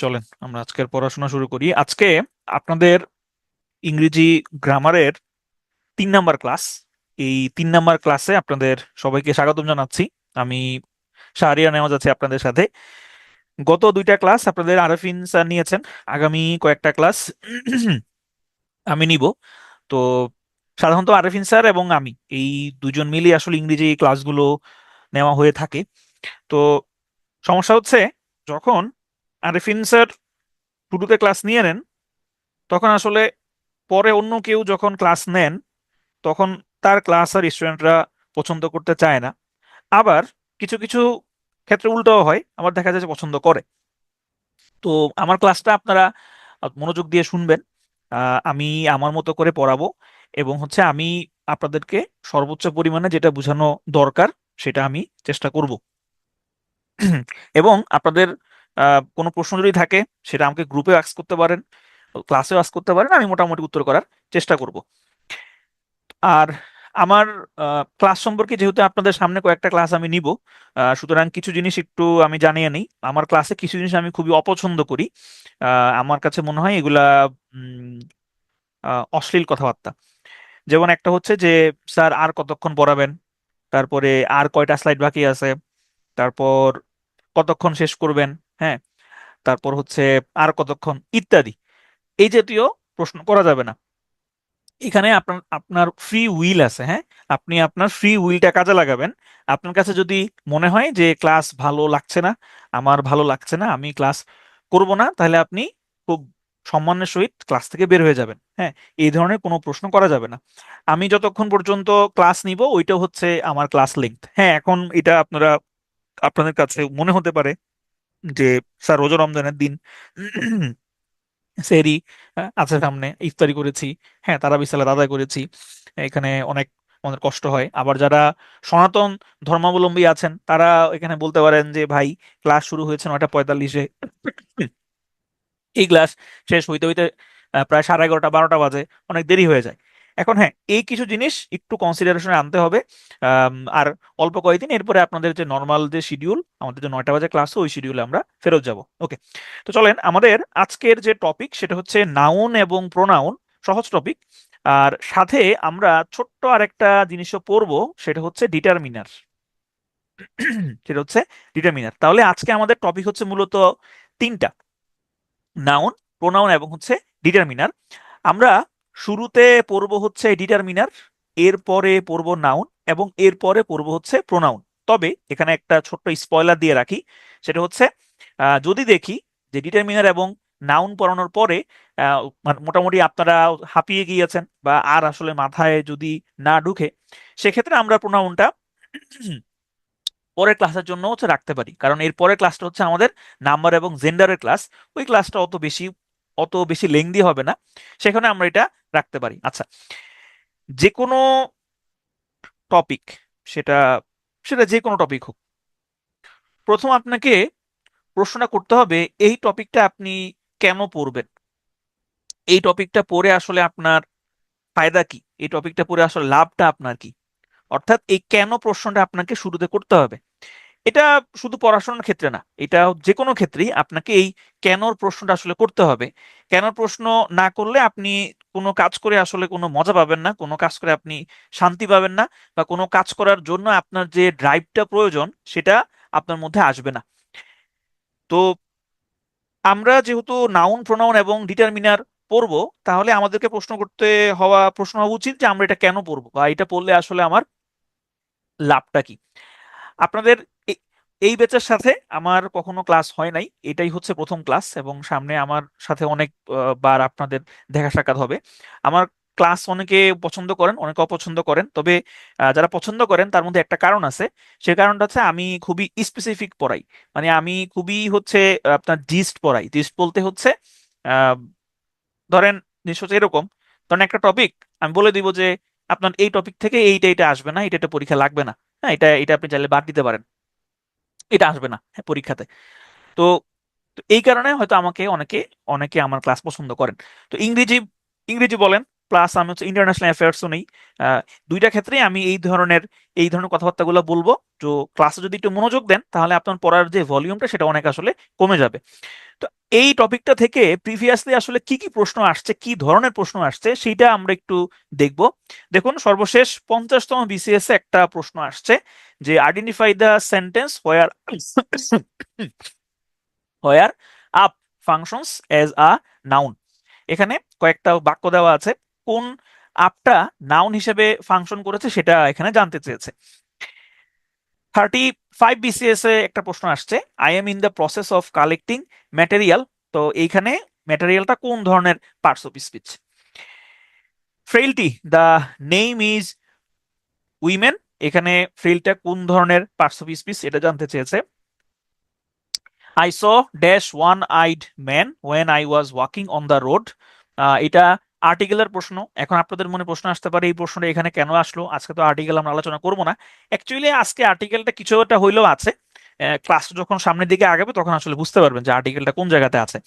চলেন আমরা আজকের পড়াশোনা শুরু করি। আজকে আপনাদের ইংরেজি গ্রামারের 3 নাম্বার ক্লাস। এই 3 নাম্বার ক্লাসে আপনাদের সবাইকে স্বাগতম জানাচ্ছি। আমি শাহরিয়ার নেওয়াজ আছি আপনাদের সাথে। গত 2টা ক্লাস আপনাদের আরফিন স্যার নিয়েছেন, আগামী কয়েকটা ক্লাস আমি নিব। তো সাধারণত আরফিন স্যার এবং আমি এই দুজন মিলিয়ে আসলে ইংরেজি ক্লাসগুলো নেওয়া হয়ে থাকে। তো সমস্যা হচ্ছে, যখন আরফিন স্যার শুরুতে ক্লাস নিয়ে নেন, তখন আসলে পরে অন্য কেউ যখন ক্লাস নেন, তখন তার ক্লাস আর স্টুডেন্টরা পছন্দ করতে চায় না। আবার কিছু কিছু ক্ষেত্রে উল্টোও হয়, আবার দেখা যায় যে পছন্দ করে। তো আমার ক্লাসটা আপনারা মনোযোগ দিয়ে শুনবেন। আমি আমার মতো করে পড়াবো, এবং আমি আপনাদেরকে সর্বোচ্চ পরিমাণে যেটা বোঝানো দরকার সেটা আমি চেষ্টা করব। এবং আপনাদের কোনো প্রশ্ন যদি থাকে, সেটা আমাকে গ্রুপে আস্ক করতে পারেন, ক্লাসেও আস্ক করতে পারেন, আমি মোটামুটি উত্তর করার চেষ্টা করব। আর আমার ক্লাস সম্পর্কে, যেহেতু আপনাদের সামনে কয়েকটা ক্লাস আমি নিব, সুতরাং কিছু জিনিস একটু আমি জানিয়ে নিই। আমার ক্লাসে কিছু জিনিস আমি খুবই অপছন্দ করি। আমার কাছে মনে হয় এগুলা উম, অশ্লীল কথাবার্তা। যেমন একটা হচ্ছে যে, স্যার আর কতক্ষণ পড়াবেন, তারপরে আর কয়টা স্লাইড বাকি আছে, তারপর কতক্ষণ শেষ করবেন, হ্যাঁ, তারপর আর কতক্ষণ, ইত্যাদি। এই জাতীয় প্রশ্ন করা যাবে না। এখানে আপনার আপনার ফ্রি উইল আছে, হ্যাঁ, আপনি আপনার ফ্রি উইলটা কাজে লাগাবেন। আপনার কাছে যদি মনে হয় যে ক্লাস ভালো লাগছে না, আমার ভালো লাগছে না, আমি ক্লাস করব না, তাহলে আপনি খুব সম্মানের সহিত ক্লাস থেকে বের হয়ে যাবেন। হ্যাঁ, এই ধরনের কোনো প্রশ্ন করা যাবে না। আমি যতক্ষণ পর্যন্ত ক্লাস নিব, ওইটা হচ্ছে আমার ক্লাস লেন্থ। হ্যাঁ, এখন এটা আপনাদের কাছে মনে হতে পারে যে স্যার রোজা রমজানের দিন সেহরি আছে সামনে, ইফতারি করেছি, হ্যাঁ, তারাবি সালাত আদায় করেছি, এখানে অনেক আমাদের কষ্ট হয়। আবার যারা সনাতন ধর্মাবলম্বী আছেন, তারা এখানে বলতে পারেন যে ভাই, ক্লাস শুরু হয়েছে 9টা 45-এ, এই ক্লাস শেষ হইতে হইতে প্রায় 11:30 12টা বাজে, অনেক দেরি হয়ে যায়। এখন হ্যাঁ, এই কিছু জিনিস একটু কনসিডারেশনে আনতে হবে। আর অল্প কয়েকদিন এরপরে আপনাদের যে নর্মাল যে শিডিউল, আমাদের যে 9টা বাজে ক্লাস, ওই শিডিউলে আমরা ফেরত যাব। ওকে, তো চলেন, আমাদের আজকের যে টপিক সেটা হচ্ছে নাউন এবং প্রোনাউন, সহজ টপিক। আর সাথে আমরা ছোট্ট আরেকটা জিনিসও পড়বো, সেটা হচ্ছে ডিটারমিনার। সেটা হচ্ছে ডিটারমিনার। তাহলে আজকে আমাদের টপিক হচ্ছে মূলত 3টা: নাউন, প্রোনাউন এবং ডিটারমিনার। আমরা শুরুতে পড়ব ডিটারমিনার, এরপরে পড়ব নাউন, এবং এরপরে পড়ব প্রোনাউন। তবে এখানে একটা ছোট্ট স্পয়লার দিয়ে রাখি, সেটা হচ্ছে যদি দেখি যে ডিটারমিনার এবং নাউন পড়ানোর পরে মোটামুটি আপনারা হাঁপিয়ে গিয়েছেন, বা আর আসলে মাথায় যদি না ঢুকে, সেক্ষেত্রে আমরা প্রোনাউনটা পরের ক্লাসের জন্য রাখতে পারি। কারণ এর পরের ক্লাসটা হচ্ছে আমাদের নাম্বার এবং জেন্ডারের ক্লাস। ওই ক্লাসটা অত বেশি লেংদি হবে না, সেখানে আমরা এটা রাখতে পারি। আচ্ছা, যে কোনো টপিক, সেটা সেটা যে কোনো টপিক হোক, প্রথম আপনাকে প্রশ্নটা করতে হবে, এই টপিকটা আপনি কেন পড়বেন? এই টপিকটা পড়ে আসলে আপনার ফায়দা কি? এই টপিকটা পড়ে আসলে লাভটা আপনার কি? অর্থাৎ এই কেন প্রশ্নটা আপনাকে শুরুতে করতে হবে। এটা শুধু পড়াশোনার ক্ষেত্রে না, এটা যে কোনো ক্ষেত্রেই আপনাকে এই কেনর প্রশ্নটা আসলে করতে হবে। কেনর প্রশ্ন না করলে আপনি কোনো কাজ করে আসলে কোনো মজা পাবেন না, কোনো কাজ করে আপনি শান্তি পাবেন না, বা কোনো কাজ করার জন্য আপনার যে ড্রাইভটা প্রয়োজন, সেটা আপনার মধ্যে আসবে না। তো আমরা যেহেতু নাউন, প্রোনাউন এবং ডিটারমিনার পড়বো, তাহলে আমাদেরকে প্রশ্ন হওয়া উচিত যে আমরা এটা কেন পড়বো, বা এটা পড়লে আসলে আমার লাভটা কি। আপনাদের এ- এই ব্যাচের সাথে আমার কখনো ক্লাস হয় নাই, এটাই হচ্ছে প্রথম ক্লাস, এবং সামনে আমার সাথে অনেক বার আপনাদের দেখা সাক্ষাৎ হবে। আমার ক্লাস অনেকে পছন্দ করেন, অনেকে অপছন্দ করেন, তবে যারা পছন্দ করেন তার মধ্যে একটা কারণ আছে। সে কারণটা হচ্ছে, আমি খুবই স্পেসিফিক পড়াই। মানে আমি খুবই আপনার জিস্ট পড়াই। জিস্ট বলতে আহ, ধরেন জিনিস হচ্ছে এরকম: ধরেন একটা টপিক, আমি বলে দিব যে আপনার এই টপিক থেকে এইটা এটা আসবে না, এটা এটা পরীক্ষা লাগবে না, হ্যাঁ, এটা এটা আপনি চাইলে বাদ দিতে পারেন, এটা আসবে না, হ্যাঁ, পরীক্ষাতে। তো তো এই কারণে হয়তো আমাকে অনেকে অনেকে আমার ক্লাস পছন্দ করেন। তো ইংরেজি ইংরেজি বলেন, প্লাস আমি ইন্টারন্যাশনাল অ্যাফেয়ার্সও নেই। আহ, দুইটা ক্ষেত্রেই আমি এই ধরনের কথাবার্তাগুলো বলবো। তো ক্লাসে যদি একটু মনোযোগ দেন, তাহলে আপনার পড়ার যে ভলিউমটা, সেটা অনেক আসলে কমে যাবে। তো এই টপিকটা থেকে প্রিভিয়াসলি আসলে কি কি প্রশ্ন আসছে, কি ধরনের প্রশ্ন আসছে সেটা আমরা একটু দেখব। দেখুন, সর্বশেষ 50তম বিসিএস এ একটা প্রশ্ন আসছে যে identify the sentence where where up functions as a noun. এখানে কয়েকটা বাক্য দেওয়া আছে, কোন আপটা নাউন হিসেবে ফাংশন করেছে সেটা এখানে জানতে চেয়েছে। 35 বিসিএস এ একটা প্রশ্ন আসছে, I am in the process of collecting material. তো এইখানে ম্যাটেরিয়ালটা কোন ধরনের parts of speech. Frailty, the name is women, এখানে ফ্রেইলটা কোন ধরনের পার্টস অফ স্পিচ এটা জানতে চেয়েছে। I saw dash one eyed man when I was walking on the road. এটা আর্টিকেলের প্রশ্ন। এখন আপনাদের মনে প্রশ্ন আসতে পারে এই প্রশ্নটা এখানে কেন আসলো, আজকে তো আর্টিকেল আমরা আলোচনা করব না। অ্যাকচুয়ালি আজকে আর্টিকেলটা কিছু একটা হইলেও আছে, ক্লাস যখন সামনের দিকে আগাবে তখন আসলে বুঝতে পারবেন যে আর্টিকেলটা কোন জায়গাতে আছে।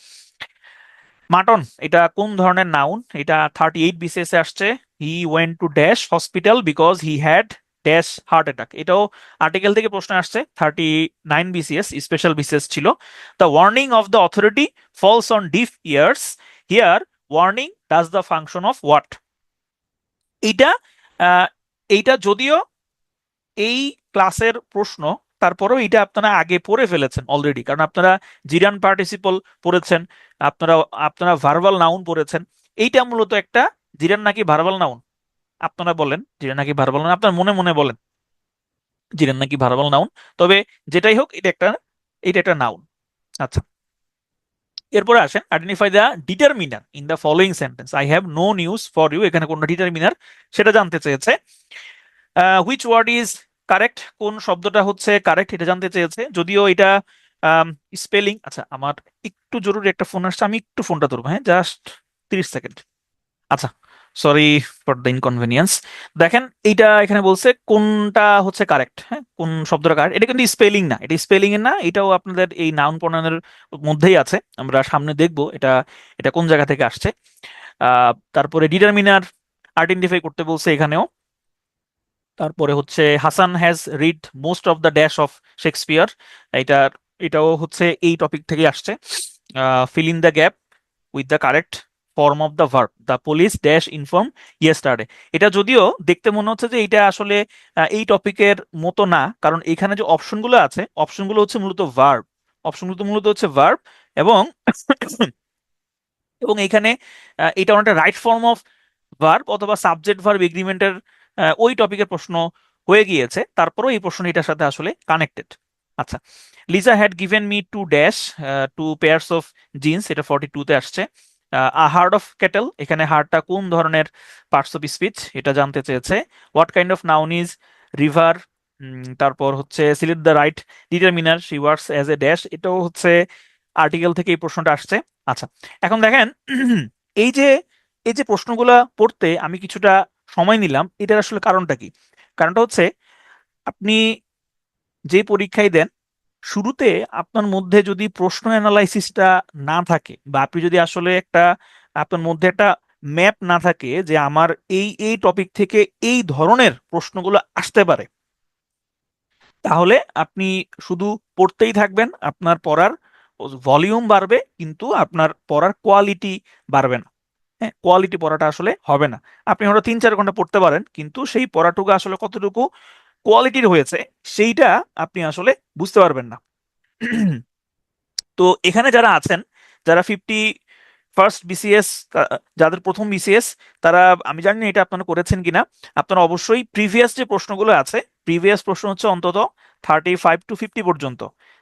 মাটন, এটা কোন ধরনের নাউন, এটা 38 বিসিএস এ আসছে। He went to dash hospital because he had dash heart attack, এটাও আর্টিকেল থেকে প্রশ্ন আসছে। 39 বিসিএস স্পেশাল বিসিএস ছিল। The warning of the authority falls on deaf ears, here warning does the function of what. এইটা আহ, এইটা যদিও এই ক্লাসের প্রশ্ন, তারপরেও এটা আপনারা আগে পড়ে ফেলেছেন অলরেডি, কারণ আপনারা জিরান পার্টিসিপল পড়েছেন, আপনারা আপনারা ভার্বাল নাউন পড়েছেন। এইটা মূলত একটা জিরান নাকি ভার্বাল নাউন, আপনারা বলেন জিরান নাকি ভার্বাল নাউন, আপনার মনে মনে বলেন জিরান নাকি ভার্বাল নাউন। তবে যেটাই হোক এটা একটা নাউন। আচ্ছা, এরপরে আসেন identify the determiner in the following sentence. I have no news for you, এখানে কোন ডিটারমিনার সেটা জানতে চেয়েছে। হুইচ ওয়ার্ড ইজ কারেক্ট, কোন শব্দটা হচ্ছে কারেক্ট এটা জানতে চেয়েছে। যদিও এটা স্পেলিং, আচ্ছা আমার একটু জরুরি একটা ফোন আসছে, আমি একটু ফোনটা ধরবো, হ্যাঁ জাস্ট 30 সেকেন্ড। আচ্ছা, সরি ফর দ্য ইনকনভেনিয়েন্স। দেখেন এইটা এখানে বলছে কোনটা হচ্ছে কারেক্ট, হ্যাঁ কোন শব্দটা কারেক্ট। এটা কিন্তু স্পেলিং না, এটা স্পেলিং এর না, এটাও আপনাদের এই নাউন প্রনাউনের মধ্যেই আছে, আমরা সামনে দেখবো এটা এটা কোন জায়গা থেকে আসছে। তারপরে ডিটারমিনার আইডেন্টিফাই করতে বলছে এখানেও। তারপরে হচ্ছে Hasan has read most of the dash of Shakespeare, এটার এটাও হচ্ছে এই টপিক থেকে আসছে। Fill in the gap with the correct form of the verb, the police dash inform yesterday. এটা যদিও দেখতে মনে হচ্ছে যে এটা আসলে এই টপিকের মতো না, কারণ এখানে যে অপশনগুলো আছে অপশনগুলো হচ্ছে মূলত ভার্ব, অপশনগুলো তো মূলত হচ্ছে ভার্ব। এবং এবং এখানে এটা অনেকটা রাইট ফর্ম অফ ভার্ব অথবা সাবজেক্ট ভার্ব এগ্রিমেন্টের ওই টপিকের প্রশ্ন হয়ে গিয়েছে, তারপরেও এই প্রশ্ন এটার সাথে আসলে কানেক্টেড। আচ্ছা, Liza had given me two dash two pairs of jeans, এটা 42-তে আসছে। আ হার্ড অফ ক্যাটেল, এখানে হার্ডটা কোন ধরনের পার্টস অফ স্পিচ এটা জানতে চেয়েছে। What kind of noun is river, তারপর হচ্ছে select the right determiner, she works as a dash, এটাও হচ্ছে আর্টিকেল থেকে এই প্রশ্নটা আসছে। আচ্ছা, এখন দেখেন এই যে এই যে প্রশ্নগুলা পড়তে আমি কিছুটা সময় নিলাম, এটার আসলে কারণটা কি। কারণটা হচ্ছে আপনি যে পরীক্ষায় দেন শুরুতে আপনার মধ্যে যদি প্রশ্ন অ্যানালাইসিসটা না থাকে, বা আপনি যদি আসলে আপনার মধ্যে একটা ম্যাপ না থাকে যে আমার এই এই টপিক থেকে এই ধরনের প্রশ্নগুলো আসতে পারে, তাহলে আপনি শুধু পড়তেই থাকবেন, আপনার পড়ার ভলিউম বাড়বে কিন্তু আপনার পড়ার কোয়ালিটি বাড়বে না। হ্যাঁ, কোয়ালিটি পড়াটা আসলে হবে না। আপনি হয়তো 3-4 ঘন্টা পড়তে পারেন, কিন্তু সেই পড়াটুকু আসলে কতটুকু কোয়ালিটির হয়েছে সেইটা আপনি আসলে বুঝতে পারবেন না। তো এখানে যারা আছেন, যারা 51st বিসিএস, যাদের প্রথম বিসিএস, তারা, আমি জানি না এটা আপনারা করেছেন কিনা, আপনারা অবশ্যই প্রিভিয়াস যে প্রশ্নগুলো আছে, প্রিভিয়াস প্রশ্ন হচ্ছে অন্তত 35 to 50 পর্যন্ত,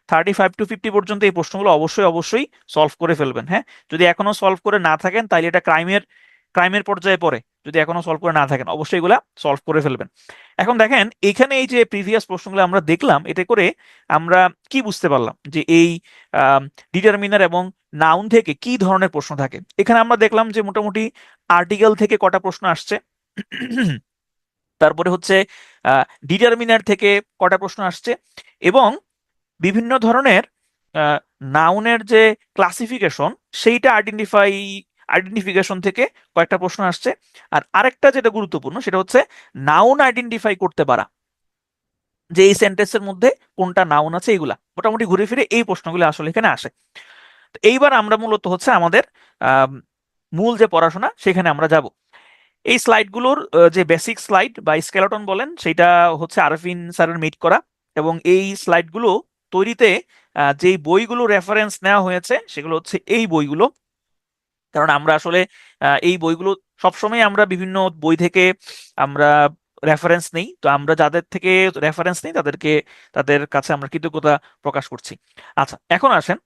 35 to 50 পর্যন্ত এই প্রশ্নগুলো অবশ্যই অবশ্যই সলভ করে ফেলবেন। হ্যাঁ, যদি এখনো সলভ করে না থাকেন তাহলে এটা ক্রাইমের ক্রাইমের পর্যায়ে পড়ে। যদি এখনো সলভ করে না থাকেন অবশ্যই এগুলা সলভ করে ফেলবেন। এখন দেখেন এখানে এই যে প্রিভিয়াস প্রশ্নগুলো আমরা দেখলাম, এতে করে আমরা কি বুঝতে পারলাম যে এই ডিটারমিনার এবং নাউন থেকে কি ধরনের প্রশ্ন থাকে। এখানে আমরা দেখলাম যে মোটামুটি আর্টিকেল থেকে কটা প্রশ্ন আসছে, তারপরে হচ্ছে ডিটারমিনার থেকে কটা প্রশ্ন আসছে, এবং বিভিন্ন ধরনের নাউনের যে ক্লাসিফিকেশন সেইটা আইডেন্টিফিকেশন থেকে কয়েকটা প্রশ্ন আসছে। আর আরেকটা যেটা গুরুত্বপূর্ণ সেটা হচ্ছে নাউন আইডেন্টিফাই করতে পারা, যে এই সেন্টেন্সের মধ্যে কোনটা নাউন আছে, এইগুলা মোটামুটি ঘুরে ফিরে এই প্রশ্নগুলো আসলে এখানে আসে। তো এইবার আমরা মূলত হচ্ছে আমাদের আম, মূল যে পড়াশোনা সেখানে আমরা যাব। এই স্লাইডগুলোর যে বেসিক স্লাইড বা স্কেলেটন বলেন সেটা হচ্ছে আরফিন স্যারের মেড করা, এবং এই স্লাইডগুলো তৈরিতে যেই বইগুলো রেফারেন্স নেওয়া হয়েছে সেগুলো হচ্ছে এই বইগুলো। কারণ আমরা আসলে এই বইগুলো সবসময় আমরা বিভিন্ন বই থেকে আমরা রেফারেন্স নেই, তো আমরা যাদের থেকে রেফারেন্স নেই তাদের কাছে আমরা কৃতজ্ঞতা প্রকাশ করছি। আচ্ছা, এখন আসেন,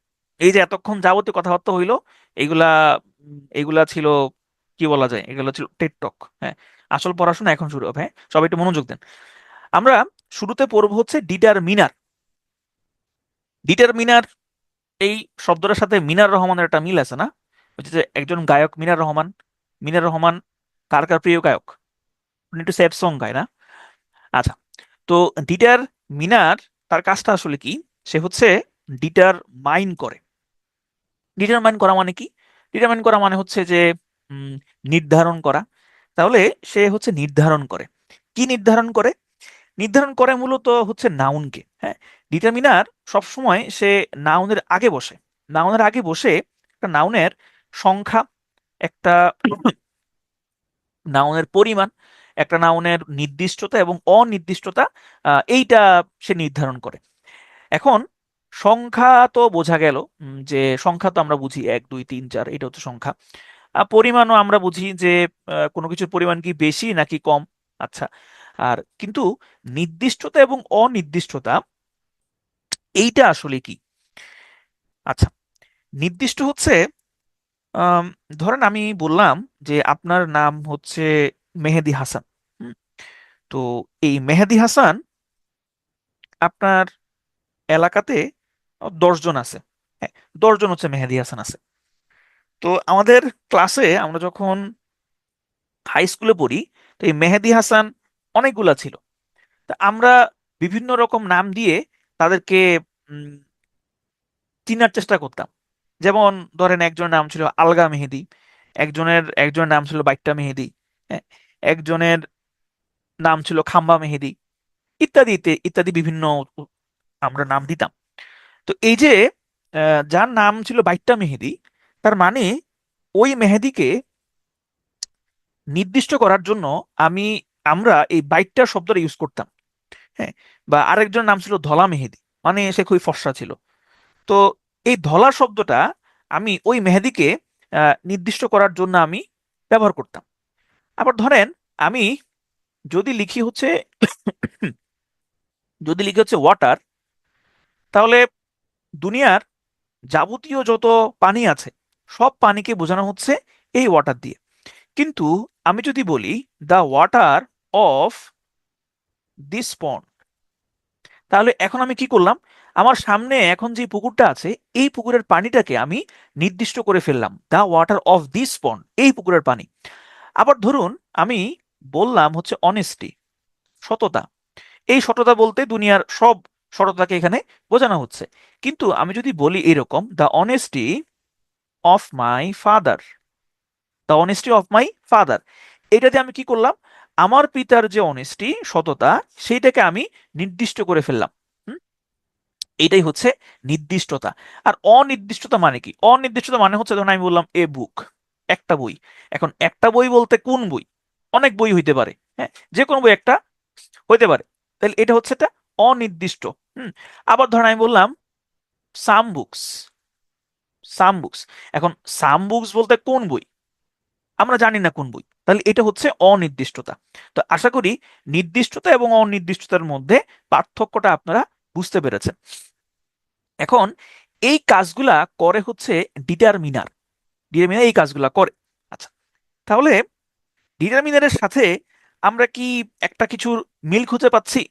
এই যে এতক্ষণ যাবতীয় কথাবার্তা হইলো, এইগুলা এইগুলা ছিল, কি বলা যায়, এগুলো ছিল টেড টক। হ্যাঁ, আসল পড়াশোনা এখন শুরু হবে। হ্যাঁ, সবাই একটু মনোযোগ দেন। আমরা শুরুতে পড়বো হচ্ছে ডিটারমিনার। ডিটারমিনার এই শব্দটার সাথে মিনার রহমানের একটা মিল আছে না? হচ্ছে যে একজন গায়ক মিনার রহমান। মিনার রহমান কার কার প্রিয় গায়ক? উনি একটু স্যাড সং গায় না? আচ্ছা, তো ডিটার মিনার, তার কাজটা আসলে কি? সে হচ্ছে ডিটার মাইন করে। ডিটারমাইন করা মানে কি? ডিটারমাইন করা মানে হচ্ছে যে উম, নির্ধারণ করা। তাহলে সে হচ্ছে নির্ধারণ করে। কি নির্ধারণ করে? নির্ধারণ করে মূলত হচ্ছে নাউনকে। হ্যাঁ, ডিটারমিনার সবসময় সে নাউনের আগে বসে। নাউনের আগে বসে একটা নাউনের সংখ্যা, একটা নাউনের পরিমাণ, একটা নাউনের নির্দিষ্টতা এবং অনির্দিষ্টতা, এইটা সে নির্ধারণ করে। এখন সংখ্যা তো বোঝা গেল, যে সংখ্যা তো আমরা বুঝি 1 2 3 4, এটা হচ্ছে সংখ্যা। পরিমাণও আমরা বুঝি যে কোনো কিছুর পরিমাণ কি বেশি নাকি কম। আচ্ছা, আর কিন্তু নির্দিষ্টতা এবং অনির্দিষ্টতা এইটা আসলে কি? আচ্ছা, নির্দিষ্ট হচ্ছে, আম, ধরেন আমি বললাম যে আপনার নাম হচ্ছে মেহেদি হাসান। হুম, তো এই মেহেদি হাসান আপনার এলাকাতে 10 জন আছে। হ্যাঁ, 10 জন হচ্ছে মেহেদি হাসান আছে। তো আমাদের ক্লাসে আমরা যখন হাই স্কুলে পড়ি, তো এই মেহেদি হাসান অনেকগুলা ছিল। তা আমরা বিভিন্ন রকম নাম দিয়ে তাদেরকে উম, চিনার চেষ্টা করতাম। যেমন ধরেন একজনের নাম ছিল আলগা মেহেদি, একজনের নাম ছিল বাইট্টা মেহেদি, হ্যাঁ, একজনের নাম ছিল খাম্বা মেহেদি, ইত্যাদি ইত্যাদি বিভিন্ন আমরা নাম দিতাম। তো এই যে যার নাম ছিল বাইট্টা মেহেদি, তার মানে ওই মেহেদিকে নির্দিষ্ট করার জন্য আমি আমরা এই বাইটটা শব্দটা ইউজ করতাম। হ্যাঁ, বা আরেকজনের নাম ছিল ধলা মেহেদি, মানে সে খুবই ফর্সা ছিল। তো এই ধলা শব্দটা আমি ওই মেহেদিকে নির্দিষ্ট করার জন্য আমি ব্যবহার করতাম। আবার ধরেন আমি যদি লিখি হচ্ছে যদি লিখি হচ্ছে ওয়াটার, তাহলে দুনিয়ার যাবতীয় যত পানি আছে সব পানিকে বোঝানো হচ্ছে এই ওয়াটার দিয়ে। কিন্তু আমি যদি বলি দ্য ওয়াটার অফ দিস পন্ড, তাহলে এখন আমি কি করলাম? আমার সামনে এখন যে পুকুরটা আছে, এই পুকুরের পানিটাকে আমি নির্দিষ্ট করে ফেললাম, দ্য ওয়াটার অফ দিস পন্ড, এই পুকুরের পানি। আবার ধরুন আমি বললাম হচ্ছে অনেস্টি, সততা। এই সততা বলতে দুনিয়ার সব সততাকে এখানে বোঝানো হচ্ছে। কিন্তু আমি যদি বলি এরকম, the honesty of my father, the honesty of my father, এটাতে আমি কি করলাম? আমার পিতার যে অনেস্টি, সততা, সেইটাকে আমি নির্দিষ্ট করে ফেললাম। হুম, এটাই হচ্ছে নির্দিষ্টতা। আর অনির্দিষ্টতা মানে কি? অনির্দিষ্টতা মানে হচ্ছে, ধরুন আমি বললাম এ বুক, একটা বই। এখন একটা বই বলতে কোন বই? অনেক বই হইতে পারে। হ্যাঁ, যে কোনো বই একটা হইতে পারে। তাহলে এটা হচ্ছে একটা অনির্দিষ্ট। হুম, আবার ধরেন আমি বললাম সাম বুকস, সাম বুকস। এখন সাম বুকস বলতে কোন বই? আমরা জানি না কোন বই, তাহলে এটা হচ্ছে অনির্দিষ্টতা। তো আশা করি নির্দিষ্টতা এবং অনির্দিষ্টতার মধ্যে পার্থক্যটা আপনারা বুঝতে পেরেছেন। এখন এই কাজগুলা করে হচ্ছে ডিটারমিনার। ডিটারমিনার এই কাজগুলা করে। আচ্ছা, তাহলে ডিটারমিনারের সাথে আমরা কি একটা কিছুর মিল খুঁজে পাচ্ছি?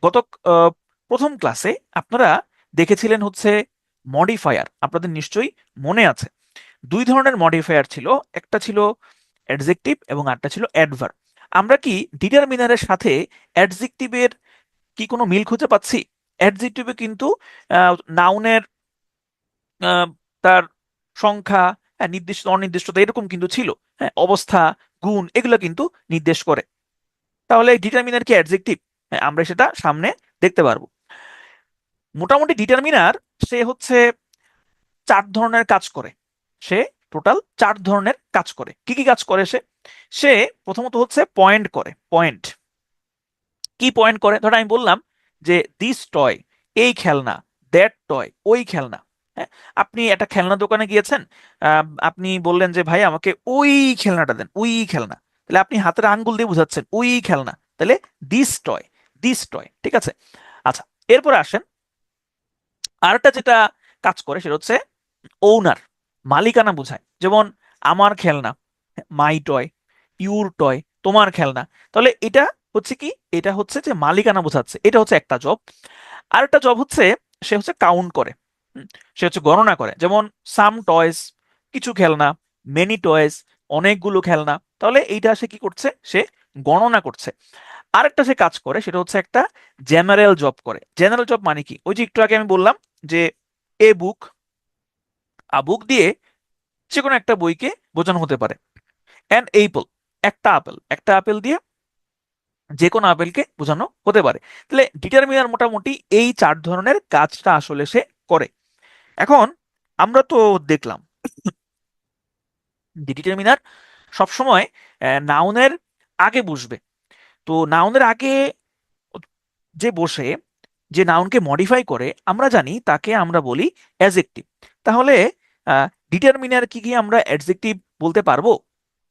গত আহ, প্রথম ক্লাসে আপনারা দেখেছিলেন হচ্ছে মডিফায়ার, আপনাদের নিশ্চয়ই মনে আছে। 2 ধরনের মডিফায়ার ছিল, একটা ছিল অ্যাডজেক্টিভ এবং আরেকটা ছিল অ্যাডভার্ব। আমরা কি ডিটারমিনারের সাথে অ্যাডজেক্টিভের কি কোনো মিল খুঁজে পাচ্ছি? অ্যাডজেক্টিভে কিন্তু নাউনের তার সংখ্যা, হ্যাঁ, নির্দিষ্ট অনির্দিষ্টতা এরকম কিন্তু ছিল। হ্যাঁ, অবস্থা, গুণ, এগুলো কিন্তু নির্দেশ করে। তাহলে ডিটারমিনার কি অ্যাডজেক্টিভ? হ্যাঁ, আমরা সেটা সামনে দেখতে পারবো। মোটামুটি ডিটারমিনার সে হচ্ছে চার ধরনের কাজ করে। সে টোটাল চার ধরনের কাজ করে। কি কি কাজ করে সে? সে প্রথমত হচ্ছে পয়েন্ট করে। পয়েন্ট কি পয়েন্ট করে? ধরো আমি বললাম যে দিস টয়, এই খেলনা, দ্যাট টয়, ওই খেলনা। হ্যাঁ, আপনি একটা খেলনা দোকানে গিয়েছেন, আপনি বললেন যে ভাই আমাকে ওই খেলনাটা দেন, ওই খেলনা। তাহলে আপনি হাতের আঙ্গুল দিয়ে বুঝাচ্ছেন ওই খেলনা। তাহলে দিস টয়, দিস টয়, ঠিক আছে। আচ্ছা, এরপরে আসেন আরেকটা যেটা কাজ করে, সেটা হচ্ছে ওনার, মালিকানা বোঝায়। যেমন আমার খেলনা, মাই টয়, ইউর টয়, তোমার খেলনা। তাহলে এটা হচ্ছে কি? এটা হচ্ছে যে মালিকানা বোঝাচ্ছে। এটা হচ্ছে একটা জব। আরেকটা জব হচ্ছে সে হচ্ছে কাউন্ট করে। সে হচ্ছে গণনা করে। যেমন সাম টয়েস, কিছু খেলনা, মেনি টয়েস, অনেকগুলো খেলনা। তাহলে এইটা সে কি করছে? সে গণনা করছে। আরেকটা সে কাজ করে, সেটা হচ্ছে একটা জেনারেল জব করে। জেনারেল জব মানে কি? ওই যে একটু আগে আমি বললাম যে এ বুক, আ বুক দিয়ে যে কোনো একটা বইকে বোঝানো হতে পারে। অ্যান এইপল, একটা আপেল, একটা আপেল দিয়ে যে কোনো আপেলকে বোঝানো হতে পারে। তাহলে ডিটারমিনার মোটামুটি এই চার ধরনের কাজটা আসলে সে করে। এখন আমরা তো দেখলাম যে ডিটারমিনার সবসময় নাউনের আগে বসবে। তো নাউনের আগে যে বসে, যে নাউনকে মডিফাই করে, আমরা জানি তাকে আমরা বলি অ্যাডজেক্টিভ। তাহলে ডিটারমিনার কি কি আমরা অ্যাডজেক্টিভ বলতে পারবো?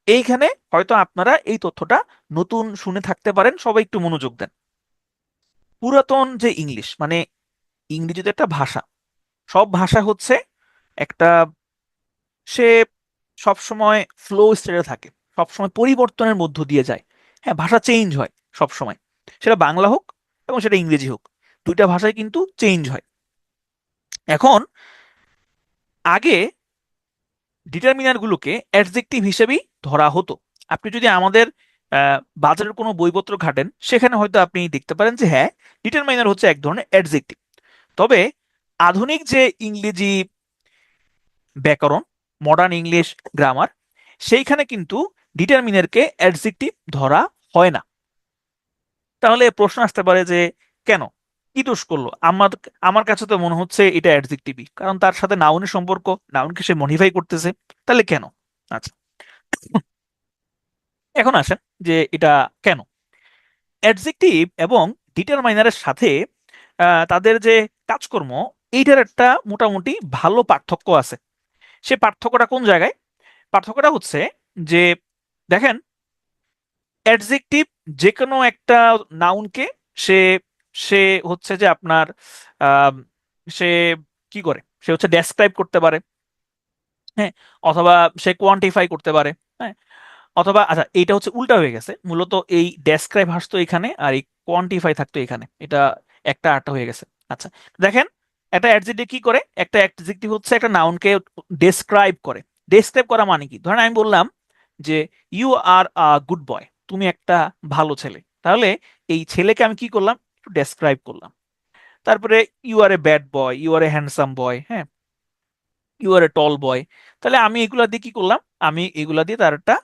এইখানে হয়তো আপনারা এই তথ্যটা নতুন শুনে থাকতে পারেন, সবাই একটু মনোযোগ দেন। পুরাতন যে ইংলিশ, মানে ইংরেজি তো একটা ভাষা, সব ভাষা হচ্ছে একটা, সে সবসময় ফ্লো স্টেটে থাকে, সবসময় পরিবর্তনের মধ্য দিয়ে যায়। হ্যাঁ, ভাষা চেঞ্জ হয় সবসময়, সেটা বাংলা হোক এবং সেটা ইংরেজি হোক, দুইটা ভাষায় কিন্তু চেঞ্জ হয়। এখন আগে ডিটারমিনারগুলোকে অ্যাডজেক্টিভ হিসেবেই ধরা হতো। আপনি যদি আমাদের বাজারের কোনো বইপত্র ঘাটেন, সেখানে হয়তো আপনি দেখতে পারেন যে হ্যাঁ, ডিটারমিনার হচ্ছে এক ধরনের অ্যাডজেক্টিভ। তবে আধুনিক যে ইংরেজি ব্যাকরণ, মডার্ন ইংলিশ গ্রামার, সেইখানে কিন্তু ডিটারমিনারকে অ্যাডজেক্টিভ ধরা হয় না। তাহলে প্রশ্ন আসতে পারে যে কেন, কি দোষ করলো? আমার আমার কাছে তো মনে হচ্ছে এটা অ্যাডজেক্টিভই, কারণ তার সাথে নাউনের সম্পর্ক, নাউনকে সে মডিফাই করতেছে। তাহলে কেন? আচ্ছা, এখন আসেন যে এটা কেন। অ্যাডজেক্টিভ এবং ডিটারমাইনারের সাথে তাদের যে কাজকর্ম, এইটার একটা মোটামুটি ভালো পার্থক্য আছে। সে পার্থক্যটা কোন জায়গায়? পার্থক্যটা হচ্ছে যে দেখেন, অ্যাডজেক্টিভ যে কোনো একটা নাউনকে সে সে হচ্ছে যে আপনার আহ, সে কি করে? সে হচ্ছে ডেসক্রাইব করতে পারে। হ্যাঁ, অথবা সে কোয়ান্টিফাই করতে পারে। হ্যাঁ, অথবা আচ্ছা, এইটা হচ্ছে উল্টা হয়ে গেছে, মূলত এই ডেসক্রাইব আসতো এখানে আর এই কোয়ান্টিফাই থাকতো এখানে, এটা একটা আটটা হয়ে গেছে। আচ্ছা, দেখেন, একটা অ্যাডজেক্টিভ কি করে? একটা অ্যাডজেক্টিভ হচ্ছে একটা নাউনকে ডেসক্রাইব করে। ডেসক্রাইব করা মানে কি? ধরেন আমি বললাম যে you R a good boy, তুমি একটা ভালো ছেলে। তাহলে এই ছেলেকে আমি কি করলাম? একটু ডেসক্রাইব করলাম। তারপরে you are a bad boy, you are a handsome boy, হ্যাঁ, ইউ আর এ টল বয়। তাহলে আমি এগুলা দিয়ে কি করলাম? আমি এগুলা দিয়ে তার একটা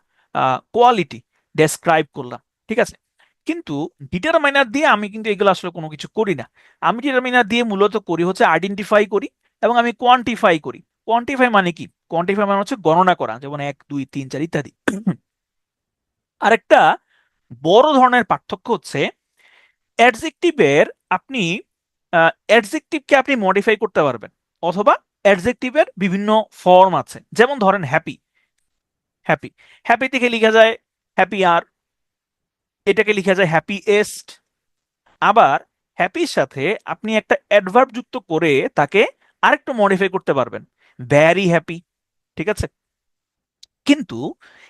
কোয়ালিটি ডেসক্রাইব করলাম। ঠিক আছে, কিন্তু ডিটারমাইনার দিয়ে আমি কিন্তু এগুলো আসলে কোনো কিছু করি না। আমি ডিটারমাইনার দিয়ে মূলত করি হচ্ছে আইডেন্টিফাই করি এবং আমি কোয়ান্টিফাই করি। কোয়ান্টিফাই মানে কি? কোয়ান্টিফাই মানে হচ্ছে গণনা করা, যেমন 1 2 3 4 ইত্যাদি। আরেকটা বড় ধরনের পার্থক্য হচ্ছে অ্যাডজেক্টিভের, আপনি অ্যাডজেক্টিভকে আপনি মডিফাই করতে পারবেন, অথবা অ্যাডজেক্টিভের বিভিন্ন ফর্ম আছে। যেমন ধরেন হ্যাপি, হ্যাপি, হ্যাপি থেকে লেখা যায় হ্যাপি আর, এটাকে লেখা যায় হ্যাপিয়েস্ট। আবার হ্যাপির সাথে আপনি একটা অ্যাডভার্ব যুক্ত করে তাকে আরেকটু মডিফাই করতে পারবেন, ভ্যারি হ্যাপি। ঠিক আছে, কিন্তু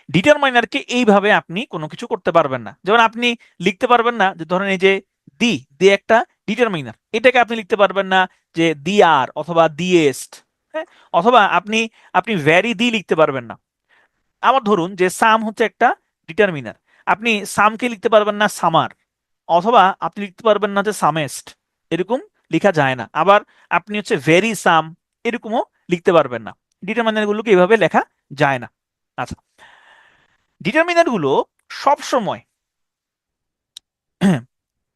ডিটারমাইনারকে এইভাবে আপনি কোনো কিছু করতে পারবেন না। যেমন আপনি লিখতে পারবেন না যে ধরেন এই যে দি, দি একটা ডিটারমাইনার, এটাকে আপনি লিখতে পারবেন না যে দি আর অথবা দিয়েস্ট। হ্যাঁ, অথবা আপনি আপনি ভ্যারি দি লিখতে পারবেন না। আবার ধরুন যে সাম হচ্ছে একটা ডিটারমিনার, আপনি সামকে লিখতে পারবেন না সামার, অথবা আপনি লিখতে পারবেন না যে সামেস্ট, এরকম লেখা যায় না। আবার আপনি হচ্ছে ভেরি সাম, এরকমও লিখতে পারবেন না। ডিটারমিনার গুলোকে এভাবে লেখা যায় না। আচ্ছা, ডিটারমিনার গুলো সব সময়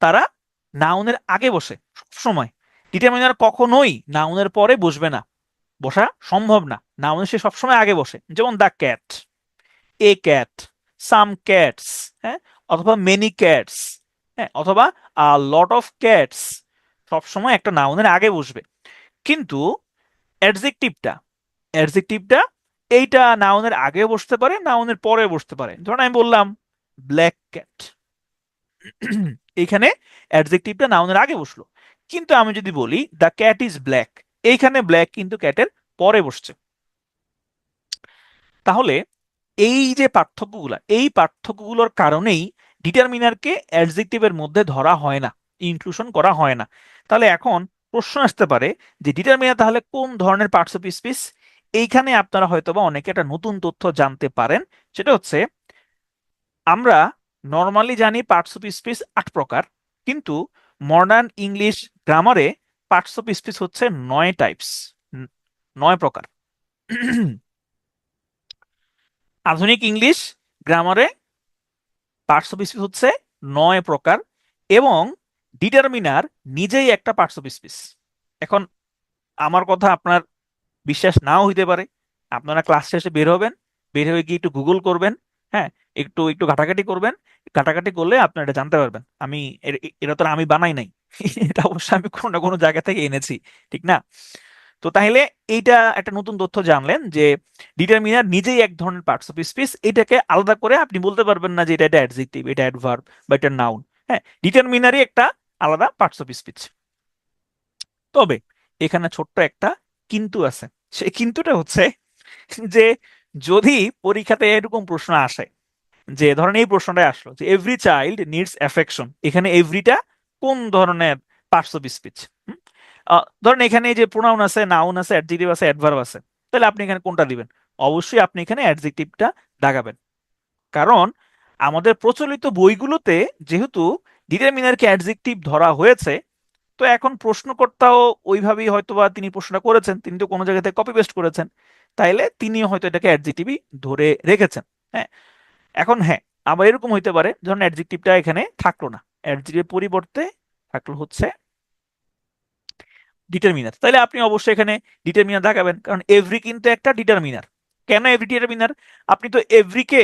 তারা নাউনের আগে বসে, সব সময়। ডিটারমিনার কখনোই নাউনের পরে বসবে না। বসা সম্ভব না, নাউনের সে সবসময় আগে বসে। যেমন the cat, a cat, some cats, হ্যাঁ, অথবা মেনি ক্যাটস, হ্যাঁ, অথবা লট অফ ক্যাটস, সবসময় একটা নাউনের আগে বসবে। কিন্তু অ্যাডজেক্টিভটা অ্যাডজেক্টিভটা এইটা নাউনের আগে বসতে পারে, নাউনের পরে বসতে পারে। ধরুন আমি বললাম ব্ল্যাক ক্যাট, এইখানে অ্যাডজেক্টিভটা নাউনের আগে বসলো। কিন্তু আমি যদি বলি দ্য ক্যাট ইজ ব্ল্যাক, এইখানে ব্ল্যাক কিন্তু ক্যাটের পরে বসছে। তাহলে এই যে পার্থক্যগুলো, এই পার্থক্যগুলোর কারণেই ডিটারমিনারকে অ্যাডজেক্টিভের মধ্যে ধরা হয় না, ইনক্লুশন করা হয় না। তাহলে এখন প্রশ্ন আসতে পারে যে ডিটারমিনার তাহলে কোন ধরনের পার্টস অফ স্পিচ? এইখানে আপনারা হয়তোবা অনেকে একটা নতুন তথ্য জানতে পারেন। সেটা হচ্ছে আমরা নর্মালি জানি পার্টস অফ স্পিচ 8 প্রকার, কিন্তু মডার্ন ইংলিশ গ্রামারে পার্টস অফ স্পিচ হচ্ছে 9 টাইপস, 9 প্রকার। আধুনিক ইংলিশ গ্রামারে পার্টস অফ স্পিচ হচ্ছে 9 প্রকার, এবং ডিটারমিনার নিজেই একটা পার্টস অফ স্পিচ। এখন আমার কথা আপনার বিশ্বাস নাও হইতে পারে, আপনারা ক্লাস শেষে বের হবেন, বের হয়ে গিয়ে একটু গুগল করবেন, হ্যাঁ, একটু একটু ঘাটাঘাটি করবেন, ঘাটাঘাটি করলে আপনারা এটা জানতে পারবেন। এটা তো আর আমি বানাই নাই, এটা অবশ্যই আমি কোনো না কোনো জায়গা থেকে এনেছি, ঠিক না? তো তাহলে এইটা একটা নতুন তথ্য জানলেন যে ডিটারমিনার নিজেই এক ধরনের পার্টস অফ স্পিচ। এটাকে আলাদা করে আপনি বলতে পারবেন না যে এটা এটা অ্যাডজেক্টিভ, এটা অ্যাডভার্ব বা এটা নাউন। হ্যাঁ, ডিটারমিনারই একটা আলাদা পার্টস অফ স্পিচ। তবে এখানে ছোট্ট একটা কিন্তু আছে। সেই কিন্তুটা হচ্ছে যে যদি পরীক্ষাতে এরকম প্রশ্ন আসে, যে ধরেন এই প্রশ্নটাই আসলো যে এভরি চাইল্ড নিডস অ্যাফেকশন, এখানে এভরিটা কোন ধরনের পার্টস অফ স্পিচ? ধরেন এখানে এই যে প্রোনাউন আছে, নাউন আছে, অ্যাডজেক্টিভ আছে, অ্যাডভার্ব আছে, তাহলে আপনি এখানে কোনটা দিবেন? অবশ্যই আপনি এখানে অ্যাডজেক্টিভটা দাগাবেন। কারণ আমাদের প্রচলিত বইগুলোতে যেহেতু ডিটারমিনারকে অ্যাডজেক্টিভ ধরা হয়েছে, তো এখন প্রশ্নকর্তাও ওইভাবেই হয়তোবা তিনি প্রশ্নটা করেছেন, তিনি তো কোনো জায়গাতে কপি পেস্ট করেছেন, তাইলে তিনি হয়তো এটাকে অ্যাডজেক্টিভই ধরে রেখেছেন। হ্যাঁ, এখন হ্যাঁ, আবার এরকম হইতে পারে যখন অ্যাডজেক্টিভটা এখানে থাকলো না, অ্যাডজেক্টিভের পরিবর্তে থাকলো হচ্ছে ডিটারমিনার, তাহলে আপনি অবশ্যই এখানে ডিটারমিনার দেখাবেন। কারণ এভরি কিন্তু একটা ডিটারমিনার। কেন এভরি ডিটারমিনার? আপনি তো এভরিকে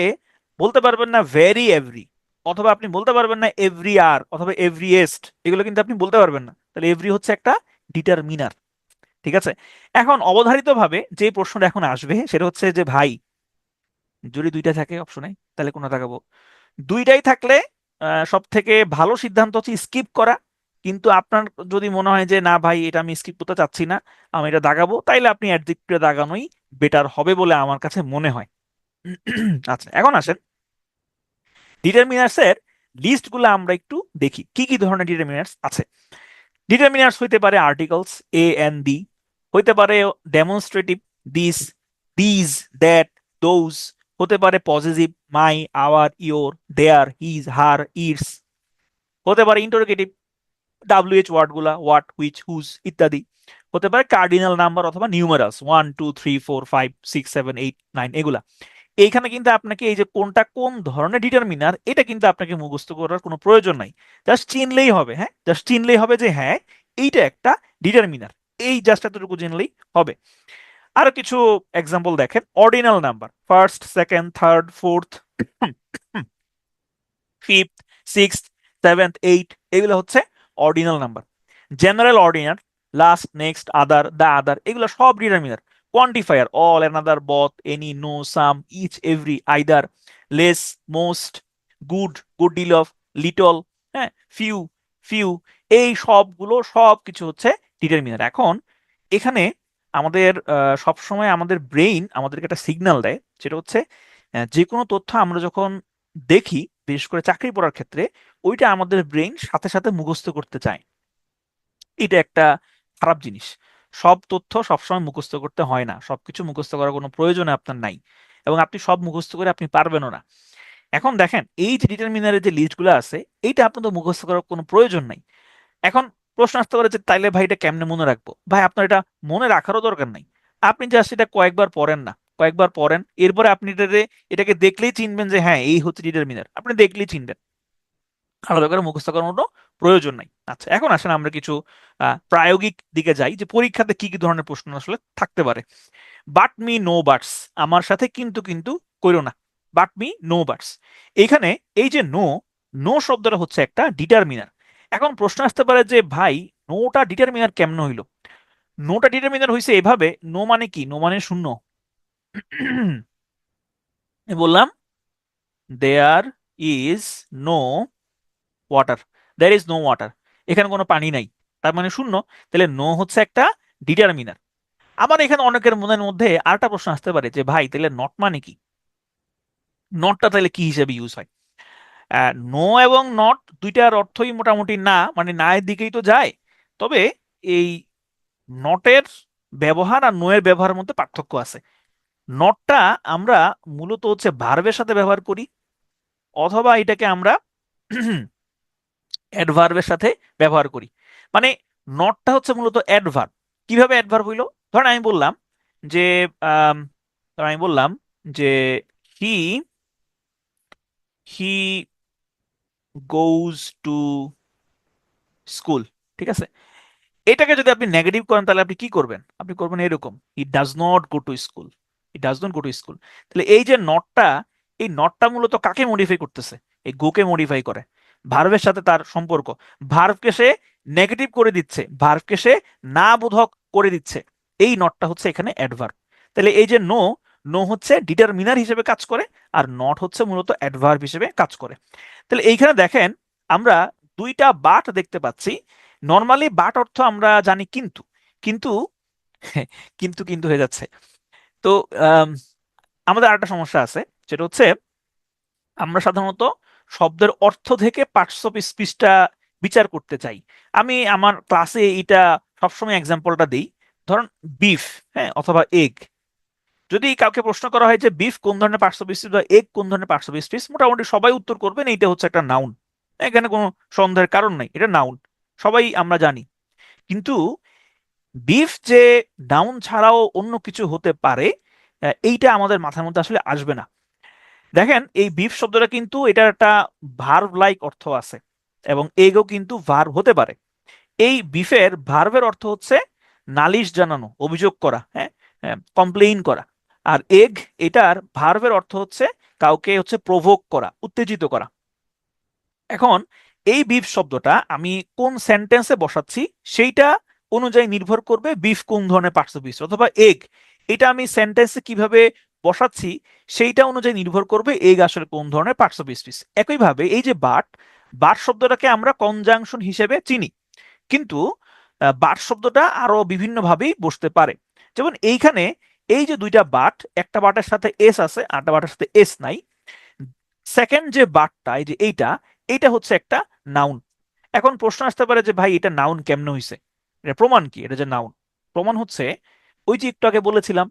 বলতে পারবেন না ভেরি এভরি, অথবা আপনি বলতে পারবেন না এভরি আর, অথবা এভরি এস্ট, এগুলো কিন্তু আপনি বলতে পারবেন না। তাহলে এভরি হচ্ছে একটা ডিটারমিনার। ঠিক আছে? এখন অবধারিত ভাবে যে প্রশ্নটা এখন আসবে সেটা হচ্ছে যে ভাই, যদি দুইটা থাকে অপশনে তাহলে কোনটা দেখাবো? দুইটাই থাকলে সব থেকে ভালো সিদ্ধান্ত হচ্ছে স্কিপ করা। কিন্তু আপনার যদি মনে হয় যে না ভাই, এটা আমি স্কিপ করতে চাচ্ছি না, আমি এটা দাগাবো, তাইলে আপনি অ্যাডজেক্টিভটা দাগানোই বেটার হবে বলে আমার কাছে মনে হয়। আচ্ছা, এখন আসেন ডিটারমিনার্স এর লিস্ট গুলো আমরা একটু দেখি, কি কি ধরনের ডিটারমিনার্স আছে। ডিটারমিনার্স হইতে পারে আর্টিকলস এ এন্ড দি, হইতে পারে demonstrative this, these, that, those, হতে পারে positive my, our, your, their, his, her, its, হতে পারে ইন্টারোগেটিভ WH ওয়ার্ড গুলা হোয়াট, হুইচ, হুজ ইত্যাদি, হতে পারে কার্ডিনাল নাম্বার অথবা নিউমারালস 1 2 3 4 5 6 7 8 9 এগুলা। এইখানে কিন্তু আপনাকে এই যে কোনটা কোন ধরনের ডিটারমিনার, এটা কিন্তু আপনাকে মুখস্থ করার কোনো প্রয়োজন নাই, জাস্ট চিনলেই হবে। হ্যাঁ, জাস্ট চিনলেই হবে যে হ্যাঁ, এইটা একটা ডিটারমিনার, এই জাস্ট এতটুকু চিনলেই হবে। আরো কিছু এক্সাম্পল দেখেন। Ordinal number first, second, third, fourth, fifth, sixth, seventh, eight, এগুলো হচ্ছে ordinal number. General ordinal last, next, other, the other, এগুলো সব determiner. Quantifier all, another, both, any, no, some, each, every, either, less, most, good, good deal of, little, হ্যাঁ, few, few, এই সবগুলো সব কিছু হচ্ছে ডিটারমিনার। এখন এখানে আমাদের সবসময় আমাদের ব্রেইন আমাদেরকে একটা সিগন্যাল দেয়, সেটা হচ্ছে যে কোনো তথ্য আমরা যখন দেখি, বিশেষ করে চাকরি পড়ার ক্ষেত্রে, ওইটা আমাদের ব্রেইন সাথে সাথে মুখস্থ করতে চায়। এটা একটা খারাপ জিনিস। সব তথ্য সবসময় মুখস্থ করতে হয় না, সবকিছু মুখস্থ করার কোনো প্রয়োজন আপনার নাই, এবং আপনি সব মুখস্থ করে আপনি পারবেনও না। এখন দেখেন এই যে ডিটারমিনারের যে লিস্টগুলো আছে, এইটা আপনার তো মুখস্থ করার কোনো প্রয়োজন নাই। এখন প্রশ্ন আসতে পারে যে তাইলে ভাই এটা কেমনে মনে রাখবো? ভাই, আপনার এটা মনে রাখারও দরকার নাই, আপনি জাস্ট এটা কয়েকবার পড়েন না, কয়েকবার পড়েন, এরপরে আপনি এটাকে দেখলেই চিনবেন যে হ্যাঁ, এই হচ্ছে ডিটারমিনার, আপনি দেখলেই চিনবেন। আলাদা করে মুখস্থ করার কোনো প্রয়োজন নাই। আচ্ছা, এখন আসেন আমরা কিছু প্রায়োগিক দিকে যাই, যে পরীক্ষাতে কি কি ধরনের প্রশ্ন আসলে থাকতে পারে। বাট মি নো বাটস, আমার সাথে কিন্তু কিন্তু কইরো না। বাট মি নো বাটস, এইখানে এই যে নো, নো শব্দটা হচ্ছে একটা ডিটারমিনার। এখন প্রশ্ন আসতে পারে যে ভাই, নোটা ডিটারমিনার কেমন হইলো? নোটা ডিটারমিনার হইছে এভাবে, নো মানে কি? নো মানে শূন্য। আমি বললাম there is no water, there is no water, এখানে কোনো পানি নাই, তার মানে শূন্য। তাহলে নো হচ্ছে একটা ডিটারমিনার। আবার এখানে অনেকের মনের মধ্যে আরেকটা প্রশ্ন আসতে পারে যে ভাই, তাহলে নট মানে কি? নটটা তাহলে কি হিসেবে ইউজ হয়? নো এবং নট দুইটার অর্থই মোটামুটি না, মানে না এর দিকেই তো যায়। তবে এই নটের ব্যবহার আর নো এর ব্যবহারের মধ্যে পার্থক্য আছে। নটটা আমরা মূলত হচ্ছে ভার্বের সাথে ব্যবহার করি, অথবা এটাকে আমরা অ্যাডভার্বের সাথে ব্যবহার করি। মানে নটটা হচ্ছে মূলত অ্যাডভার্ব। কিভাবে অ্যাডভার্ব হইলো? ধরেন আমি বললাম যে আম, ধরেন আমি বললাম যে হি হি গোজ টু স্কুল, ঠিক আছে? এটাকে যদি আপনি নেগেটিভ করেন তাহলে আপনি কি করবেন? আপনি করবেন এরকম, he does not go to school, he does not go to school. তাহলে এই যে নটটা, এই নটটা মূলত কাকে মডিফাই করতেছে? এই গোকে মডিফাই করে, ভার্বের সাথে তার সম্পর্ক। ভার্বকে সে নেগেটিভ করে দিচ্ছে, ভার্বকে সে না বোধক করে দিচ্ছে। এই নটটা হচ্ছে এখানে অ্যাডভার্ব। তাহলে এই যে নো, নো হচ্ছে ডিটারমিনার হিসেবে কাজ করে, আর নট হচ্ছে মূলত অ্যাডভার্ব হিসেবে কাজ করে। তাহলে এইখানে দেখেন আমরা দুইটা বাট দেখতে পাচ্ছি। নর্মালি বাট অর্থ আমরা জানি কিন্তু, কিন্তু কিন্তু কিন্তু হয়ে যাচ্ছে। তো আম, আমাদের আরেকটা সমস্যা আছে, সেটা হচ্ছে আমরা সাধারণত শব্দের অর্থ থেকে পার্টস অফ স্পিচটা বিচার করতে চাই। আমি আমার ক্লাসে এটা সবসময় এক্সাম্পলটা দিই। ধরুন বিফ, হ্যাঁ, অথবা এগ। যদি কাউকে প্রশ্ন করা হয় যে বিফ কোন ধরনের পার্টস অফ স্পিচ বা এগ কোন ধরনের পার্টস অফ স্পিচ, মোটামুটি সবাই উত্তর করবেন এইটা হচ্ছে একটা নাউন। এখানে কোনো সন্দেহের কারণ নাই, এটা নাউন, সবাই আমরা জানি। কিন্তু বিফ যে নাউন ছাড়াও অন্য কিছু হতে পারে, এইটা আমাদের মাথার মধ্যে আসলে আসবে না। দেখেন এই বিফ শব্দটা কিন্তু এটার একটা ভার্ব লাইক অর্থ আছে, এবং এগও কিন্তু ভার্ব হতে পারে। এই বিফের ভার্বের অর্থ হচ্ছে নালিশ জানানো, অভিযোগ করা, হ্যাঁ, কমপ্লেইন করা। আর এগ, এটার ভার্বের অর্থ হচ্ছে কাউকে হচ্ছে প্রভোক করা, উত্তেজিত করা। এখন এই বিফ শব্দটা আমি কোন সেন্টেন্সে বসাচ্ছি সেইটা অনুযায়ী নির্ভর করবে বিফ কোন ধরনের পার্টস অফ স্পিচ, অথবা এগ এটা আমি সেন্টেন্সে কিভাবে বসাচ্ছি সেইটা অনুযায়ী নির্ভর করবে এগ আসলে কোন ধরনের পার্টস অফ স্পিচ। একইভাবে এই যে বাট, বাট শব্দটাকে আমরা কনজাংশন হিসেবে চিনি, কিন্তু বাট শব্দটা আরো বিভিন্ন ভাবেই বসতে পারে। যেমন এইখানে এই যে দুইটা বাট, একটা বাটের সাথে এস আছে আর একটা বাটের সাথে এস নাই। সেকেন্ড যে বাটটা, এই যে এইটা, এইটা হচ্ছে একটা নাউন। এখন প্রশ্ন আসতে পারে যে ভাই এটা নাউন কেমনে হইছে? এটা প্রমাণ কি এটা যে নাউন? প্রমাণ হচ্ছে ওই যে একটু আগে বলেছিলাম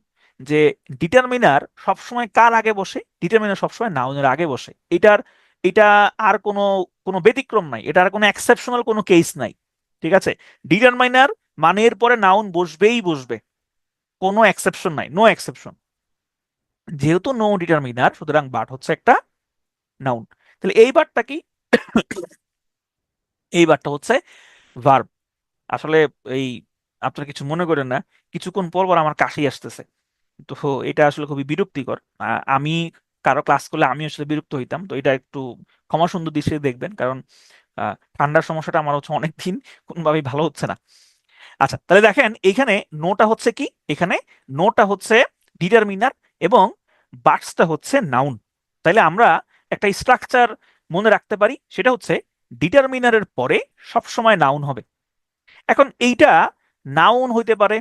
যে ডিটারমিনার সবসময় কার আগে বসে? ডিটারমিনার সবসময় নাউনের আগে বসে। এটার, এটা আর কোনো কোনো ব্যতিক্রম নাই, এটা আর কোনো এক্সেপশনাল কোনো কেস নাই। ঠিক আছে? ডিটারমিনার মানের পরে নাউন বসবেই বসবে, কোনো এক্সেপশন নাই, নো এক্সেপশন। যেহেতু নো ডিটারমিনার, সুতরাং বাট হচ্ছে একটা নাউন। তাহলে এই বারটা কি? এই বারটা হচ্ছে ভার্ব। আসলে এই, আপনারা কিছু মনে করেন না, কিছুক্ষণ পর পর আমার কাশি আসতেছে, তো এটা আসলে খুবই বিরক্তিকর। আমি কারো ক্লাস করলে আমি আসলে বিরক্ত হইতাম, তো এটা একটু ক্ষমা সুন্দর দৃষ্টিতে দেখবেন, কারণ ঠান্ডার সমস্যাটা আমার হচ্ছে অনেকদিন কোনোভাবেই ভালো হচ্ছে না। আচ্ছা, তাহলে দেখেন এইখানে নোটা হচ্ছে কি? এখানে নোটা হচ্ছে ডিটারমিনার, এবং বাটসটা হচ্ছে নাউন। তাইলে আমরা একটা স্ট্রাকচার মনে রাখতে পারি, সেটা হচ্ছে ডিটারমিনারের পরে সবসময় নাউন হবে। এখন এইটা নাউন হইতে পারে,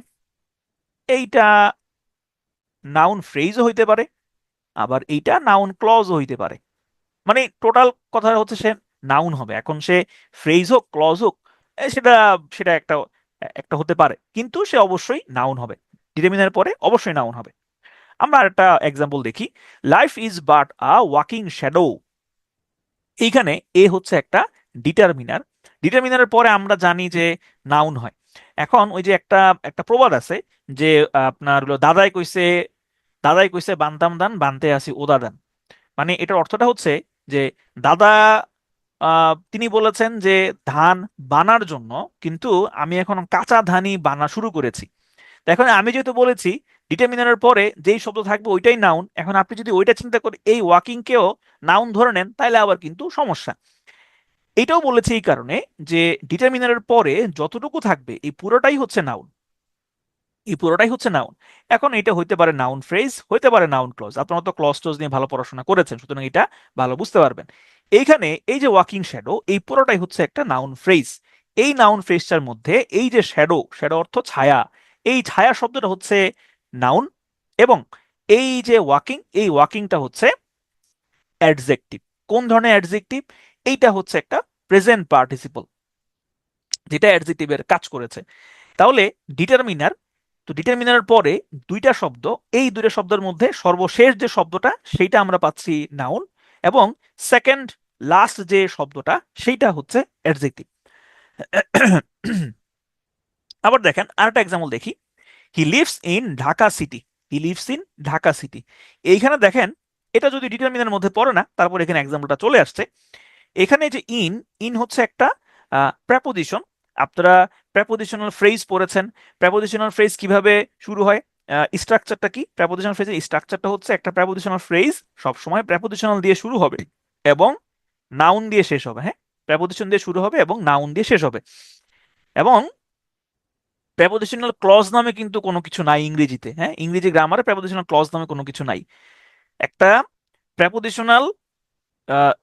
এইটা নাউন ফ্রেজও হইতে পারে, আবার এইটা নাউন ক্লজও হইতে পারে। মানে টোটাল কথা হচ্ছে সে নাউন হবে। এখন সে ফ্রেজ হোক ক্লজ হোক, সেটা সেটা একটা একটা হতে পারে, কিন্তু সে অবশ্যই নাউন হবে। ডিটারমিনার পরে অবশ্যই নাউন হবে। আমরা একটা এক্সাম্পল দেখি। Life is but a walking shadow. এইখানে এ হচ্ছে একটা ডিটারমিনার। ডিটারমিনারের পরে আমরা জানি যে নাউন হয়। এখন ওই যে একটা একটা প্রবাদ আছে যে আপনার হলো দাদাই কইছে, দাদাই কইছে বানতাম দান বানতে আসি ওদা দান। মানে এটার অর্থটা হচ্ছে যে দাদা তিনি বলেছেন যে ধান বানার জন্য কিন্তু আমি এখন কাঁচা ধানই বানা শুরু করেছি। তো এখন আমি যেহেতু বলেছি ডিটারমিনারের পরে যেই শব্দ থাকবে ওইটাই নাউন, এখন আপনি যদি ওইটা চিন্তা করে এই ওয়াকিংকেও নাউন ধরে নেন তাহলে আবার কিন্তু সমস্যা। এটাও বলেছে এই কারণে যে ডিটারমিনারের পরে যতটুকু থাকবে এই পুরোটাই হচ্ছে নাউন, এই পুরোটাই হচ্ছে নাউন। এখন এটা হইতে পারে নাউন ফ্রেজ, হইতে পারে নাউন ক্লজ। আপনারা তো ক্লজ টজ নিয়ে ভালো পড়াশোনা করেছেন, সুতরাং এটা ভালো বুঝতে পারবেন। এইখানে এই যে ওয়াকিং শ্যাডো, এই পুরোটাই হচ্ছে একটা নাউন ফ্রেজ। এই নাউন ফ্রেজটার মধ্যে এই যে শ্যাডো, শ্যাডো অর্থ ছায়া, এই ছায়া শব্দটা হচ্ছে নাউন, এবং এই যে ওয়াকিং, এই ওয়াকিংটা হচ্ছে অ্যাডজেক্টিভ। কোন ধরনের অ্যাডজেক্টিভ? এইটা হচ্ছে একটা প্রেজেন্ট পার্টিসিপল, যেটা অ্যাডজেক্টিভের কাজ করেছে। তাহলে ডিটারমিনার, তো ডিটারমিনারের পরে দুইটা শব্দ, এই দুইটা শব্দের মধ্যে সর্বশেষ যে শব্দটা সেইটা আমরা পাচ্ছি নাউন, এবং সেকেন্ড লাস্ট যে শব্দটা সেইটা হচ্ছে অ্যাডজেক্টিভ। আবার দেখেন আরেকটা এক্সাম্পল দেখি। হি lives in Dhaka city, he lives in Dhaka city. এইখানে দেখেন এটা যদি ডিটারমিনারের মধ্যে পড়ে না, তারপর এখানে এক্সাম্পলটা চলে আসছে। এখানে যে ইন, ইন হচ্ছে একটা প্রেপোজিশন। আপনারা প্রেপোজিশনাল ফ্রেজ পড়েছেন। প্রেপোজিশনাল ফ্রেজ কিভাবে শুরু হয়, স্ট্রাকচারটা কি? প্রেপোজিশনাল ফ্রেজের স্ট্রাকচারটা হচ্ছে একটা প্রেপোজিশনাল ফ্রেজ সবসময় প্রেপোজিশনাল দিয়ে শুরু হবে এবং নাউন দিয়ে শেষ হবে। হ্যাঁ, প্রেপোজিশন দিয়ে শুরু হবে এবং নাউন দিয়ে শেষ হবে। এবং প্রেপোজিশনাল ক্লজ নামে কিন্তু কোনো কিছু নাই ইংরেজিতে। হ্যাঁ, ইংরেজি গ্রামারে প্রেপোজিশনাল ক্লজ নামে কোনো কিছু নাই। একটা প্রেপোজিশনাল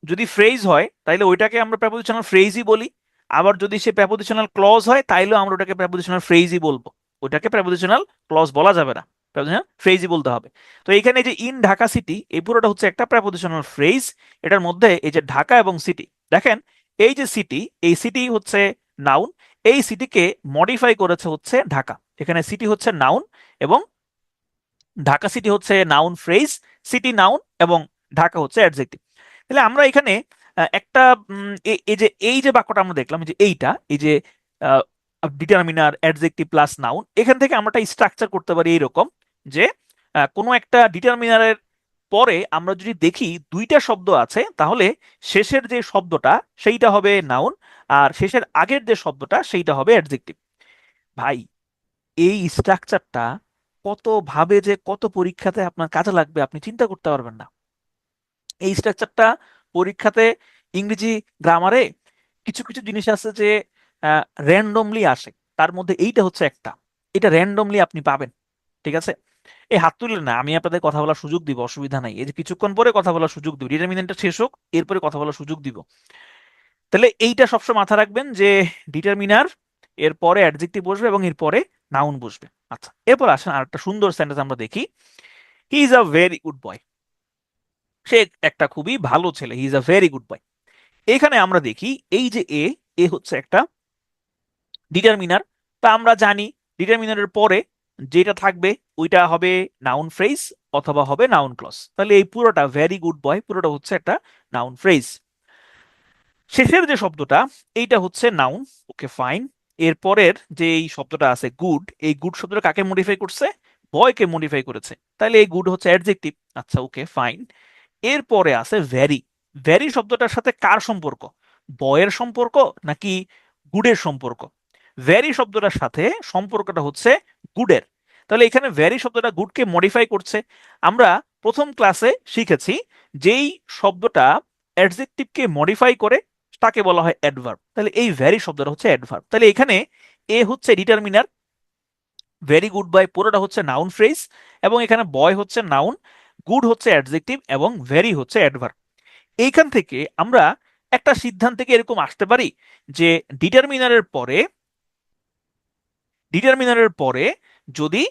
যদি ফ্রেজ হয় তাইলে ওইটাকে আমরা প্রেপোজিশনাল ফ্রেজই বলি। আবার যদি সে প্রেপোজিশনাল ক্লজ হয় তাইলেও আমরা ওটাকে প্রেপোজিশনাল ফ্রেজই বলবো। ওটাকে প্রেপোজিশনাল ক্লজ বলা যাবে না, প্রেপোজিশনাল ফ্রেজই বলতে হবে। তো এইখানে যে ইন ঢাকা সিটি, এই পুরোটা হচ্ছে একটা প্রেপোজিশনাল ফ্রেজ। এটার মধ্যে এই যে ঢাকা এবং সিটি, দেখেন এই যে সিটি, এই সিটি হচ্ছে নাউন, এই সিটিকে মডিফাই করেছে হচ্ছে ঢাকা। এখানে সিটি হচ্ছে নাউন এবং ঢাকা সিটি হচ্ছে নাউন ফ্রেজ, সিটি নাউন এবং ঢাকা হচ্ছে অ্যাডজেক্টিভ। তাহলে আমরা এখানে একটা এই যে বাক্যটা আমরা দেখলাম, যে এইটা, এই যে ডিটারমিনার অ্যাডজেক্টিভ প্লাস নাউন, এখান থেকে আমরা একটা স্ট্রাকচার করতে পারি এইরকম, যে কোনো একটা ডিটারমিনারের পরে আমরা যদি দেখি দুইটা শব্দ আছে, তাহলে শেষের যে শব্দটা সেইটা হবে নাউন, আর শেষের আগের যে শব্দটা সেইটা হবে অ্যাডজেক্টিভ। ভাই, এই স্ট্রাকচারটা কত ভাবে যে কত পরীক্ষাতে আপনার কাজে লাগবে আপনি চিন্তা করতে পারবেন না। এই স্ট্রাকচারটা পরীক্ষাতে ইংরেজি গ্রামারে কিছু কিছু জিনিস আছে যে র্যান্ডমলি আসে, তার মধ্যে এইটা হচ্ছে একটা। এটা র্যান্ডমলি আপনি পাবেন, ঠিক আছে? এই হাত তুললে না, আমি আপনাদের কথা বলার সুযোগ দিব, অসুবিধা নাই। এই যে কিছুক্ষণ পরে কথা বলার সুযোগ দিব, ডিটারমিনেন্টটা শেষ হোক এরপরে কথা বলার সুযোগ দিব। তাহলে এইটা সবসময় মাথা রাখবেন যে ডিটারমিনার, এরপরে অ্যাডজেক্টিভ বসবে এবং এরপরে নাউন বসবে। আচ্ছা, এরপর আসেন আরেকটা সুন্দর সেন্টেন্স আমরা দেখি। He is a very good boy, সে একটা খুবই ভালো ছেলে, he is a very good boy. এখানে আমরা দেখি এই যে এ, এ হচ্ছে একটা ডিটারমিনার। তা আমরা জানি ডিটারমিনারের পরে যেটা থাকবে ওইটা হবে নাউন ফ্রেজ অথবা হবে নাউন ক্লজ। তাহলে এই পুরোটা ভেরি গুড বয় পুরোটা হচ্ছে একটা নাউন ফ্রেজ। শেষের যে শব্দটা এইটা হচ্ছে নাউন, ওকে ফাইন। এরপরের যে এই শব্দটা আছে গুড, এই গুড শব্দটা কাকে মডিফাই করছে? বয়কে মডিফাই করেছে, তাহলে এই গুড হচ্ছে অ্যাডজেক্টিভ। আচ্ছা, ওকে ফাইন। এরপরে আছে ভ্যারি। ভ্যারি শব্দটার সাথে কার সম্পর্ক? বয়ের সম্পর্ক নাকি গুডের সম্পর্ক? ভ্যারি শব্দটার সাথে সম্পর্কটা হচ্ছে গুডের। তাহলে এখানে ভ্যারি শব্দটা গুডকে মডিফাই করছে। আমরা প্রথম ক্লাসে শিখেছি যেই শব্দটা অ্যাডজেক্টিভকে মডিফাই করে তাকে বলা হয় অ্যাডভার্ব। তাহলে এই ভ্যারি শব্দটা হচ্ছে অ্যাডভার্ব। তাহলে এখানে এ হচ্ছে ডিটারমিনার, ভেরি গুড বয় পুরোটা হচ্ছে নাউন ফ্রেজ, এবং এখানে বয় হচ্ছে নাউন, গুড হচ্ছে অ্যাডজেক্টিভ এবং ভেরি হচ্ছে অ্যাডভার্ব। এইখান থেকে আমরা একটা সিদ্ধান্তে এরকম আসতে পারি যে ডিটারমিনারের পরে, ডিটারমিনারের পরে যদি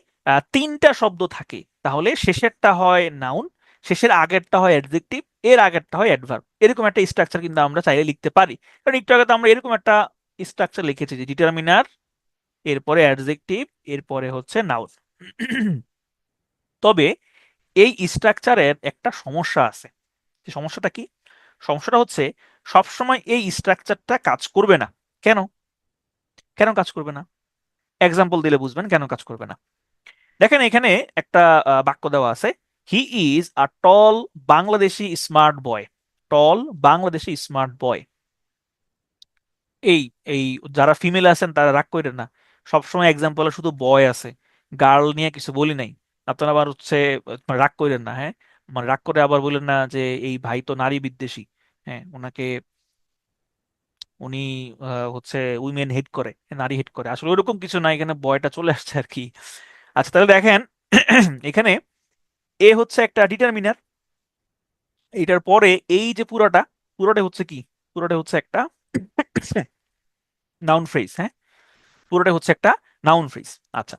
তিনটা শব্দ থাকে তাহলে শেষেরটা হয় নাউন, শেষের আগেরটা হয় অ্যাডজেক্টিভ, এর আগেরটা হয় অ্যাডভার্ব। এরকম একটা স্ট্রাকচার কিন্তু আমরা চাইলে লিখতে পারি। কারণ একটু আগে তো আমরা এরকম একটা স্ট্রাকচার লিখেছি যে ডিটারমিনার, এরপরে অ্যাডজেক্টিভ, এরপরে হচ্ছে নাউন। তবে এই স্ট্রাকচারের একটা সমস্যা আছে। যে সমস্যাটা কি? সমস্যাটা হচ্ছে সবসময় এই স্ট্রাকচারটা কাজ করবে না। কেন? কেন কাজ করবে না? এক্সাম্পল দিলে বুঝবেন কেন কাজ করবে না। দেখেন এখানে একটা বাক্য দেওয়া আছে, he is a tall Bangladeshi smart boy. Tall Bangladeshi smart boy. এই এই যারা ফিমেল আছেন তারা রাগ করেন না, সবসময় এক্সাম্পলে শুধু বয় আছে, গার্ল নিয়ে কিছু বলি নাই। আপনারা আবার হচ্ছে রাগ করেন না, হ্যাঁ, মানে রাগ করে আবার বলেন না যে এই ভাই তো নারী বিদ্বেষী। হ্যাঁ, ওনাকে উনি হচ্ছে উইমেন হেড করে, নারী হেড করে, আসলে ওরকম কিছু না, এখানে বয়টা চলে আসছে আর কি। আচ্ছা তাহলে দেখেন এখানে এ হচ্ছে একটা ডিটারমিনার, এটার পরে এই যে পুরোটা, পুরোটা হচ্ছে কি, পুরোটা হচ্ছে একটা নাউন ফ্রেজ। হ্যাঁ, পুরোটা হচ্ছে একটা নাউন ফ্রেজ। আচ্ছা,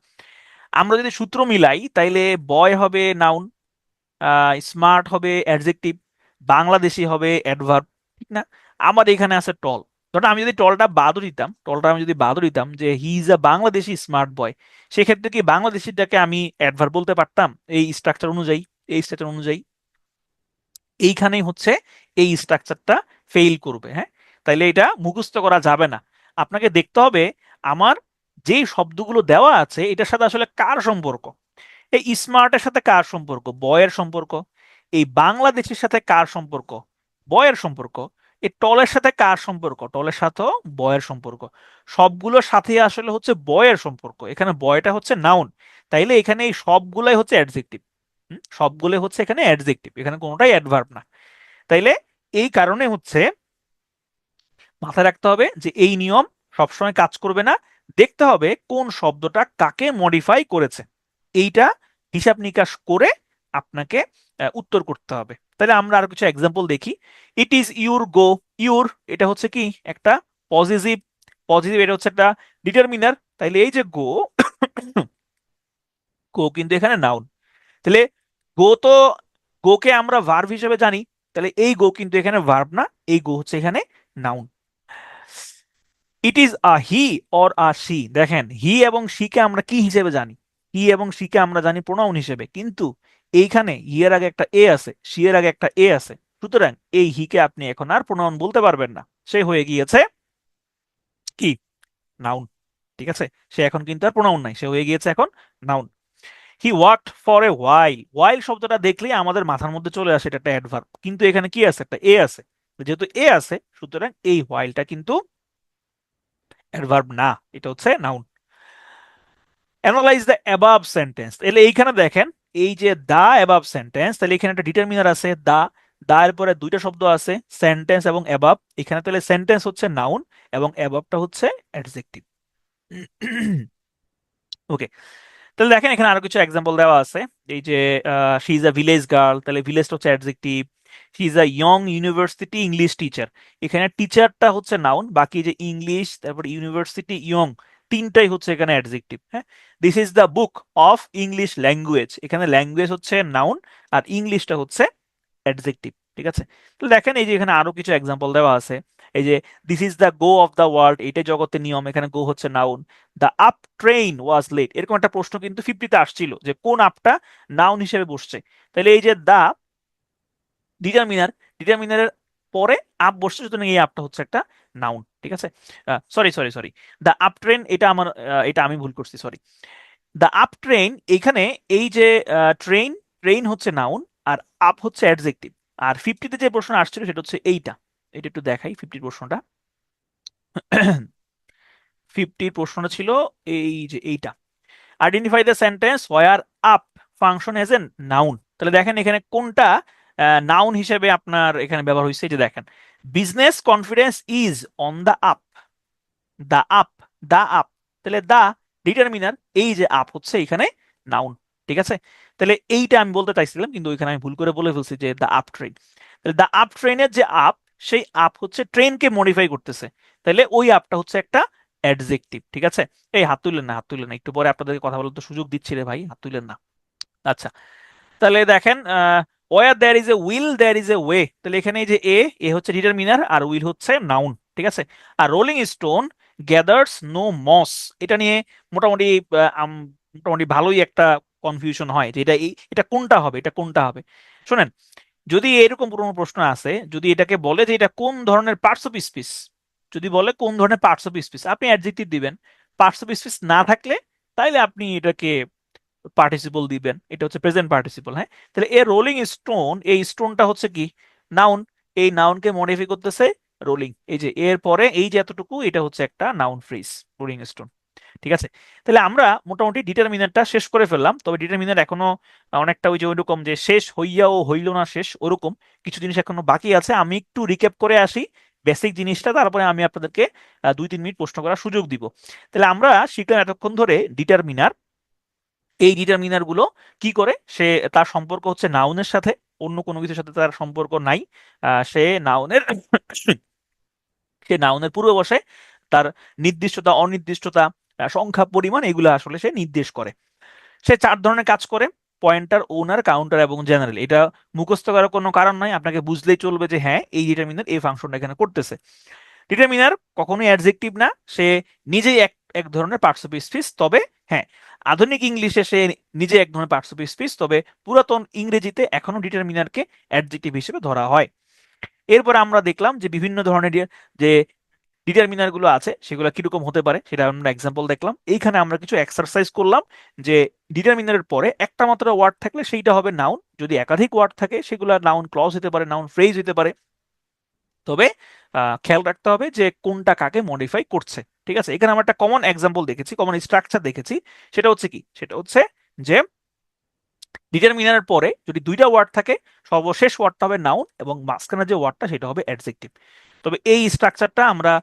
আমরা যদি সূত্র মিলাই তাইলে বয় হবে নাউন, স্মার্ট হবে অ্যাডজেক্টিভ, বাংলাদেশি হবে অ্যাডভার্ব, ঠিক না? আমার এখানে আছে টল। ধরো আমি যদি টলটা বাদও দিতাম, টলটা আমি যদি বাদও দিতাম যে হি ইজ আ বাংলাদেশি স্মার্ট বয়, সেক্ষেত্রে কি বাংলাদেশিটাকে আমি অ্যাডভার্ব বলতে পারতাম এই স্ট্রাকচার অনুযায়ী? এই স্ট্রাকচার অনুযায়ী এইখানেই হচ্ছে এই স্ট্রাকচারটা ফেইল করবে। হ্যাঁ, তাইলে এটা মুখস্থ করা যাবে না, আপনাকে দেখতে হবে আমার যেই শব্দগুলো দেওয়া আছে এটার সাথে আসলে কার সম্পর্ক। এই স্মার্টের সাথে কার সম্পর্ক? বয়ের সম্পর্ক। এই বাংলাদেশের সাথে কার সম্পর্ক? বয়ের সম্পর্ক। এই টলের সাথে কার সম্পর্ক? টলের সাথেও বয়ের সম্পর্ক। সবগুলোর সাথে আসলে হচ্ছে বয়ের সম্পর্ক, এখানে বয়টা হচ্ছে নাউন, তাইলে এখানে এই সবগুলাই হচ্ছে অ্যাডজেক্টিভ। সবগুলো হচ্ছে এখানে অ্যাডজেক্টিভ, এখানে কোনোটাই অ্যাডভার্ব না। তাইলে এই কারণে হচ্ছে মাথায় রাখতে হবে যে এই নিয়ম সবসময় কাজ করবে না, দেখতে হবে কোন শব্দটা কাকে মডিফাই করেছে, এইটা হিসাব নিকাশ করে আপনাকে উত্তর করতে হবে। তাহলে আমরা আর কিছু এক্সাম্পল দেখি। It is your go. Your এটা হচ্ছে কি একটা পজিটিভ, পজিটিভ এটা হচ্ছে একটা ডিটারমিনার, তাইলে এই যে গো, গো কিন্তু এখানে নাউন। তাহলে গো তো, গোকে আমরা ভার্ব হিসেবে জানি, তাহলে এই গো কিন্তু এখানে ভার্ব না, এই গো হচ্ছে এখানে noun. It is a he or a she, দেখেন হি এবং শি কে আমরা কি হিসেবে জানি? হি এবং শি কে আমরা জানি প্রোনাউন হিসেবে, কিন্তু এইখানে হি এর আগে একটা এ আছে, শি এর আগে একটা এ আছে, সুতরাং এই হি কে আপনি এখন আর প্রোনাউন বলতে পারবেন না, সে হয়ে গিয়েছে কি, নাউন। ঠিক আছে, সে এখন কিন্তু আর প্রোনাউন নাই, সে হয়ে গিয়েছে এখন noun. He worked for a while, while শব্দটা দেখলেই আমাদের মাথার মধ্যে চলে আসে এটা একটা অ্যাডভার্ব, কিন্তু এখানে কি আছে, একটা এ আছে, যেহেতু এ আছে সুতরাং এই ওয়াইলটা কিন্তু অ্যাডভার্ব না, এটা হচ্ছে noun. Analyse the above sentence, তাহলে এইখানে দেখেন এই যে দা অ্যাবাভ সেন্টেন্স, তাহলে এখানে একটা ডিটারমিনার আছে দা, দা এর পরে দুইটা শব্দ আছে সেন্টেন্স এবং অ্যাবাভ, এখানে তাহলে সেন্টেন্স হচ্ছে নাউন এবং অ্যাবাভটা হচ্ছে অ্যাডজেক্টিভ। ওকে, তাহলে দেখেন এখানে আরো কিছু এক্সাম্পল দেওয়া আছে। এই যে she is a village girl, তাহলে ভিলেজটা হচ্ছে adjective. She is a young university English teacher, এখানে টিচারটা হচ্ছে নাউন, বাকি যে ইংলিশ তারপর ইউনিভার্সিটি ইয়ং তিনটাই হচ্ছে এখানে অ্যাডজেক্টিভ। হ্যাঁ, this is the book of English language, এখানে ল্যাঙ্গুয়েজ হচ্ছে নাউন আর ইংলিশটা হচ্ছে অ্যাডজেক্টিভ। ঠিক আছে, তো দেখেন এই যে এখানে আরো কিছু এক্সাম্পল দেওয়া আছে। এই যে this is the go of the world, এটা জগতের নিয়ম, এখানে গো হচ্ছে noun. The up train was late, এরকম একটা প্রশ্ন কিন্তু 50-তে আসছিল যে কোন আপটা নাউন হিসেবে বসছে, তাহলে এই যে দা ডিটারমিনার, ডিটারমিনারের পরে আপ বসছে, সুতরাং এই আপটা হচ্ছে একটা নাউন। ঠিক আছে, sorry sorry sorry, the up train এটা আমার এটা আমি ভুল করছি, সরি। দ্য আপ ট্রেন, এখানে এই যে ট্রেন, ট্রেন হচ্ছে নাউন আর আপ হচ্ছে অ্যাডজেক্টিভ। আর 50-তে যে প্রশ্ন আসছিল সেটা হচ্ছে এইটা, এটা একটু দেখাই 50-র প্রশ্নটা। 50-র প্রশ্নটা ছিল এই যে এইটা, identify the sentence where up function as a noun, তাহলে দেখেন এখানে কোনটা নাউন হিসেবে আপনার এখানে ব্যবহার হয়েছে, এই যে দেখেন business confidence is on the up, the up, the up, তাহলে দা ডিটারমিনার, এই যে আপ হচ্ছে এখানে নাউন। ঠিক আছে, তাহলে এইটা আমি বলতে চাইছিলাম কিন্তু ওইখানে আমি ভুল করে বলে ফেলছি যে দা আপ ট্রেন, তাহলে দা আপ ট্রেনের যে আপ, সেই আপ হচ্ছে ট্রেনকে মডিফাই করতেছে, তাহলে ওই আপটা হচ্ছে একটা অ্যাডজেক্টিভ। ঠিক আছে, এই হাত তুললেন না, হাত তুললেন না, একটু পরে আপনাদেরকে কথা বলার তো সুযোগ দিচ্ছি রে ভাই, হাত তুললেন না। আচ্ছা, তাহলে দেখেন where there is a will there is a way, তাহলে এখানে এই যে এ, এ হচ্ছে ডিটারমিনার আর উইল হচ্ছে নাউন। ঠিক আছে, আর rolling stone gathers no moss, এটা নিয়ে মোটামুটি মোটামুটি ভালোই একটা কনফিউশন হয় যে এটা এটা কোনটা হবে, এটা কোনটা হবে। শোনেন, যদি এরকম কোনো প্রশ্ন আসে, যদি এটাকে বলে যে এটা কোন ধরনের পার্টস অফ স্পিচ, যদি বলে কোন ধরনের পার্টস অফ স্পিচ, আপনি অ্যাডজেক্টিভ দিবেন। পার্টস অফ স্পিচ না থাকলে তাইলে আপনি এটাকে পার্টিসিপল দিবেন, এটা হচ্ছে প্রেজেন্ট পার্টিসিপল। হ্যাঁ, তাহলে এ রোলিং স্টোন, এই স্টোনটা হচ্ছে কি নাউন, এই নাউনকে মডিফাই করতেছে রোলিং, এই যে এর পরে এই যে এতটুকু, এটা হচ্ছে একটা নাউন ফ্রেজ, রোলিং স্টোন। ঠিক আছে, তাহলে আমরা মোটামুটি ডিটারমিনারটা শেষ করে ফেললাম। তবে ডিটারমিনার এখনো অনেকটা ওই যে ওইরকম যে শেষ হইয়াও হইল না শেষ, ওরকম কিছু জিনিস এখনো বাকি আছে। আমি একটু রিক্যাপ করে আসি বেসিক জিনিসটা, তারপরে আমি আপনাদেরকে 2-3 মিনিট প্রশ্ন করার সুযোগ দিব। তাহলে আমরা শিখলাম এতক্ষণ ধরে ডিটারমিনার। এই ডিটারমিনার গুলো কি করে, সে তার সম্পর্ক হচ্ছে নাউনের সাথে, অন্য কোনো কিছুর সাথে তার সম্পর্ক নাই। সে নাউনের সে নাউনের পূর্বে বসে, তার নির্দিষ্টতা অনির্দিষ্টতা সংখ্যা পরিমাণ এগুলো আসলে সে নির্দেশ করে। সে 4 ধরনের কাজ করে: পয়েন্টার, ওনার, কাউন্টার এবং জেনারেল। এটা মুখস্থ করার কোনো কারণ নাই, আপনাকে বুঝলেই চলবে যে হ্যাঁ এই ডিটারমিনার এই ফাংশনটা এখানে করতেছে। ডিটারমিনার কখনোই অ্যাডজেক্টিভ না, সে নিজেই এক এক ধরনের পার্টস অফ স্পিচ। তবে হ্যাঁ, আধুনিক ইংলিশে সে নিজে এক ধরনের পার্টস অফ স্পিচ, তবে পুরাতন ইংরেজিতে এখনো ডিটারমিনারকে অ্যাডজেক্টিভ হিসেবে ধরা হয়। এরপর আমরা দেখলাম যে বিভিন্ন ধরনের যে ডিটারমিনার গুলো আছে সেগুলো কিরকম হতে পারে, সেটা আমরা এক্সাম্পল দেখলাম। এইখানে আমরা কিছু এক্সারসাইজ করলাম যে ডিটারমিনারের পরে একটা মাত্র ওয়ার্ড থাকলে সেইটা হবে নাউন, যদি একাধিক ওয়ার্ড থাকে সেগুলো নাউন ক্লজ হতে পারে, নাউন ফ্রেজ হতে পারে। তবে খেয়াল রাখতে হবে যে কোনটা কাকে মডিফাই করছে। ঠিক আছে, এখানে আমরা একটা কমন এক্সাম্পল দেখেছি, কমন স্ট্রাকচার দেখেছি। সেটা হচ্ছে কি, সেটা হচ্ছে যে ডিটারমিনারের পরে যদি 2টা ওয়ার্ড থাকে, সর্বশেষ ওয়ার্ডটা হবে নাউন এবং মাঝখানে যে ওয়ার্ডটা সেটা হবে অ্যাডজেক্টিভ। তবে এই স্ট্রাকচারটা আমরা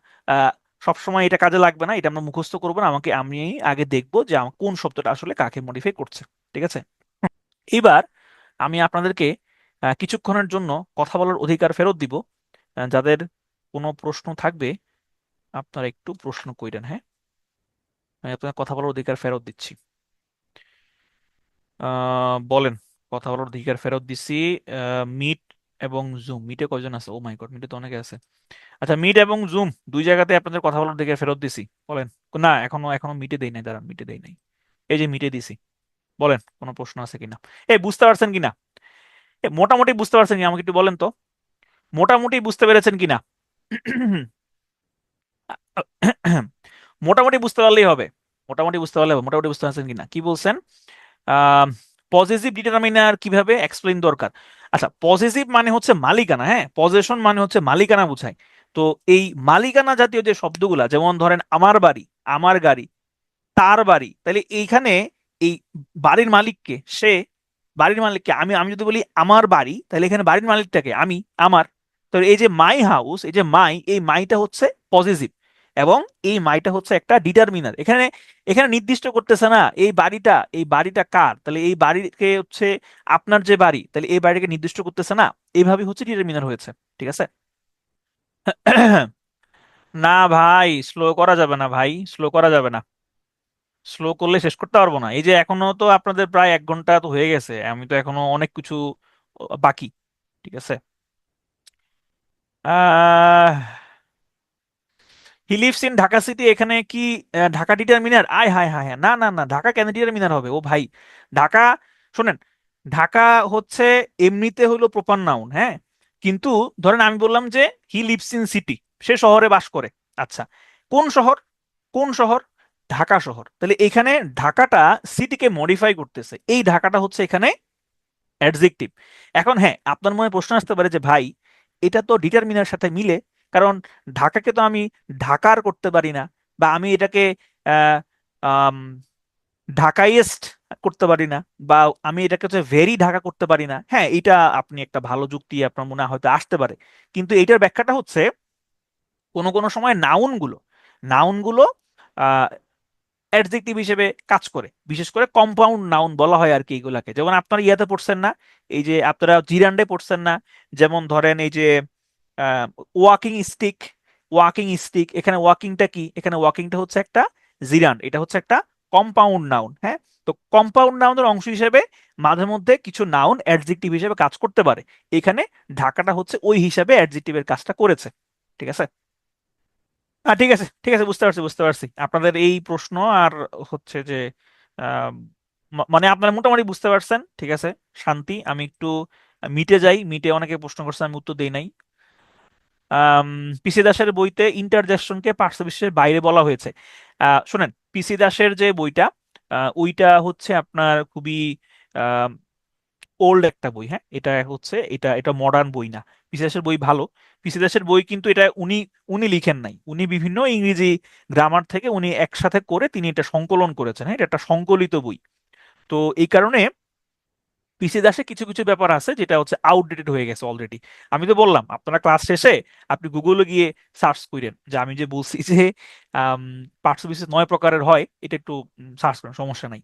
সবসময় এটা কাজে লাগবে না, এটা আমরা মুখস্থ করবো না, আমি আগে দেখবো যে আমার কোন শব্দটা আসলে কাকে মডিফাই করছে। ঠিক আছে, এবার আমি আপনাদেরকে কিছুক্ষণের জন্য কথা বলার অধিকার ফেরত দিব। যাদের কোনো প্রশ্ন থাকবে আপনারা একটু প্রশ্ন কইরেন, হ্যাঁ। আমি আপনার কথা বলার অধিকার ফেরত দিচ্ছি। বলেন, কথা বলার অধিকার ফেরত দিচ্ছি। মিট এবং জুম, মিটে কয়জন আছে? ও মাই গড, মিটে তো অনেকে আছে। আচ্ছা, মিট এবং জুম দুই জায়গাতে আপনাদের কথা বলার অধিকার ফেরত দিছি, বলেন। না, এখনো এখনো মিটে দেই নাই, দাঁড়ান, মিটে দেই নাই। এই যে মিটে দিছি, বলেন কোনো প্রশ্ন আছে কিনা। বুঝতে পারছেন কিনা? মোটামুটি বুঝতে পারছেন কিনা আমাকে একটু বলেন তো, মোটামুটি বুঝতে পেরেছেন কিনা? মোটামুটি বুঝতে পারলেই হবে, মোটামুটি বুঝতে পারলে হবে। মোটামুটি বুঝতে পারছেন কিনা, কি বলছেন? পজিটিভ ডিটারমিনার কিভাবে এক্সপ্লেইন দরকার? আচ্ছা, পজিটিভ মানে হচ্ছে মালিকানা, হ্যাঁ, পজেশন মানে হচ্ছে মালিকানা বোঝায়। তো এই মালিকানা জাতীয় যে শব্দগুলা, যেমন ধরেন আমার বাড়ি, আমার গাড়ি, তার বাড়ি, তাহলে এইখানে এই বাড়ির মালিককে, সে বাড়ির মালিককে, আমি আমি যদি বলি আমার বাড়ি, তাহলে এখানে বাড়ির মালিকটাকে আমি, আমার। তো এই যে মাই হাউস, এই যে মাই, এই মাইটা হচ্ছে পজিটিভ, এবং এই মাইটা হচ্ছে একটা ডিটারমিনার। এখানে এখানে নির্দিষ্ট করতেছে না এই বাড়িটা কার, তাহলে এই বাড়িকে হচ্ছে আপনার যে বাড়ি, তাহলে এই বাড়িকে নির্দিষ্ট করতেছে না, এইভাবে হচ্ছে ডিটারমিনার হয়েছে। ঠিক আছে। না ভাই, স্লো করা যাবে না ভাই, স্লো করা যাবে না, স্লো করলে শেষ করতে পারবো না। এই যে এখনো তো আপনাদের প্রায় 1 ঘন্টা তো হয়ে গেছে, আমি তো এখনো অনেক কিছু বাকি। ঠিক আছে। Ah he lives in Dhaka city, এখানে কি ঢাকা ডিটারমিনার? আয় হায় হায় হায়, না না না, ঢাকা কেন ডিটারমিনার হবে ও ভাই? ঢাকা, শোনেন, ঢাকা হচ্ছে এমনিতে হলো প্রপার নাউন, হ্যাঁ। কিন্তু ধরেন আমি বললাম যে হি লিভস ইন সিটি, সে শহরে বাস করে। আচ্ছা, কোন শহর? কোন শহর? ঢাকা শহর। তাহলে এখানে ঢাকাটা সিটিকে মডিফাই করতেছে, এই ঢাকাটা হচ্ছে এখানে অ্যাডজেক্টিভ। এখন হ্যাঁ, আপনার মনে প্রশ্ন আসতে পারে যে ভাই, এটা তো ডিটারমিনার সাথে মিলে, কারণ ঢাকাকে তো আমি ঢাকার করতে পারি না, বা আমি এটাকে আহ, আম, ঢাকাইয়েস্ট করতে পারি না, বা আমি এটাকে হচ্ছে ভেরি ঢাকা করতে পারি না। হ্যাঁ, এটা আপনি একটা ভালো যুক্তি আপনার মনে হয়তো আসতে পারে, কিন্তু এইটার ব্যাখ্যাটা হচ্ছে কোনো কোনো সময় নাউনগুলো অ্যাডজেক্টিভ হিসেবে কাজ করে, বিশেষ করে কম্পাউন্ড নাউন বলা হয় আর কি এগুলাকে। যেমন আপনারা ইয়াতে পড়ছেন না, এই যে আপনারা জিরান্ডে পড়ছেন না, যেমন ধরেন এই যে ওয়াকিং স্টিক, ওয়াকিং স্টিক, এখানে ওয়াকিংটা কি? এখানে ওয়াকিংটা হচ্ছে একটা জিরান্ড, এটা হচ্ছে একটা কম্পাউন্ড নাউন, হ্যাঁ। তো কম্পাউন্ড নাউনের অংশ হিসেবে মাঝে মধ্যে কিছু নাউন অ্যাডজেক্টিভ হিসেবে কাজ করতে পারে। এখানে ঢাকাটা হচ্ছে ওই হিসাবে অ্যাডজেক্টিভের কাজটা করেছে। ঠিক আছে। ঠিক আছে, ঠিক আছে, বুঝতে পারছি, বুঝতে পারছি আপনাদের এই প্রশ্ন। আর হচ্ছে যে আহ, মানে আপনারা মোটামুটি বুঝতে পারছেন। ঠিক আছে, শান্তি। আমি একটু মিটে যাই, মিটে অনেকে প্রশ্ন করছে, আমি উত্তর দেই নাই। পিসি দাসের বইতে ইন্টারজেকশনকে পার্শ্ব বাইরে বলা হয়েছে। শোনেন, পিসি দাসের যে বইটা, ওইটা হচ্ছে আপনার খুবই ওল্ড একটা বই। হ্যাঁ, এটা হচ্ছে এটা এটা মডার্ন বই না। পিসি দাসের বই ভালো। পিসি দাসের বই কিন্তু এটা উনি উনি লিখেন নাই, উনি বিভিন্ন ইংরেজি গ্রামার থেকে উনি একসাথে করে তিনি এটা সংকলন করেছেন। হ্যাঁ, এটা একটা সংকলিত বই। তো এই কারণে পিসি দাসে কিছু কিছু ব্যাপার আছে যেটা হচ্ছে আউটডেটেড হয়ে গেছে অলরেডি। আমি তো বললাম আপনারা ক্লাস শেষে আপনি গুগলে গিয়ে সার্চ করেন, যে আমি যে বলছি যে পার্টস বিশেষ 9 প্রকারের হয়, এটা একটু সার্চ করেন, সমস্যা নাই।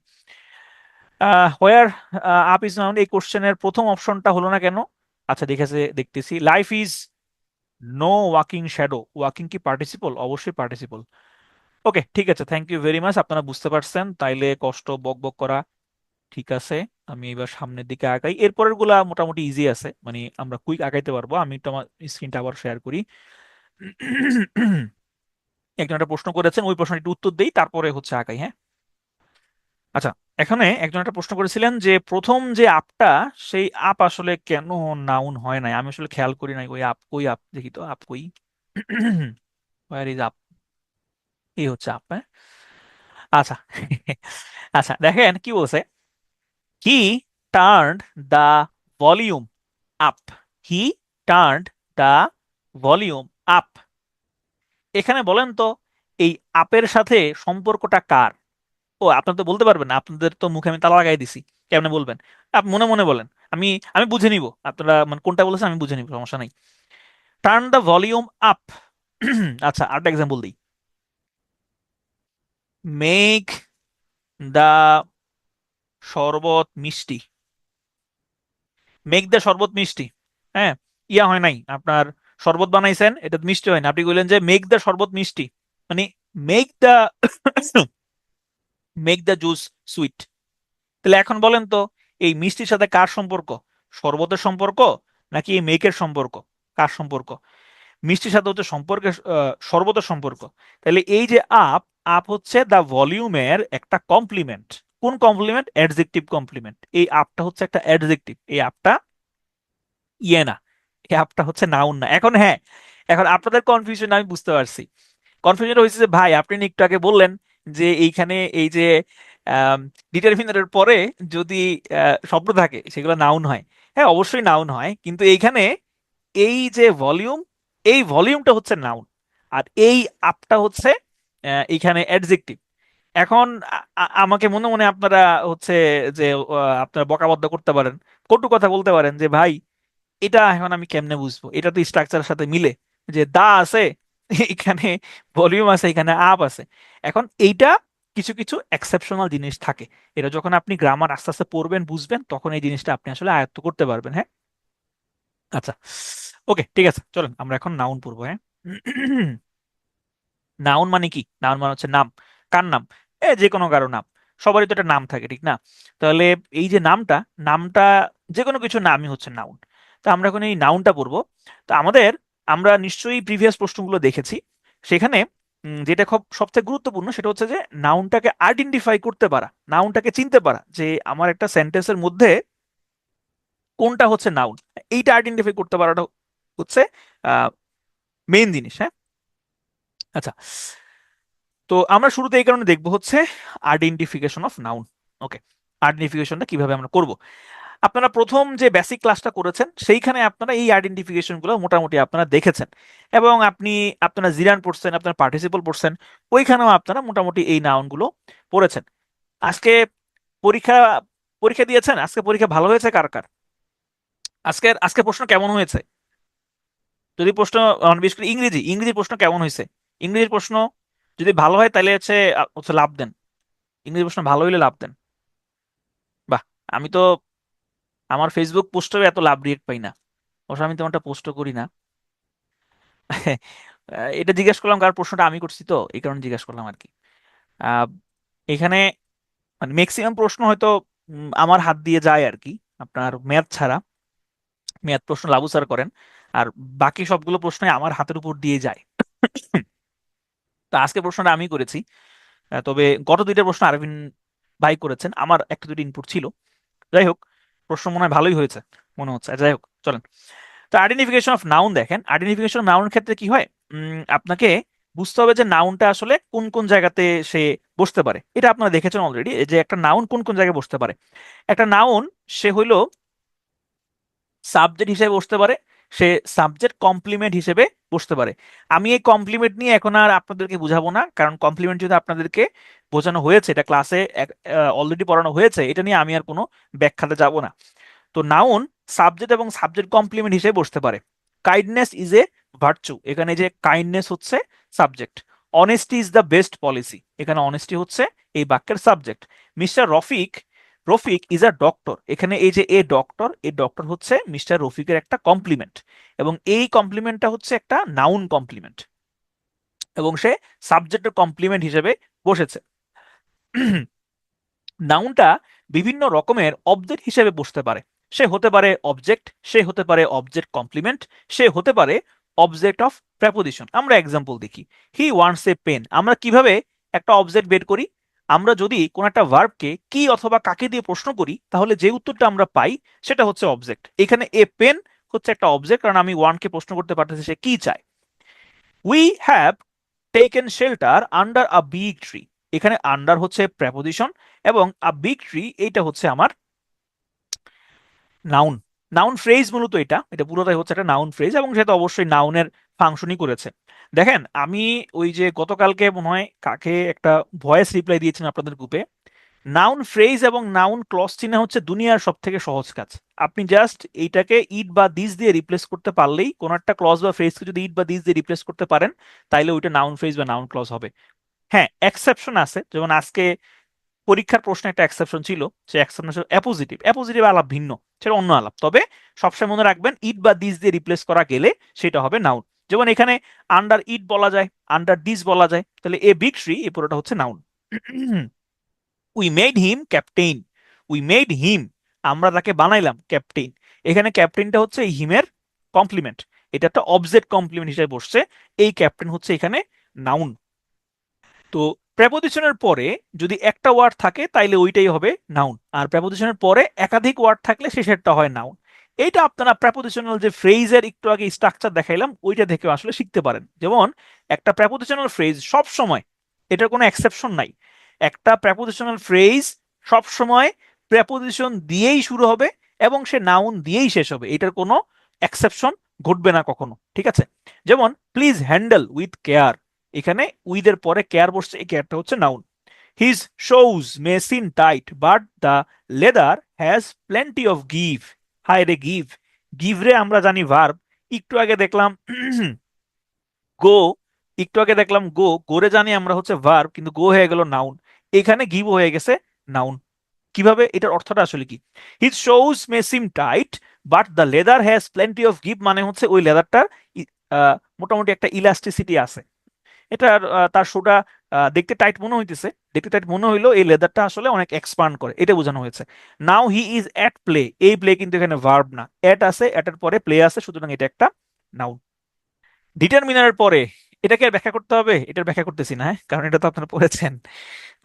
হোয়ার আপ ইজ নাউন, এই কোশ্চেনের প্রথম অপশনটা হলো না কেন? আচ্ছা, দেখতেছি life is no walking shadow, walking কি পার্টিসিপল? অবশ্যই পার্টিসিপল। ওকে, ঠিক আছে, থ্যাংক ইউ ভেরি মাচ, আপনারা বুঝতে পারছেন, তাইলে কষ্ট বক বক করা ঠিক আছে। আমি এবার সামনের দিকে আগাই, এরপরের গুলা মোটামুটি ইজি আছে, মানে আমরা কুইক আগাইতে পারবো। আমি একটু আমার স্ক্রিনটা আবার শেয়ার করি। একজন একটা প্রশ্ন করেছেন, ওই প্রশ্নটি একটু উত্তর দেই, তারপরে হচ্ছে আগাই। হ্যাঁ, আচ্ছা, এখানে একজন একটা প্রশ্ন করেছিলেন যে প্রথম যে আপটা, সেই আপ আসলে কেন নাউন হয় নাই? আমি আসলে খেয়াল করি নাই, ওই আপ কই, আপ দেখি তো, আপ কই, ওয়ার ইজ আপ, এই হচ্ছে আপ। হ্যাঁ, আচ্ছা। আচ্ছা, দেখেন কি বলছে, he turned the volume up, he turned the volume up. এখানে বলেন তো, এই আপের সাথে সম্পর্কটা কার? ও, আপনার তো বলতে পারবেন না, আপনাদের তো মুখে আমি তালা লাগাই দিছি, কেমনে বলবেন? আপনি মনে মনে বলেন, আমি আমি বুঝে নিব আপনারা মানে কোনটা বলেছেন, আমি বুঝে নিব, সমস্যা নাই। Turn the volume up. আচ্ছা, আরেকটা এক্সাম্পল দিই, মেক দ্য শরবত মিষ্টি, মেক দ্য শরবত মিষ্টি। হ্যাঁ, ইয়া হয় নাই আপনার, শরবত বানাইছেন, এটা তো মিষ্টি হয় না, আপনি কইলেন যে মেক দ্য শরবত মিষ্টি, মানে make the make the juice sweet. তাহলে এখন বলেন তো, এই মিষ্টির সাথে কার সম্পর্ক? শরবতের সম্পর্ক নাকি এই মেকের সম্পর্ক? কার সম্পর্ক? মিষ্টির সাথে হচ্ছে সম্পর্কের শরবতের সম্পর্ক। তাহলে এই যে আপ, আপ হচ্ছে দ্য ভলিউমের একটা কমপ্লিমেন্ট। কোন কমপ্লিমেন্ট? Adjective complement. এই আপটা হচ্ছে একটা অ্যাডজেক্টিভ, এই আপটা ইয়ে না, এই আপটা হচ্ছে নাউন না। এখন হ্যাঁ, এখন আপনাদের কনফিউশন আমি বুঝতে পারছি। কনফিউশন হয়েছে যে ভাই আপনি না একটু আগে বললেন যে এইখানে এই যে ডিটারমিনারের পরে যদি শব্দ থাকে সেগুলো নাউন হয়। হ্যাঁ, অবশ্যই নাউন হয়, কিন্তু এইখানে এই যে ভলিউম, এই ভলিউমটা হচ্ছে নাউন, আর এই আপটা হচ্ছে এইখানে অ্যাডজেক্টিভ। এখন আমাকে মনে মনে আপনারা হচ্ছে যে আপনারা বকাবদ্ধ করতে পারেন, কটু কথা বলতে পারেন যে ভাই এটা এখন আমি কেমনে বুঝবো, এটা তো স্ট্রাকচারের সাথে মিলে, যে দা আছে এখানে, ভলিউম আছে এখানে, আপ আছে। এখন এইটা কিছু কিছু এক্সেপশনাল জিনিস থাকে, এটা যখন আপনি গ্রামার আস্তে আস্তে পড়বেন বুঝবেন, তখন এই জিনিসটা আপনি আসলে আয়ত্ত করতে পারবেন। হ্যাঁ, আচ্ছা, ওকে, ঠিক আছে, চলেন আমরা এখন নাউন পড়বো। হ্যাঁ, নাউন মানে কি? নাউন মানে হচ্ছে নাম। কার নাম? যে কোনো কারো নাম। সবারই তো একটা নাম থাকে, ঠিক না? তাহলে এই যে নামটা, নামটা যে কোনো কিছু নামই হচ্ছে নাউন। তো আমরা এখন এই নাউনটা পড়বো। তো আমরা নিশ্চয়ই প্রিভিয়াস প্রশ্নগুলো দেখেছি, সেখানে যেটা খুব সবচেয়ে গুরুত্বপূর্ণ সেটা হচ্ছে যে নাউনটাকে আইডেন্টিফাই করতে পারা, নাউনটাকে চিনতে পারা, যে আমার একটা সেন্টেন্সের মধ্যে কোনটা হচ্ছে নাউন, এইটা আইডেন্টিফাই করতে পারাটা হচ্ছে মেইন জিনিস। হ্যাঁ, আচ্ছা, তো আমরা শুরুতে এই কারণে দেখবো হচ্ছে আইডেন্টিফিকেশন অফ নাউন। ওকে, আইডেন্টিফিকেশনটা কিভাবে আমরা করব? আপনারা প্রথম যে বেসিক ক্লাসটা করেছেন সেইখানে আপনারা এই আইডেন্টিফিকেশন গুলো মোটামুটি আপনারা দেখেছেন, এবং আপনারা জিরান পড়ছেন, আপনারা পার্টিসিপল পড়ছেন, ওইখানেও আপনারা মোটামুটি এই নাউন গুলো পড়েছেন। আজকে পরীক্ষা পরীক্ষা দিয়েছেন, আজকে পরীক্ষা ভালো হয়েছে কার কার? আজকে প্রশ্ন কেমন হয়েছে? যদি প্রশ্ন বিশেষ করে ইংরেজি প্রশ্ন কেমন হয়েছে? ইংরেজির প্রশ্ন যদি ভালো হয় তাহলে হচ্ছে লাভ দেন, ইংরেজি প্রশ্ন ভালো হইলে লাভ দেন। বাহ, আমি তো আমার ফেসবুক পোস্টেও এত লাভ রিয়েক্ট পাই না, অবশ্য আমি তেমনটা পোস্টও করি না। এটা জিজ্ঞেস করলাম কারণ প্রশ্নটা আমি করছি, তো এই কারণে জিজ্ঞেস করলাম আর কি। আহ, এখানে মানে ম্যাক্সিমাম প্রশ্ন হয়তো আমার হাত দিয়ে যায় আর কি, আপনার ম্যাথ ছাড়া। ম্যাথ প্রশ্ন লাবু স্যার করেন, আর বাকি সবগুলো প্রশ্নই আমার হাতের উপর দিয়ে যায়। তো আজকে প্রশ্নটা আমি করেছি, তবে গত দুইটা প্রশ্ন আরবিন ভাই করেছেন, আমার একটা দুটো ইনপুট ছিল। যাই হোক, প্রশ্ন মনে হয় ভালোই হয়েছে মনে হচ্ছে। যাই হোক, চলেন। তো আইডেন্টিফিকেশন অফ নাউন দেখেন, আইডেন্টিফিকেশন অফ নাউনের ক্ষেত্রে কি হয়, আপনাকে বুঝতে হবে যে নাউনটা আসলে কোন কোন জায়গাতে সে বসতে পারে। এটা আপনারা দেখেছেন অলরেডি, যে একটা নাউন কোন কোন জায়গায় বসতে পারে। একটা নাউন সে হইলো সাবজেক্ট হিসেবে বসতে পারে, সে সাবজেক্ট কমপ্লিমেন্ট হিসেবে বসতে পারে। আমি এই কমপ্লিমেন্ট নিয়ে এখন আর আপনাদেরকে বুঝাবো না, কারণ কমপ্লিমেন্ট যদি আপনাদেরকে বোঝানো হয়েছে, এটা ক্লাসে অলরেডি পড়ানো হয়েছে, এটা নিয়ে আমি আর কোনো ব্যাখ্যাতে যাব না। তো নাউন সাবজেক্ট এবং সাবজেক্ট কমপ্লিমেন্ট হিসেবে বসতে পারে। কাইন্ডনেস ইজ এ ভার্চু, এখানে যে কাইন্ডনেস হচ্ছে subject. Honesty is the best policy, এখানে অনেস্টি হচ্ছে এই বাক্যের subject. Mister Rafiq Rafiq is a doctor, এখানে এই যে এ ডক্টর হচ্ছে মিস্টার রফিকের একটা কমপ্লিমেন্ট, এবং এই কমপ্লিমেন্টটা হচ্ছে একটা নাউন কমপ্লিমেন্ট, এবং সে সাবজেক্টের কমপ্লিমেন্ট হিসেবে বসেছে। নাউনটা বিভিন্ন রকমের অবজেক্ট হিসেবে বসতে পারে। সে হতে পারে অবজেক্ট, সে হতে পারে অবজেক্ট কমপ্লিমেন্ট, সে হতে পারে অবজেক্ট অফ প্রেপোজিশন। আমরা এক্সাম্পল দেখি। হি ওয়ান্টস এ পেন, আমরা কিভাবে একটা অবজেক্ট বের করি? আমরা যদি কোন একটা ভার্বকে কি অথবা কাকে দিয়ে প্রশ্ন করি, তাহলে যে উত্তরটা আমরা পাই সেটা হচ্ছে অবজেক্ট। এখানে এ পেন হচ্ছে একটা অবজেক্ট, কারণ আমি ওয়ানকে প্রশ্ন করতে পারতেছি সে কি চায়। We have taken shelter under a big tree, এখানে আন্ডার হচ্ছে প্রেপোজিশন, এবং আ বিগ ট্রি এইটা হচ্ছে আমার নাউন। নাউন ফ্রেজ মূলত এটা এটা পুরোটাই হচ্ছে একটা নাউন ফ্রেজ, এবং সেটা অবশ্যই নাউনের ফাংশনই করেছে। দেখেন, আমি ওই যে গতকালকে মনে হয় কাকে একটা ভয়েস রিপ্লাই দিয়েছিলাম আপনাদের গ্রুপে, নাউন ফ্রেজ এবং নাউন ক্লজ চিহ্ন হচ্ছে দুনিয়ার সব থেকে সহজ কাজ। আপনি জাস্ট এইটাকে ইট বা দিস দিয়ে রিপ্লেস করতে পারলেই, কোন একটা ক্লজ বা ফ্রেজকে যদি ইট বা দিস দিয়ে রিপ্লেস করতে পারেন, তাইলে ওইটা নাউন ফ্রেজ বা নাউন ক্লজ হবে। হ্যাঁ, এক্সেপশন আছে, যেমন আজকে পরীক্ষার প্রশ্নে একটা এক্সেপশন ছিল, সে এক্সেপশন অ্যাপোজিটিভ। অ্যাপোজিটিভ আলাপ ভিন্ন, সেটা অন্য আলাপ। তবে সবসময় মনে রাখবেন, ইট বা দিস দিয়ে রিপ্লেস করা গেলে সেটা হবে নাউন। যেমন এখানে আন্ডার ইট বলা যায়, আন্ডার দিস বলা যায়, তাহলে এ বিগ ট্রি এই পুরোটা হচ্ছে noun. We made him captain, we made him আমরা তাকে বানাইলাম ক্যাপ্টেইন, এখানে ক্যাপ্টেইনটা হচ্ছে এই হিমের কমপ্লিমেন্ট, এটা একটা অবজেক্ট কমপ্লিমেন্ট হিসেবে বসছে। এই ক্যাপ্টেন হচ্ছে এখানে নাউন। তো প্রেপোজিশনের পরে যদি একটা ওয়ার্ড থাকে তাইলে ওইটাই হবে নাউন, আর প্রেপোজিশনের পরে একাধিক ওয়ার্ড থাকলে শেষেরটা হয় নাউন। এইটা আপনারা প্রেপোজিশনাল যে ফ্রেজের একটু আগে স্ট্রাকচার দেখাইলাম ওইটা থেকে আসলে শিখতে পারেন। যেমন একটা প্রেপোজিশনাল ফ্রেজ সব সময়, এটার কোনো এক্সেপশন নাই, একটা প্রেপোজিশনাল ফ্রেজ সব সময় প্রেপোজিশন দিয়েই শুরু হবে এবং সে নাউন দিয়েই শেষ হবে, এটার কোনো এক্সেপশন ঘটবে না কখনো, ঠিক আছে? যেমন প্লিজ হ্যান্ডেল উইথ কেয়ার, এখানে উইথ এর পরে কেয়ার বসছে, এই কেয়ারটা হচ্ছে noun. His shoes may seem tight but the leather has plenty of give, হায় রে গিভ, গিভ রে আমরা জানি ভার্ব, একটু আগে দেখলাম গো, একটু আগে দেখলাম গো, গোরে জানি আমরা হচ্ছে ভার্ব, কিন্তু গো হয়ে গেল নাউন, এখানে গিভ হয়ে গেছে নাউন। কিভাবে, এটার অর্থটা আসলে কি? His shoes May SIM tight but the leather has plenty of give, মানে হচ্ছে ওই লেদারটার মোটামুটি একটা ইলাস্টিসিটি আছে, এটার তার শোটা দেখতে টাইট মনে হইতেছে, দেখতে টাইট মনে হইলো এই লেদারটা আসলে অনেক এক্সপান্ড করে, এটা বোঝানো হয়েছে। নাও হি ইজ এট প্লে, এই প্লে কিন্তু এখানে ভার্ব না, এট আছে, এটার পরে প্লে আছে, সুতরাং এটা একটা নাউন। ডিটারমিনারের পরে এটাকে আর ব্যাখ্যা করতে হবে? এটার ব্যাখ্যা করতেছি না, হ্যাঁ, কারণ এটা তো আপনারা পড়েছেন।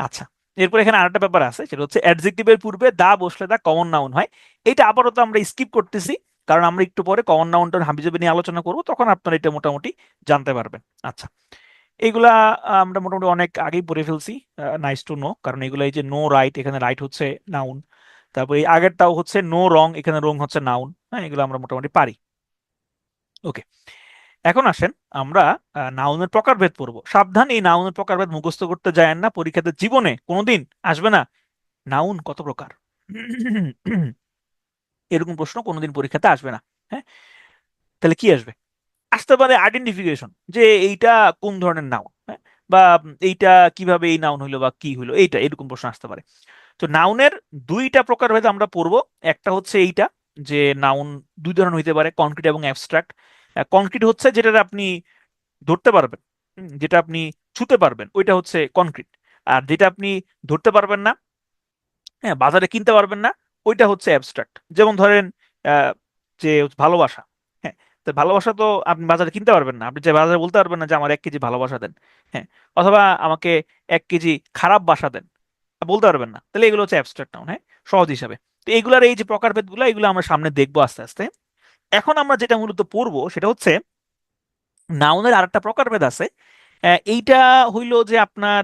আচ্ছা, এরপর এখানে আরেকটা ব্যাপার আছে, সেটা হচ্ছে অ্যাডজেক্টিভের পূর্বে দা বসলে দা কমন নাউন হয়। এটা আপাতত আমরা স্কিপ করতেছি, কারণ আমরা একটু পরে কমন নাউনটার হাবিজাবি নিয়ে আলোচনা করব, তখন আপনারা এটা মোটামুটি জানতে পারবেন। আচ্ছা, এইগুলা আমরা মোটামুটি অনেক আগেই পড়ে ফেলছি। নাইস টু নো, কারণ এগুলা এই যে নো রাইট, এখানে রাইট হচ্ছে নাউন, তারপর এই আগেরটাও হচ্ছে নো রং, এখানে রং হচ্ছে নাউন। হ্যাঁ, এগুলো আমরা মোটামুটি পারি। ওকে, এখন আসেন আমরা নাউনের প্রকারভেদ পড়বো। সাবধান, এই নাউনের প্রকারভেদ মুখস্থ করতে যায়েন না, পরীক্ষাতে জীবনে কোনোদিন আসবে না নাউন কত প্রকার, এরকম প্রশ্ন কোনোদিন পরীক্ষাতে আসবে না। হ্যাঁ, তাহলে কি আসবে? আসতে পারে আইডেন্টিফিকেশন, যে এইটা কোন ধরনের নাউন, হ্যাঁ, বা এইটা কিভাবে এই নাউন হইলো বা কি হইলো, এইটা এরকম প্রশ্ন আসতে পারে। তো নাউনের দুইটা প্রকারভেদ আমরা পড়বো। একটা হচ্ছে এইটা, যে নাউন দুই ধরনের হইতে পারে, কনক্রিট এবং অ্যাবস্ট্রাক্ট। কনক্রিট হচ্ছে যেটা আপনি ধরতে পারবেন, যেটা আপনি ছুতে পারবেন, ওইটা হচ্ছে কনক্রিট। আর যেটা আপনি ধরতে পারবেন না, হ্যাঁ, বাজারে কিনতে পারবেন না, ওইটা হচ্ছে অ্যাবস্ট্রাক্ট। যেমন ধরেন আহ, যে ভালোবাসা, হ্যাঁ, তো ভালোবাসা তো আপনি বাজারে কিনতে পারবেন না, আপনি যে বাজারে বলতে পারবেন না যে আমার 1 কেজি ভালোবাসা দেন, হ্যাঁ, অথবা আমাকে 1 কেজি খারাপ বাসা দেন, বলতে পারবেন না, তাহলে এগুলো হচ্ছে অ্যাবস্ট্রাক্ট নাউন, হ্যাঁ, সহজ হিসাবে। তো এগুলার এই যে প্রকারভেদ গুলো, এগুলো আমরা সামনে দেখবো আস্তে আস্তে। এখন আমরা যেটা মূলত পড়বো সেটা হচ্ছে নাউনের আরেকটা প্রকারভেদ আছে। এইটা হইলো যে আপনার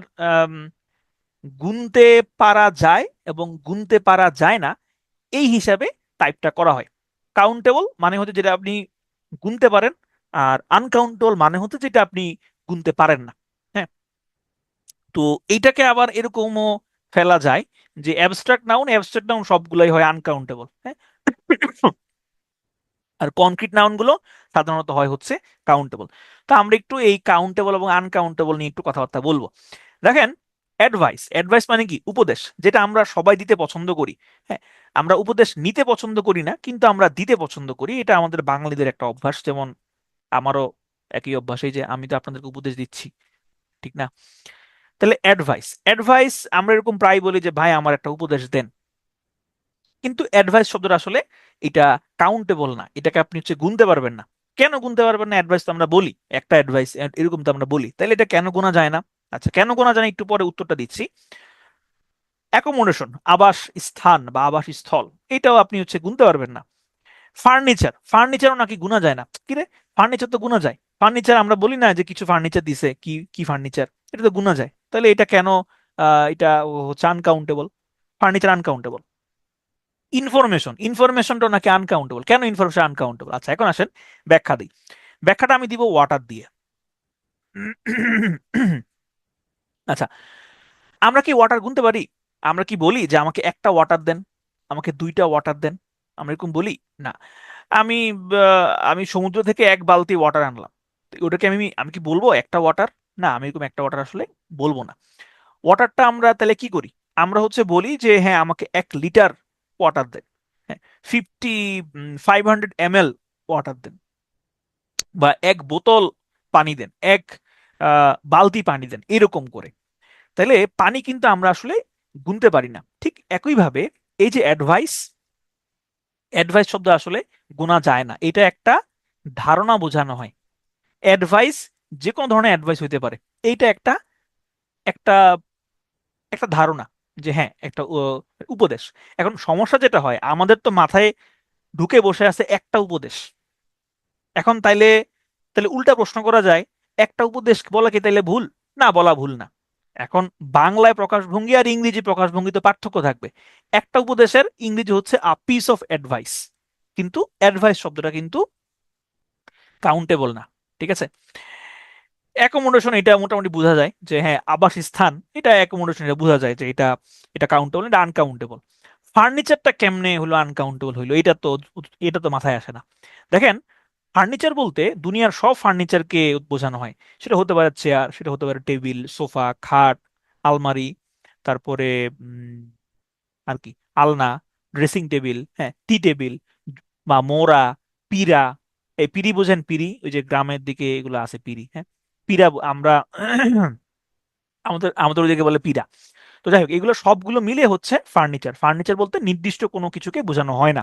গুনতে পারা যায় এবং গুনতে পারা যায় না, এই হিসাবে টাইপটা করা হয়। কাউন্টেবল মানে হচ্ছে যেটা আপনি গুনতে পারেন, আর আনকাউন্টেবল মানে হচ্ছে যেটা আপনি গুনতে পারেন না। হ্যাঁ, তো এইটাকে আবার এরকমও ফেলা যায় যে অ্যাবস্ট্রাক্ট নাউন সবগুলাই হয় আনকাউন্টেবল। হ্যাঁ, আর কনক্রিট নাউন গুলো সাধারণত হয় হচ্ছে কাউন্টেবল। তো আমরা একটু এই কাউন্টেবল এবং আনকাউন্টেবল নিয়ে একটু কথাবার্তা বলবো। দেখেন, অ্যাডভাইস, অ্যাডভাইস মানে কি? উপদেশ, যেটা আমরা সবাই দিতে পছন্দ করি। হ্যাঁ, আমরা উপদেশ নিতে পছন্দ করি না, কিন্তু আমরা দিতে পছন্দ করি। এটা আমাদের বাঙালিদের একটা অভ্যাস, যেমন আমারও একই অভ্যাস, এই যে আমি তো আপনাদেরকে উপদেশ দিচ্ছি, ঠিক না? তাহলে অ্যাডভাইস, অ্যাডভাইস আমরা এরকম প্রায় বলি যে ভাই আমার একটা উপদেশ দেন। কিন্তু অ্যাডভাইস শব্দটা আসলে এটা কাউন্টেবল না, এটাকে আপনি হচ্ছে গুনতে পারবেন না। কেন গুনতে পারবেন না? অ্যাডভাইস তো আমরা বলি, একটা অ্যাডভাইস এরকম তো আমরা বলি, তাহলে এটা কেন গোনা যায় না? আচ্ছা, কেন গোনা যায় না একটু পরে উত্তরটা দিচ্ছি। অ্যাকোমোডেশন, আবাস স্থান বা আবাস স্থল, এটাও আপনি হচ্ছে গুনতে পারবেন না। ফার্নিচার, ফার্নিচারও নাকি গুনা যায় না? কি রে, ফার্নিচার তো গুনা যায়। ফার্নিচার আমরা বলি না যে কিছু ফার্নিচার দিছে, কি কি ফার্নিচার, এটা তো গুনা যায়। তাহলে এটা কেন এটা হচ্ছে আনকাউন্টেবল? Furniture uncountable. ইনফরমেশন, ইনফরমেশনটা নাকি আনকাউন্টেবল? কেন ইনফরমেশন আনকাউন্টেবল? আচ্ছা, এখন আসেন ব্যাখ্যা দিই। ব্যাখ্যাটা আমি দিব ওয়াটার দিয়ে। আচ্ছা, আমরা কি ওয়াটার গুনতে পারি? আমরা কি বলি যে আমাকে একটা ওয়াটার দেন, আমাকে দুইটা ওয়াটার দেন? আমরা এরকম বলি না। আমি আমি সমুদ্র থেকে এক বালতি ওয়াটার আনলাম, তো ওটাকে আমি আমি কি বলবো একটা ওয়াটার? না, আমি এরকম একটা ওয়াটার আসলে বলবো না। ওয়াটারটা আমরা তাহলে কি করি? আমরা হচ্ছে বলি যে হ্যাঁ আমাকে 1 লিটার ওয়াটার দেন, হ্যাঁ 500 ml ওয়াটার দেন, বা 1 বোতল পানি দেন, এক বালতি পানি দেন, এরকম করে। তাহলে পানি কিন্তু আমরা আসলে গুনতে পারি না। ঠিক একইভাবে এই যে অ্যাডভাইস, অ্যাডভাইস শব্দ আসলে গোনা যায় না, এটা একটা ধারণা বোঝানো হয়। অ্যাডভাইস যে কোনো ধরনের অ্যাডভাইস হইতে পারে, এইটা একটা একটা একটা ধারণা যে হ্যাঁ একটা উপদেশ। এখন সমস্যা যেটা হয়, আমাদের তো মাথায় ঢুকে বসে আছে একটা উপদেশ। এখন তাইলে, তাহলে উল্টা প্রশ্ন করা যায়, একটা উপদেশ বলা কি তাইলে ভুল? না, বলা ভুল না। এখন বাংলায় প্রকাশভঙ্গি আর ইংরেজি প্রকাশভঙ্গি তো পার্থক্য থাকবে। একটা উপদেশের ইংরেজি হচ্ছে আ পিস অফ অ্যাডভাইস, কিন্তু অ্যাডভাইস শব্দটা কিন্তু কাউন্টেবল না। ঠিক আছে? অ্যাকোমোডেশন, এটা মোটামুটি বোঝা যায় যে হ্যাঁ আবাসস্থান, এটা অ্যাকোমোডেশন, এটা বোঝা যায় যে এটা এটা কাউন্টেবল, এটা আনকাউন্টেবল। ফার্নিচারটা কেমনে হলো আনকাউন্টেবল হইলো? এটা তো মাথায় আসে না। দেখেন, ফার্নিচার বলতে দুনিয়ার সব ফার্নিচারকে বোঝানো হয়। সেটা হতে পারে চেয়ার, সেটা হতে পারে টেবিল, সোফা, খাট, আলমারি, তারপরে উম, আর কি, আলনা, ড্রেসিং টেবিল, হ্যাঁ টি টেবিল, বা মোড়া, পিঁড়া। এই পিঁড়ি বোঝেন? পিঁড়ি, ওই যে গ্রামের দিকে এগুলো আছে পিঁড়ি, হ্যাঁ পিঁড়া আমরা আমাদের আমাদের ওইদিকে বলে পিঁড়া। তো যাই হোক, এগুলো সবগুলো মিলে হচ্ছে ফার্নিচার। ফার্নিচার বলতে নির্দিষ্ট কোনো কিছুকে বোঝানো হয় না।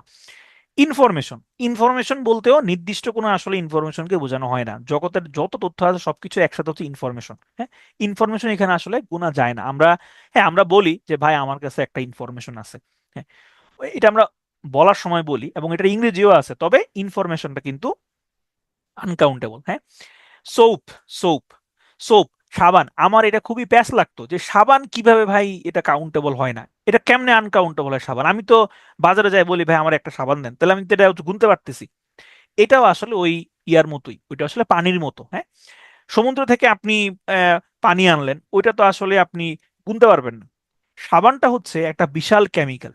ইনফরমেশন, ইনফরমেশন বলতেও নির্দিষ্ট কোনো আসলে ইনফরমেশনকে বোঝানো হয় না। জগতের যত তথ্য আছে সবকিছু একসাথে হচ্ছে ইনফরমেশন। হ্যাঁ, ইনফরমেশন এখানে আসলে গোনা যায় না। আমরা, হ্যাঁ আমরা বলি যে ভাই আমার কাছে একটা ইনফরমেশন আছে, হ্যাঁ এটা আমরা বলার সময় বলি, এবং এটা ইংরেজিও আছে, তবে ইনফরমেশনটা কিন্তু আনকাউন্টেবল। হ্যাঁ, সোপ, সোপ, সোপ, সাবান। আমার এটা খুবই প্যাচ লাগতো যে সাবান কিভাবে ভাই এটা কাউন্টেবল হয় না, এটা কেমনে আনকাউন্টেবল হয় সাবান? আমি তো বাজারে যাই বলি ভাই আমার একটা সাবান দেন, তাহলে আমি তো এটা গুনতে পারতেছি। এটাও আসলে ওই ইয়ার মতোই, ওইটা আসলে পানির মতো। হ্যাঁ, সমুদ্র থেকে আপনি পানি আনলেন, ওইটা তো আসলে আপনি গুনতে পারবেন না। সাবানটা হচ্ছে একটা বিশাল কেমিক্যাল।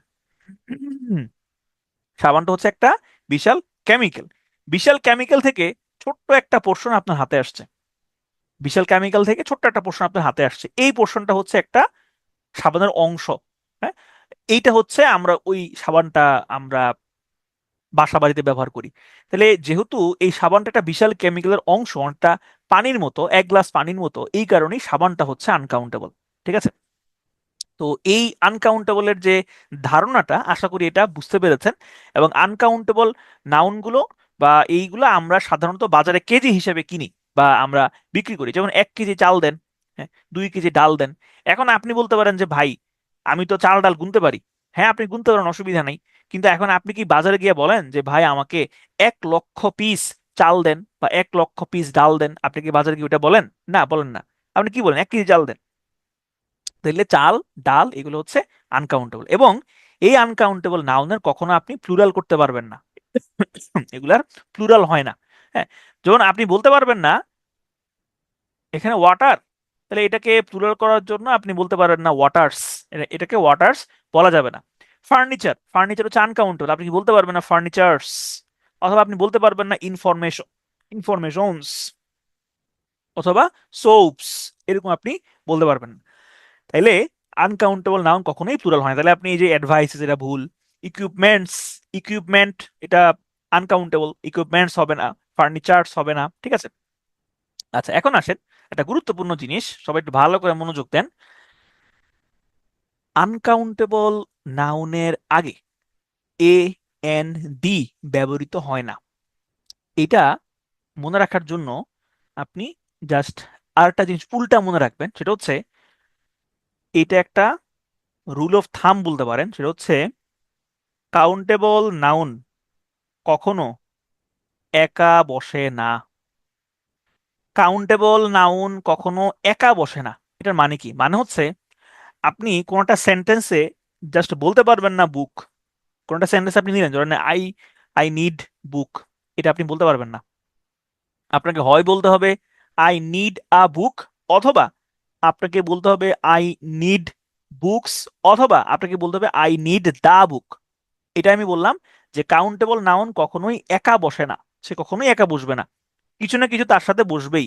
সাবানটা হচ্ছে একটা বিশাল কেমিক্যাল। বিশাল কেমিক্যাল থেকে ছোট্ট একটা পোর্শন আপনার হাতে আসছে, বিশাল কেমিক্যাল থেকে ছোট্ট একটা পোর্শন আপনার হাতে আসছে, এই পোর্শনটা হচ্ছে একটা সাবানের অংশ। হ্যাঁ, এইটা হচ্ছে আমরা ওই সাবানটা আমরা বাসা বাড়িতে ব্যবহার করি। তাহলে যেহেতু এই সাবানটা একটা বিশাল কেমিক্যালের অংশ, একটা পানির মতো, 1 গ্লাস পানির মতো, এই কারণেই সাবানটা হচ্ছে আনকাউন্টেবল। ঠিক আছে? তো এই আনকাউন্টেবলের যে ধারণাটা, আশা করি এটা বুঝতে পেরেছেন। এবং আনকাউন্টেবল নাউনগুলো বা এইগুলো আমরা সাধারণত বাজারে কেজি হিসেবে কিনি বা আমরা বিক্রি করি। যেমন 1 কেজি চাল দেন, হ্যাঁ 2 কেজি ডাল দেন। এখন আপনি বলতে পারেন যে ভাই আমি তো চাল ডাল গুনতে পারি। হ্যাঁ আপনি গুনতে পারেন, অসুবিধা নেই। কিন্তু এখন আপনি কি বাজারে গিয়ে বলেন যে ভাই আমাকে 1 লক্ষ পিস চাল দেন বা 1 লক্ষ পিস ডাল দেন? আপনি কি বাজারে গিয়ে ওটা বলেন? না, বলেন না। আপনি কি বলেন? 1 কেজি চাল দেন। তাহলে চাল, ডাল এগুলো হচ্ছে আনকাউন্টেবল, এবং এই আনকাউন্টেবল নাউনের কখনো আপনি প্লুরাল করতে পারবেন না। এগুলার প্লুরাল হয় না। হ্যাঁ, যেমন আপনি বলতে পারবেন না এখানে ওয়াটার, তাহলে এটাকে প্লুরাল করার জন্য আপনি বলতে পারবেন না ওয়াটার্স, এটাকে ওয়াটার্স বলা যাবে না। ফার্নিচার, ফার্নিচার হচ্ছে আনকাউন্টেবল, আপনি কি বলতে পারবেন না ফার্নিচার্স। অথবা আপনি বলতে পারবেন না ইনফরমেশন, ইনফরমেশনস। অথবা সোপস, এরকম আপনি বলতে পারবেন না। তাইলে আনকাউন্টেবল নাউন কখনোই প্লুরাল হয় না। তাহলে আপনি এই যে অ্যাডভাইস, এটা ভুল। ইকুইপমেন্টস, ইকুইপমেন্ট, এটা আনকাউন্টেবল, ইকুইপমেন্টস হবে না, ফার্নিচার্স হবে না। ঠিক আছে, আচ্ছা এখন আসেন একটা গুরুত্বপূর্ণ জিনিস, সবাই একটু ভালো করে মনোযোগ দেন। আনকাউন্টেবল নাউনের আগে এ এন ডি ব্যবহৃত হয় না। এটা মনে রাখার জন্য আপনি জাস্ট আরেকটা জিনিস উল্টা মনে রাখবেন, সেটা হচ্ছে এটা একটা রুল অফ থাম বলতে পারেন। সেটা হচ্ছে কাউন্টেবল নাউন কখনো একা বসে না। কাউন্টেবল নাউন কখনো একা বসে না। এটার মানে কি? মানে হচ্ছে আপনি কোনটা সেন্টেন্সে জাস্ট বলতে পারবেন না বুক। কোনটা সেন্টেন্স আপনি নিলেন, ধরেন আই আই নিড বুক, এটা আপনি বলতে পারবেন না। আপনাকে হয় বলতে হবে আই নিড আ বুক, অথবা আপনাকে বলতে হবে আই নিড বুকস, অথবা আপনাকে বলতে হবে আই নিড দা বুক। এটা আমি বললাম যে কাউন্টেবল নাউন কখনোই একা বসে না, সে কখনোই একা বসবে না, কিছু না কিছু তার সাথে বসবেই।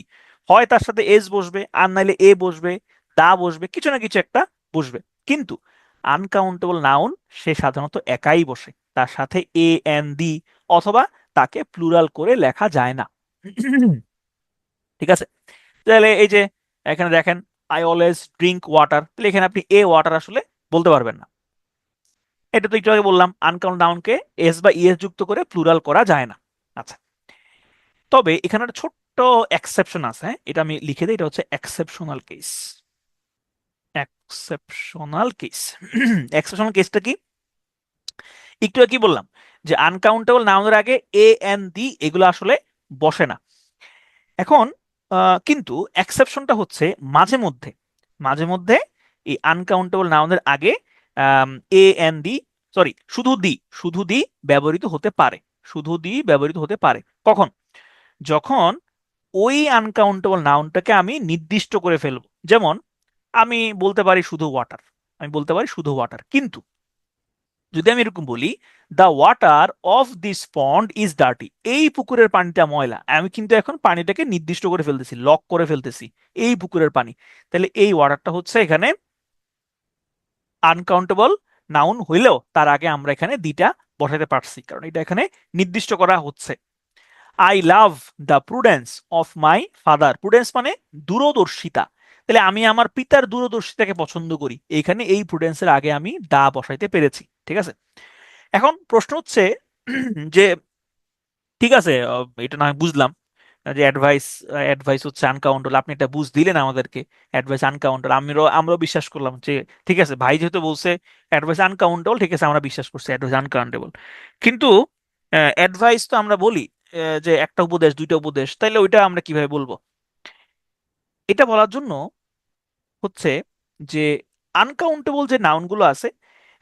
হয় তার সাথে এস বসবে, আর নাইলে এ বসবে, দা বসবে, কিছু না কিছু একটা বসবে। কিন্তু আনকাউন্টেবল নাউন সে সাধারণত একাই বসে, তার সাথে এ এন দি অথবা তাকে প্লুরাল করে লেখা যায় না। ঠিক আছে, তাহলে এই যে এখানে দেখেন আই অলওয়েজ ড্রিঙ্ক ওয়াটার, তাহলে এখানে আপনি এ ওয়াটার আসলে বলতে পারবেন না। এটা তো একটু আগে বললাম আনকাউন্ট নাউনকে এস বা ইএস যুক্ত করে প্লুরাল করা যায় না। আচ্ছা, তবে এখানে একটা ছোট্ট এক্সেপশন আছে, হ্যাঁ? এটা আমি লিখে দিই, এটা হচ্ছে exceptional case. Exceptional case, exceptional কেসটা কি? একটু কি বললাম যে আনকাউন্টেবল নাউনের আগে এ এন দি এগুলো আসলে বসে না। এখন কিন্তু এক্সেপশনটা হচ্ছে মাঝে মধ্যে, মাঝে মধ্যে এই আনকাউন্টেবল নাউনের আগে এ এন ডি, সরি শুধু দি, শুধু দি ব্যবহৃত হতে পারে, শুধু দি ব্যবহৃত হতে পারে। কখন? যখন ওই আনকাউন্টেবল নাউনটাকে আমি নির্দিষ্ট করে ফেলবো। যেমন আমি বলতে পারি শুধু ওয়াটার, আমি বলতে পারি শুধু ওয়াটার, কিন্তু যদি আমি এরকম বলি the water of this pond is dirty, এই পুকুরের পানিটা ময়লা, আমি কিন্তু এখন পানিটাকে নির্দিষ্ট করে ফেলতেছি, লক করে ফেলতেছি, এই পুকুরের পানি। তাহলে এই ওয়াটারটা হচ্ছে এখানে আনকাউন্টেবল নাউন হইলেও তার আগে আমরা এখানে দিটা বসাতে পারছি, কারণ এটা এখানে নির্দিষ্ট করা হচ্ছে। I love the prudence of my father, prudence মানে দূরদর্শিতা, তাহলে আমি আমার পিতার দূরদর্শিতাকে পছন্দ করি, এইখানে এই প্রুডেন্সের আগে আমি দা বসাইতে পেরেছি। ঠিক আছে, এখন প্রশ্ন হচ্ছে যে ঠিক আছে, এটা না হয় বুঝলাম যে অ্যাডভাইস, অ্যাডভাইস হচ্ছে আনকাউন্টেবল, আপনি এটা বুঝ দিলেন আমাদেরকে, অ্যাডভাইস আনকাউন্টেবল, আমরাও বিশ্বাস করলাম যে ঠিক আছে, ভাই যেহেতু বলছে অ্যাডভাইস আনকাউন্টেবল, ঠিক আছে আমরা বিশ্বাস করছি অ্যাডভাইস আনকাউন্টেবল। কিন্তু অ্যাডভাইস তো আমরা বলি যে একটা উপদেশ দুইটা উপদেশ, তাইলে ওইটা আমরা কিভাবে বলবো? এটা বলার জন্য হচ্ছে যে আনকাউন্টেবল যে নাউনগুলো আছে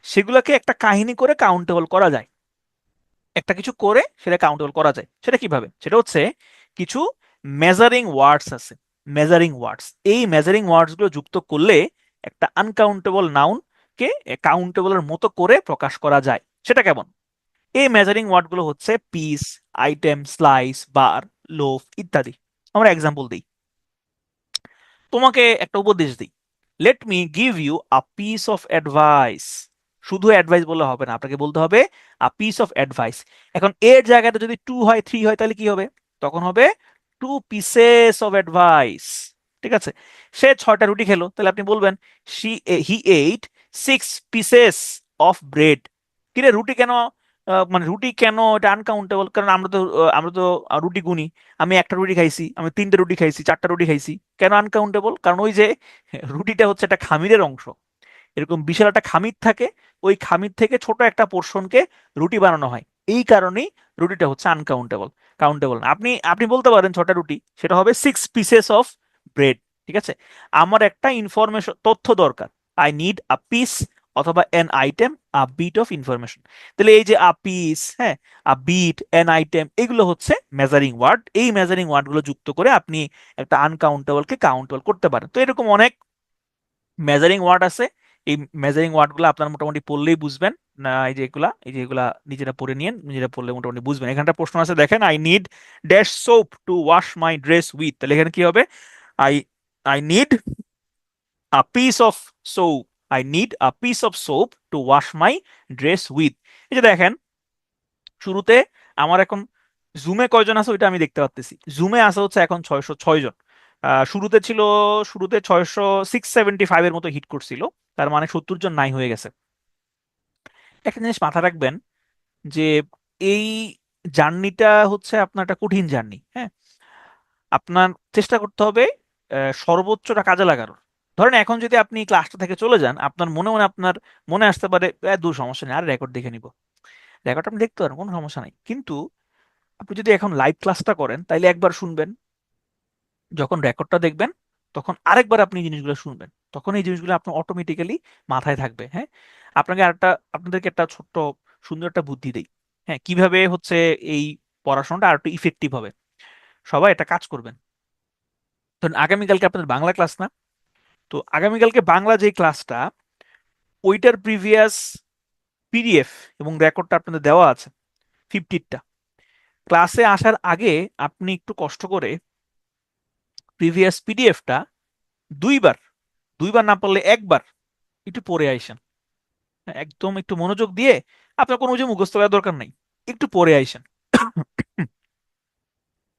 সেগুলোকে একটা কাহিনী করে কাউন্টেবল করা যায়, একটা কিছু করে সেটা কাউন্টেবল করা যায়। সেটা কিভাবে? সেটা হচ্ছে কিছু মেজারিং ওয়ার্ডস আছে, মেজারিং ওয়ার্ডস, এই মেজারিং ওয়ার্ডস গুলো যুক্ত করলে একটা আনকাউন্টেবল নাউন কে কাউন্টেবলের মতো করে প্রকাশ করা যায়। সেটা কেমন? এই মেজারিং ওয়ার্ড গুলো হচ্ছে piece, item, slice, bar, loaf ইত্যাদি। আমরা এক্সাম্পল দিই, তোমাকে একটা উপদেশ দিই, let me give you a piece of advice. শুধু অ্যাডভাইস বললে হবে না, আপনাকে বলতে হবে আ পিস অফ অ্যাডভাইস। এখন এর জায়গাটা যদি টু হয়, থ্রি হয়, তাহলে কি হবে? তখন হবে টু পিসেস অফ অ্যাডভাইস। ঠিক আছে, সে 6টা রুটি খেলো, তাহলে আপনি বলবেন হি এইট 6 পিসেস অফ ব্রেড। কিরে রুটি কেন, মানে রুটি কেন এটা আনকাউন্টেবল? কারণ আমরা তো রুটি গুনি, আমি একটা রুটি খাইছি, আমি 3টে রুটি খাইছি, 4টা রুটি খাইছি। কেন আনকাউন্টেবল? কারণ ওই যে রুটিটা হচ্ছে একটা খামিরের অংশ, এরকম বিশাল একটা খামির থাকে, ওই খামির থেকে ছোট একটা পোর্শনকে রুটি বানানো হয়, এই কারণেই রুটিটা হচ্ছে আনকাউন্টেবল, কাউন্টেবল না। আপনি আপনি বলতে পারেন 6টা রুটি, সেটা হবে 6 পিসেস অফ ব্রেড। ঠিক আছে, আমার একটা ইনফরমেশন তথ্য দরকার, আই নিড আ পিস অথবা an item, a bit of information. তাহলে এই যে আ পিস, হ্যাঁ, আ বিট, অ্যান আইটেম, এগুলো হচ্ছে মেজারিং ওয়ার্ড। এই মেজারিং ওয়ার্ডগুলো যুক্ত করে আপনি একটা আনকাউন্টেবলকে কাউন্টেবল করতে পারেন। তো এরকম অনেক মেজারিং ওয়ার্ড আছে। এই মেজারিং ওয়ার্ডগুলো আপনার মোটামুটি পড়লেই বুঝবেন না। এই যে এগুলা নিজেরা পড়ে নিয়েন, নিজেরা পড়লে মোটামুটি বুঝবেন। এখানটা প্রশ্ন আছে, দেখেন, I need dash soap two wash my dress with. তাহলে এখানে কি হবে? I I need a piece of soap, I need a piece of soap two wash my dress with. এই যে দেখেন, শুরুতে আমার এখন জুমে কয়জন আছে ওইটা আমি দেখতে পাচ্ছি। জুমে আছে হচ্ছে এখন 606 জন। শুরুতে ছিল, শুরুতে 675 এর মতো হিট করছিল, তার মানে 70 জন নাই হয়ে গেছে। একটা জিনিস মাথা রাখবেন যে এই জার্নিটা হচ্ছে আপনার একটা কঠিন জার্নি, হ্যাঁ। আপনার চেষ্টা করতে হবে সর্বোচ্চটা কাজে লাগানোর। ধরেন এখন যদি আপনি ক্লাসটা থেকে চলে যান, আপনার মনে মনে আপনার মনে আসতে পারে দূর, সমস্যা নেই, আর রেকর্ড দেখে নিব। রেকর্ড আপনি দেখতে পারেন, কোনো সমস্যা নাই। কিন্তু আপনি যদি এখন লাইভ ক্লাসটা করেন তাইলে একবার শুনবেন, যখন রেকর্ডটা দেখবেন তখন আরেকবার আপনি জিনিসগুলো শুনবেন, তখন এই জিনিসগুলো আপনার অটোমেটিক্যালি মাথায় থাকবে, হ্যাঁ। আপনাদেরকে একটা ছোট্ট সুন্দর একটা বুদ্ধি দেই, হ্যাঁ, কিভাবে হচ্ছে এই পড়াশোনাটা আর একটু ইফেক্টিভ হবে। সবাই একটা কাজ করবেন, ধরুন আগামীকালকে আপনাদের বাংলা ক্লাস না? তো আগামীকালকে বাংলা যে ক্লাসটা, ওইটার প্রিভিয়াস পিডিএফ এবং রেকর্ডটা আপনাদের দেওয়া আছে 50টা। ক্লাসে আসার আগে আপনি একটু কষ্ট করে প্রিভিয়াস পিডিএফটা দুইবার, দুইবার না পারলে একবার একটু পড়ে আইসেন। একদম একটু মনোযোগ দিয়ে, আপনার কোনো যে মুখস্থ করার দরকার নাই, একটু পড়ে আইসেন।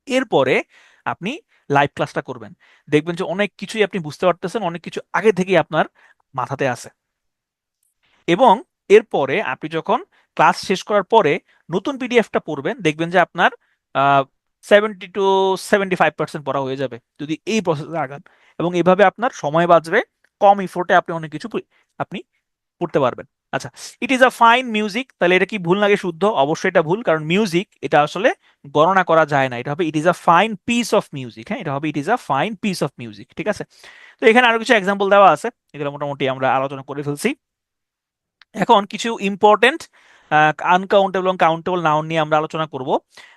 এরপরে আপনি লাইভ ক্লাসটা করবেন, দেখবেন যে অনেক কিছুই আপনি বুঝতে পারতেছেন, অনেক কিছু আগে থেকেই আপনার মাথাতে আছে। এবং এরপরে আপনি যখন ক্লাস শেষ করার পরে নতুন পিডিএফটা পড়বেন, দেখবেন যে আপনার 70 to 75% পড়া হয়ে যাবে যদি এই প্রসেসে আগান। এবং এভাবে আপনার সময় বাঁচবে, কম ইফোর্টে আপনি অনেক কিছু আপনি পড়তে পারবেন। আচ্ছা, it is a fine music, তাহলে এটা কি ভুল নাকি শুদ্ধ? অবশ্যই এটা ভুল, কারণ মিউজিক এটা আসলে গণনা করা যায় না। এটা হবে it is a fine piece of music. হ্যাঁ, এটা হবে it is a fine piece of music. ঠিক আছে? তো এখানে আরো কিছু এক্সাম্পল দেওয়া আছে, এগুলো মোটামুটি আমরা আলোচনা করে ফেলছি। এখন কিছু ইম্পর্টেন্ট আনকাউন্টেবল এবং কাউন্টেবল নাউন নিয়ে আমরা আলোচনা করব।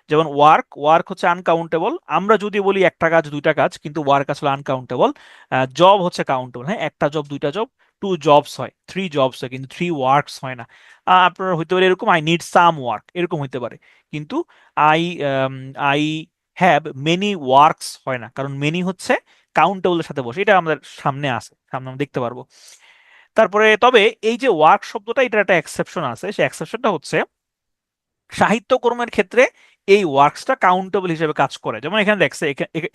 যেমন ওয়ার্ক, ওয়ার্ক হচ্ছে আনকাউন্টেবল। আমরা যদি বলি একটা কাজ, দুইটা কাজ, কিন্তু ওয়ার্ক আসলে আনকাউন্টেবল। জব হচ্ছে কাউন্টেবল, হ্যাঁ, একটা জব, দুইটা জব, টু জবস হয়, থ্রি জবস হয়, কিন্তু থ্রি ওয়ার্কস হয় না। আপনার হইতে পারে এরকম, আই নিড সাম ওয়ার্ক, এরকম হইতে পারে। কিন্তু I I have many works হয় না, কারণ মেনি হচ্ছে কাউন্টেবলের সাথে বসে। এটা আমাদের সামনে আছে, সামনে আমরা দেখতে পারবো। তারপরে তবে এই যে ওয়ার্ক শব্দটা, এটার একটা এক্সেপশন আছে। সেই এক্সেপশনটা হচ্ছে সাহিত্যকর্মের ক্ষেত্রে এই ওয়ার্কসটা কাউন্টেবল হিসেবে কাজ করে। যেমন এখানে দেখছে,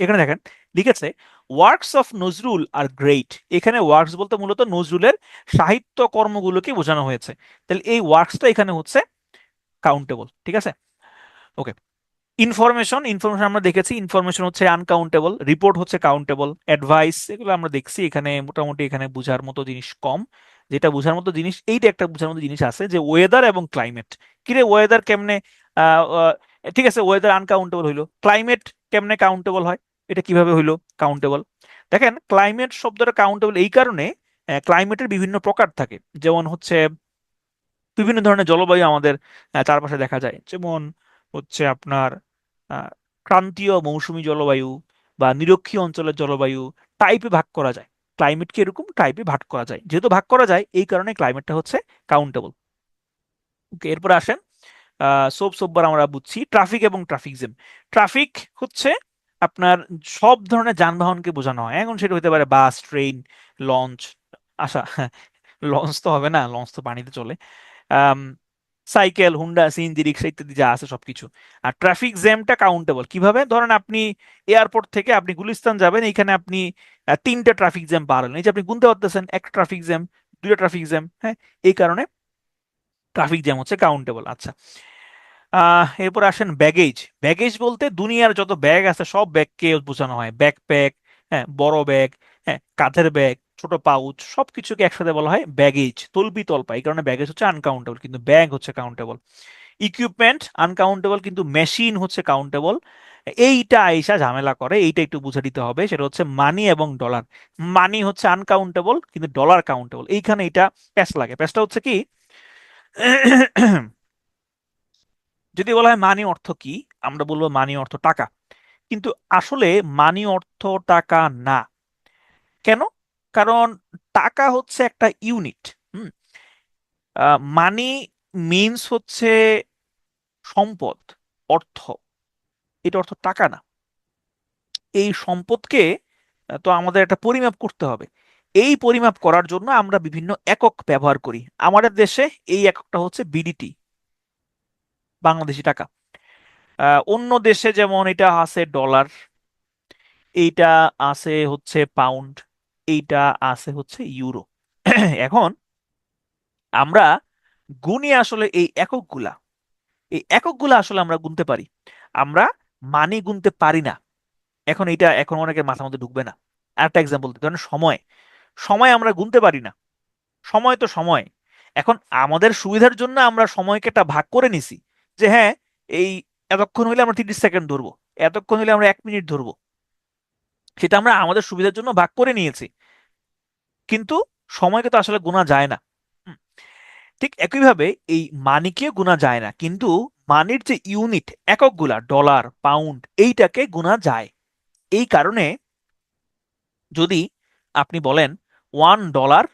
এখানে দেখেন লিখেছে works of Nazrul are great. এখানে ওয়ার্কস বলতে মূলত নজরুলের সাহিত্য কর্মগুলোকে বোঝানো হয়েছে। তাহলে এই ওয়ার্কসটা এখানে হচ্ছে কাউন্টেবল। ঠিক আছে? ওকে। ইনফরমেশন, ইনফরমেশন আমরা দেখেছি, ইনফরমেশন হচ্ছে আনকাউন্টেবল। রিপোর্ট হচ্ছে কাউন্টেবল। অ্যাডভাইস, এগুলো আমরা দেখছি। এখানে মোটামুটি এখানে বোঝার মতো জিনিস কম। যেটা বোঝার মতো জিনিস, এইটা একটা বোঝার মতো জিনিস আছে যে ওয়েদার এবং ক্লাইমেট। কিরে, ওয়েদার কেমনে আহ, আহ, ঠিক আছে, ওয়েদার আনকাউন্টেবল হইলো, ক্লাইমেট কেমনে কাউন্টেবল হয়? এটা কিভাবে হইলো কাউন্টেবল? দেখেন, ক্লাইমেট শব্দটা কাউন্টেবল এই কারণে, ক্লাইমেটের বিভিন্ন প্রকার থাকে। যেমন হচ্ছে বিভিন্ন ধরনের জলবায়ু আমাদের চারপাশে দেখা যায়। যেমন হচ্ছে আপনার আহ, ক্রান্তীয় মৌসুমী জলবায়ু বা নিরক্ষীয় অঞ্চলের জলবায়ু, টাইপে ভাগ করা যায়। ক্লাইমেটকে এরকম টাইপে ভাগ করা যায়, যেহেতু ভাগ করা যায় এই কারণে ক্লাইমেটটা হচ্ছে কাউন্টেবল। ওকে, এরপরে আসেন সোববার আমরা বুঝছি ট্রাফিক এবং ট্রাফিক জ্যাম। ট্রাফিক হচ্ছে আপনার সব ধরনের যানবাহনকে বোঝানো হয়। এখন সেটা হতে পারে বাস, ট্রেন, লঞ্চ, আশা লঞ্চ তো হবে না, লঞ্চ তো পানিতে চলে। আম, সাইকেল, হুন্ডা, সিএনজি, রিক্সা ইত্যাদি যা আছে সবকিছু। আর ট্রাফিক জ্যামটা কাউন্টেবল কিভাবে? ধরেন আপনি এয়ারপোর্ট থেকে আপনি গুলিস্তান যাবেন, এইখানে আপনি তিনটা ট্রাফিক জ্যাম পার হলেন, এই যে আপনি গুনতে পারতেছেন, একটা ট্রাফিক জ্যাম, দুইটা ট্রাফিক জ্যাম, হ্যাঁ। এই কারণে ট্রাফিক জ্যাম হচ্ছে কাউন্টেবল। আচ্ছা, এরপর আসেন ব্যাগেজ। ব্যাগেজ বলতে দুনিয়ার যত ব্যাগ আছে সব ব্যাগকে বোঝানো হয়। ব্যাকপ্যাক, হ্যাঁ, বড় ব্যাগ, হ্যাঁ, কাঁধের ব্যাগ, ছোট পাউচ, সবকিছুকে একসাথে বলা হয় ব্যাগেজ। তলবি তলপা, এই কারণে ব্যাগেজ হচ্ছে আনকাউন্টেবল, কিন্তু ব্যাগ হচ্ছে কাউন্টেবল। ইকুইপমেন্ট আনকাউন্টেবল, কিন্তু মেশিন হচ্ছে কাউন্টেবল। এইটা আইসা ঝামেলা করে, এইটা একটু বুঝে দিতে হবে। সেটা হচ্ছে মানি এবং ডলার। মানি হচ্ছে আনকাউন্টেবল, কিন্তু ডলার কাউন্টেবল। এইখানে এটা প্যাচ লাগে। প্যাচটা হচ্ছে কি, যদি বলা হয় মানি অর্থ কি, আমরা বলবো মানি অর্থ টাকা। কিন্তু আসলে মানি অর্থ টাকা না। কেন? কারণ টাকা হচ্ছে একটা ইউনিট। হুম। মানি মিন্স হচ্ছে সম্পদ, অর্থ। এটা অর্থ টাকা না। এই সম্পদকে তো আমাদের একটা পরিমাপ করতে হবে। এই পরিমাপ করার জন্য আমরা বিভিন্ন একক ব্যবহার করি। আমাদের দেশে এই এককটা হচ্ছে বিডিটি, বাংলাদেশি টাকা। অন্য দেশে যেমন এটা আছে ডলার, এইটা আছে হচ্ছে পাউন্ড, এইটা আছে হচ্ছে ইউরো। এখন আমরা গুনি আসলে এই এককগুলা আসলে আমরা গুনতে পারি। আমরা মানি গুনতে পারি না। এখন অনেকের মাথার মধ্যে ঢুকবে না। আরেকটা এক্সাম্পল দিই, ধরেন সময়। সময় আমরা গুনতে পারি না। সময় তো সময়। এখন আমাদের সুবিধার জন্য আমরা সময়কে একটা ভাগ করে নিছি, যে হ্যাঁ, এই এতক্ষণ হইলে আমরা 30 সেকেন্ড ধরবো, এতক্ষণ হইলে আমরা 1 মিনিট ধরবো। সেটা আমরা আমাদের সুবিধার জন্য ভাগ করে নিয়েছি, কিন্তু সময়কে তো আসলে গোনা যায় না। হুম। ঠিক একইভাবে এই মানিকে গোনা যায় না, কিন্তু মানির যে ইউনিট, এককগুলা ডলার, পাউন্ড, এইটাকে গোনা যায়। এই কারণে যদি আপনি বলেন $1,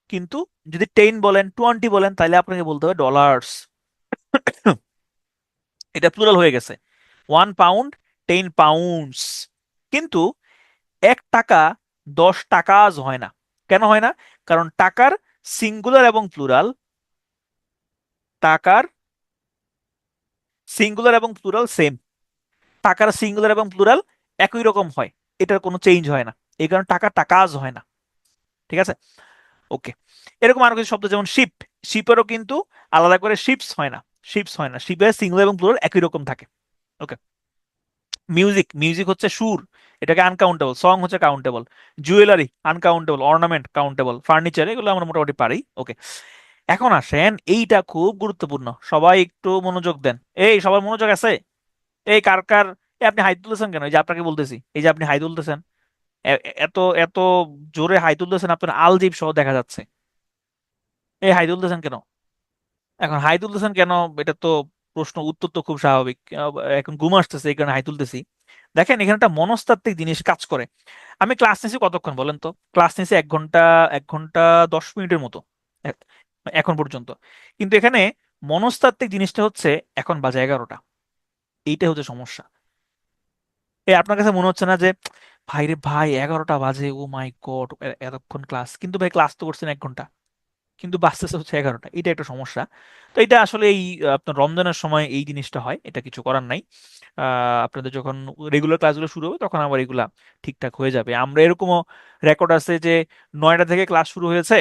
কিন্তু যদি 10 বলেন, 20 বলেন, তাহলে আপনাকে বলতে হবে ডলার্স। এটা প্লুরাল হয়ে গেছে। 1 পাউন্ড, 10 পাউন্ডস। কিন্তু 1 টাকা 10 টাকা হয় না। কেন হয় না? কারণ টাকার সিঙ্গুলার এবং প্লুরাল, টাকার সিঙ্গুলার এবং প্লুরাল সেম। টাকার সিঙ্গুলার এবং প্লুরাল একই রকম হয়, এটার কোনো চেঞ্জ হয় না। এই কারণে টাকা টাকাজ হয় না। ঠিক আছে? ওকে। এরকম আরো কিছু শব্দ, যেমন শিপ। শিপেরও কিন্তু আলাদা করে শিপস হয় না। শিপস হয় না, শিপের সিঙ্গুলার এবং প্লুরাল একই রকম থাকে। ওকে। মিউজিক। মিউজিক হচ্ছে সুর, এটাকে আনকাউন্টেবল। সং হচ্ছে countable. Jewellery uncountable, ornament countable, furniture এগুলো আমরা মোটামুটি পারি। ওকে। এখন আসেন, এইটা খুব গুরুত্বপূর্ণ, সবাই একটু মনোযোগ দেন। এই সবার মনোযোগ আছে? এই কার কার, আপনি হাই তুলতেছেন কেন? এই যে আপনাকে বলতেছি, এই যে আপনি হাই তুলতেছেন, এত এত জোরে হাই তুলতেছেন, আপনার আলজিভ সহ দেখা যাচ্ছে। এই হাই তুলতেছেন কেন? এখন হাই তুলতেছেন কেন, এটা তো প্রশ্ন, উত্তর তো খুব স্বাভাবিক। এখন ঘুম আসতেছে, এই কারণে হাই তুলতেছি। দেখেন, এখানে একটা মনস্তাত্ত্বিক জিনিস কাজ করে। আমি ক্লাস নিয়েছি কতক্ষণ বলেন তো? ক্লাস নিয়েছি 1 ঘন্টা, 1 ঘন্টা 10 মিনিটের মতো এ- এখন পর্যন্ত। কিন্তু এখানে মনস্তাত্ত্বিক জিনিসটা হচ্ছে, এখন বাজে 11টা। এইটা হচ্ছে সমস্যা। এই আপনার কাছে মনে হচ্ছে না যে, ভাই রে ভাই, 11টা বাজে, ও মাই গড, এতক্ষণ ক্লাস? কিন্তু ভাই ক্লাস তো করছেন 1 ঘন্টা, কিন্তু বাঁচতেছে হচ্ছে 11টা। এটা একটা সমস্যা। তো এটা আসলে এই আপনার রমজানের সময় এই জিনিসটা হয়, এটা কিছু করার নাই। আপনাদের যখন রেগুলার ক্লাসগুলো শুরু হবে, তখন আবার এগুলা ঠিকঠাক হয়ে যাবে। আমরা এরকমও রেকর্ড আছে যে 9টা থেকে ক্লাস শুরু হয়েছে,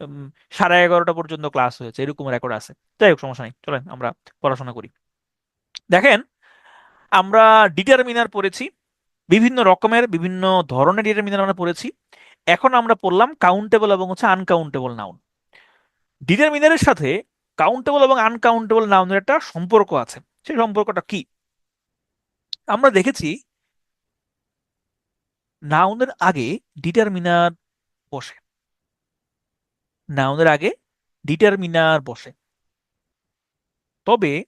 উম, 11:30 পর্যন্ত ক্লাস হয়েছে, এরকম রেকর্ড আছে। যাই হোক, সমস্যা নেই, চলেন আমরা পড়াশোনা করি। দেখেন, আমরা ডিটারমিনার পড়েছি, বিভিন্ন রকমের বিভিন্ন ধরনের ডিটারমিনার আমরা পড়েছি। এখন আমরা পড়লাম কাউন্টেবল এবং হচ্ছে আনকাউন্টেবল নাউন। ডিটারমিনারের সাথে কাউন্টেবল এবং আনকাউন্টেবল নাউনের একটা সম্পর্ক আছে। সেই সম্পর্কটা কি? আমরা দেখেছি, নাউনের আগে ডিটারমিনার বসে। নাউনের আগে ডিটারমিনার বসে। তবে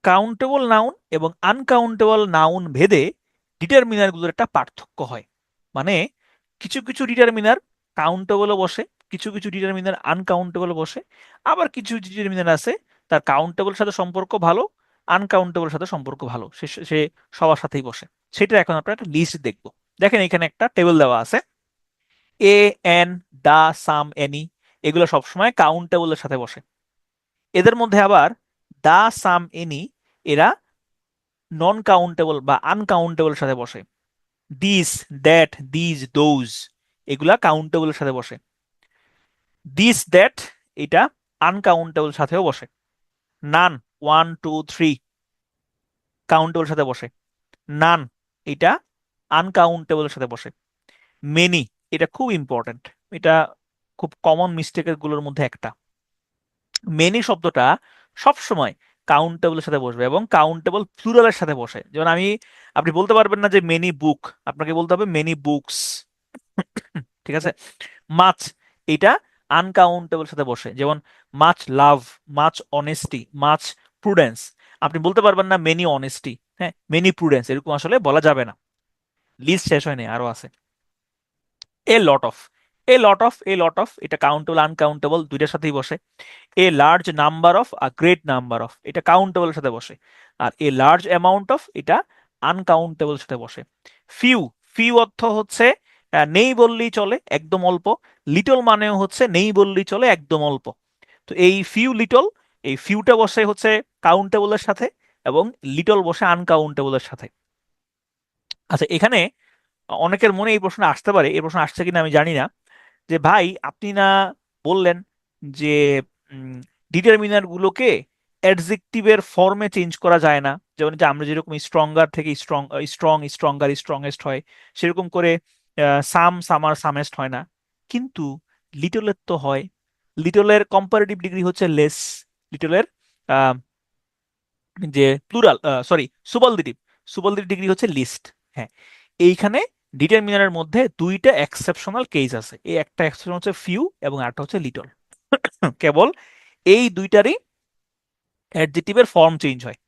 কাউন্টেবল নাউন এবং আনকাউন্টেবল নাউন ভেদে ডিটারমিনার গুলোর একটা পার্থক্য হয়। মানে কিছু কিছু ডিটারমিনার কাউন্টেবলও বসে, কিছু কিছু ডিটারমিনার আনকাউন্টেবল বসে। আবার কিছু কিছু ডিটারমিনার আছে, তার কাউন্টেবল সাথে সম্পর্ক ভালো, আনকাউন্টেবল সাথে সম্পর্ক ভালো, সে সে সবার সাথেই বসে। সেটা এখন আপনারা একটা লিস্ট দেখবো। দেখেন, এখানে একটা টেবিল দেওয়া আছে। এ, এন, দা, সাম, এনি, এগুলো সবসময় কাউন্টেবলের সাথে বসে। এদের মধ্যে আবার দা, সাম, এনি, এরা নন কাউন্টেবল বা আনকাউন্টেবল সাথে বসে। দিস, দ্যাট, দিজ, দোজ, এগুলা কাউন্টেবলের সাথে বসে। দিস, দ্যাট, এটা আনকাউন্টেবল সাথেও বসে। নান, 1 2 3, কাউন্টেবল সাথে বসে। নান, এটা আনকাউন্টেবলের সাথে বসে। মেনি, এটা খুব ইম্পর্টেন্ট, এটা খুব কমন মিস্টেকের গুলোর মধ্যে একটা। মেনি শব্দটা সবসময় কাউন্টেবলের সাথে বসবে এবং কাউন্টেবল প্লুরালের সাথে বসে। যেমন আপনি বলতে পারবেন না যে মেনি বুক, আপনাকে বলতে হবে মেনি বুকস। ঠিক আছে। মাছ, এটা আনকাউন্টেবল সাথে বসে, যেমন মাছ লাভ, মাছ অনেস্টি, মাছ প্রুডেন্স। আপনি বলতে পারবেন না মেনি অনেস্টি, হ্যাঁ, মেনি প্রুডেন্স, এরকম আসলে বলা যাবে না। লিস্ট শেষ হয়নি, আরো আছে। A lot of, a lot of এটা কাউন্টেবল আনকাউন্টেবল দুইটার সাথেই বসে। A large number of, a great number of এটা কাউন্টেবলের সাথে বসে। আর এ লার্জ অ্যামাউন্ট অফ এটা আনকাউন্টেবল সাথে বসে। ফিউ, ফিউ অর্থ হচ্ছে নেই বললেই চলে, একদম অল্প। লিটল মানেও হচ্ছে নেই বললেই চলে, একদম অল্প। তো এই ফিউ লিটল, এই ফিউটা বসে হচ্ছে কাউন্টেবলের সাথে এবং লিটল বসে আনকাউন্টেবলের সাথে। আচ্ছা, এখানে অনেকের মনে এই প্রশ্ন আসতে পারে, এই প্রশ্ন আসছে কিনা আমি জানি না, যে ভাই আপনি না বললেন যে ডিটারমিনার গুলোকে অ্যাডজেক্টিভের ফর্মে চেঞ্জ করা যায় না, যেমন যে আমরা যেরকম স্ট্রঙ্গার থেকে স্ট্রং, স্ট্রঙ্গার স্ট্রংগেস্ট হয়, সেরকম করে সাম সামার সামেস্ট হয় না। কিন্তু লিটলের তো হয়। লিটলের কম্পারেটিভ ডিগ্রি হচ্ছে লেস। লিটলের যে প্লুরাল, সরি, সুবলদিটিভ, সুবলদিটিভ ডিগ্রি হচ্ছে লিস্ট। হ্যাঁ, এইখানে ডিটারমিনারের মধ্যে দুইটা এক্সেপশনাল কেস আছে। এই একটা এক্সেপশন হচ্ছে ফিউ এবং আরেকটা হচ্ছে লিটল। কেবল এই দুইটারই অ্যাডজেক্টিভের ফর্ম চেঞ্জ হয়।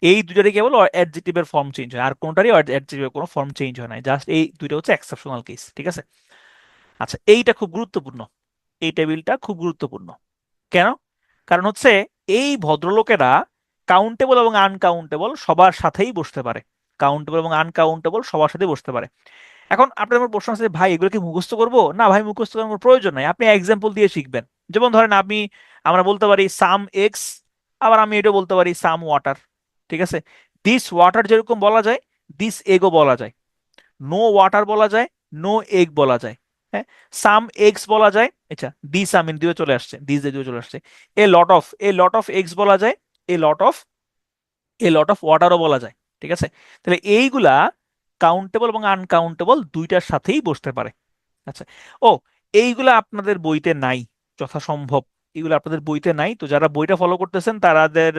এই দুইটারই কেবল অ্যাডজেক্টিভের ফর্ম চেঞ্জ হয়, আর কোনটারই অ্যাডজেক্টিভের কোনো ফর্ম চেঞ্জ হয় না। জাস্ট এই দুইটা হচ্ছে এক্সেপশনাল কেস, ঠিক আছে। আচ্ছা, এইটা খুব গুরুত্বপূর্ণ, এই টেবিলটা খুব গুরুত্বপূর্ণ। কেন? কারণ হচ্ছে এই ভদ্রলোকেরা কাউন্টেবল এবং আনকাউন্টেবল সবার সাথেই বসতে পারে। কাউন্টেবল এবং আনকাউন্টেবল সবার সাথেই বসতে পারে। এখন আপনার আমার প্রশ্ন আছে, ভাই এগুলো কি মুখস্থ করবো? না ভাই, মুখস্থ করার কোনো প্রয়োজন নাই, আপনি এক্সাম্পল দিয়ে শিখবেন। যেমন ধরেন আমরা বলতে পারি সাম এক্স, আবার আমি এটা বলতে পারি সাম ওয়াটার। ঠিক আছে। দিস ওয়াটার যেরকম বলা যায়, দিস এগও বলা যায়। নো ওয়াটার বলা যায়, নো এগ বলা যায়। হ্যাঁ, সাম এগস বলা যায়। আচ্ছা, দিস আমিন দিয়ে চলে আসছে, দিস দিয়ে চলে আসছে। এ লট অফ এগস বলা যায়, এ lot of, a lot of ওয়াটারও বলা যায়। ঠিক আছে। তাহলে এইগুলা কাউন্টেবল এবং আনকাউন্টেবল দুইটার সাথেই বসতে পারে। আচ্ছা, ও, এইগুলা আপনাদের বইতে নাই যথাসম্ভব, এগুলো আপনাদের বইতে নাই। তো যারা বইটা ফলো করতেছেন তাদের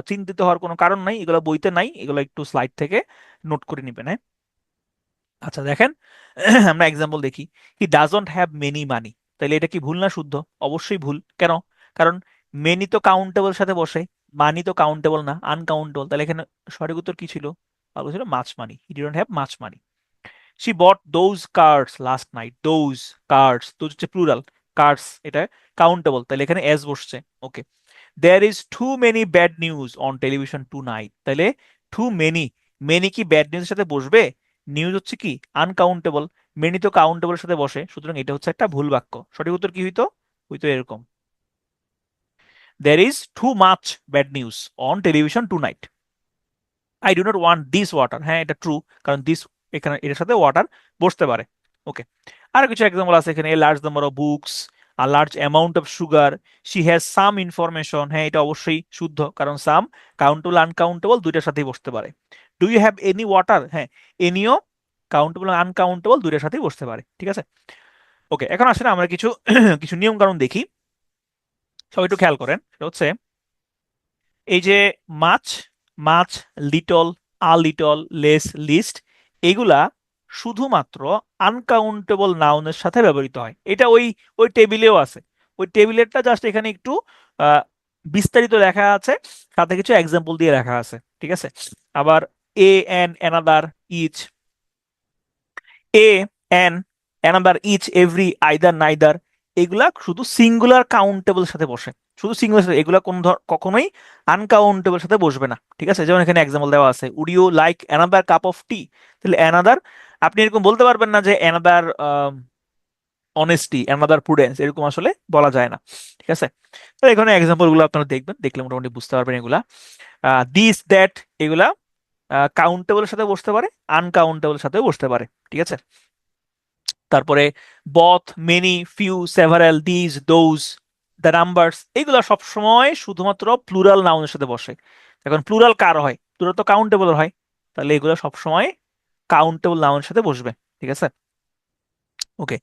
চিন্তিত হওয়ার কোনো কারণ নাই, এগুলো বইতে নাই, এগুলো একটু স্লাইড থেকে নোট করে নিবেন, হ্যাঁ। আচ্ছা দেখেন, আমরা এক্সাম্পল দেখি। হি ডাজন্ট হ্যাভ মেনি মানি। তাহলে এটা কি ভুল না শুদ্ধ? অবশ্যই ভুল। কেন? কারণ মেনি তো কাউন্টেবল সাথে বসে, মানি তো কাউন্টেবল না, আনকাউন্টেবল। তাহলে এখানে সঠিক উত্তর কি ছিল? ভালো ছিল much money. He didn't have much money. She bought those cards last night. Those cards, those হচ্ছে প্লুরাল, কার্ডস এটা কাউন্টেবল, তাহলে এখানে এস বসছে। Okay. There is too many bad news on television tonight. তাহলে too many, many কি bad নিউজের সাথে বসবে? নিউজ হচ্ছে কি আনকাউন্টেবল, মেনি তো কাউন্টেবলের সাথে বসে, সুতরাং এটা হচ্ছে একটা ভুল বাক্য। সঠিক উত্তর কি হইতো? হইতো এরকম, there is too much bad news on television tonight. I do not want this water. হ্যাঁ, এটা ট্রু, কারণ দিস এখানে এটার সাথে ওয়াটার বসতে পারে। ওকে। আর কিছু এক্সাম্পল আছে এখানে, এ large number of books, a large amount of sugar, she has some information. হ্যাঁ, এটা অবশ্যই শুদ্ধ, কারণ সাম কাউন্টেবল আনকাউন্টেবল দুইটার সাথেই বসতে পারে। Do you have any water? হ্যাঁ, এনিও কাউন্টেবল আনকাউন্টেবল দুইটার সাথেই বসতে পারে। ঠিক আছে। ওকে, এখন আসলে আমরা কিছু কিছু নিয়ম কানুন দেখি। সবাই একটু খেয়াল করেন, সেটা হচ্ছে এই যে much, much, little, a little, less, least, এগুলা শুধুমাত্র আনকাউন্টেবল নাউনের সাথে ব্যবহৃত হয়। এটা ওই ওই টেবিলেও আছে, ওই টেবিলেরটা জাস্ট এখানে একটু আহ, বিস্তারিত লেখা আছে, সাথে কিছু এক্সাম্পল দিয়ে লেখা আছে। ঠিক আছে। আবার a, an, another, each, a, an, another, each, every, either, neither, এগুলা শুধু সিঙ্গুলার কাউন্টেবল সাথে বসে, শুধু সিঙ্গুলার সাথে, এগুলা কোন কখনোই আনকাউন্টেবল সাথে বসবে না। ঠিক আছে। যেমন এখানে এক্সাম্পল দেওয়া আছে, would you like another cup of tea. তাহলে অ্যানাদার, আপনি এরকম বলতে পারবেন না যে অ্যানাদার অনেস্টি, অ্যানাদার প্রুডেন্স, এরকম আসলে বলা যায় না। ঠিক আছে। তো এখানে এক্সাম্পল গুলো আপনারা দেখবেন, দেখলে মোটামুটি বুঝতে পারবেন এগুলা। দিস দ্যাট, এগুলা কাউন্টেবলের সাথে বসতে পারে, আনকাউন্টেবলের সাথেও বসতে পারে। ঠিক আছে। তারপরে both, many, few, several, these, those, the numbers, এগুলো সবসময় শুধুমাত্র প্লুরাল নাউনের সাথে বসে। এখন প্লুরাল কার হয়? প্লুরাল তো কাউন্টেবল হয়, তাহলে এগুলো সবসময় কাউন্টেবল নাউনের সাথে বসবে। ঠিক আছে। ওকে।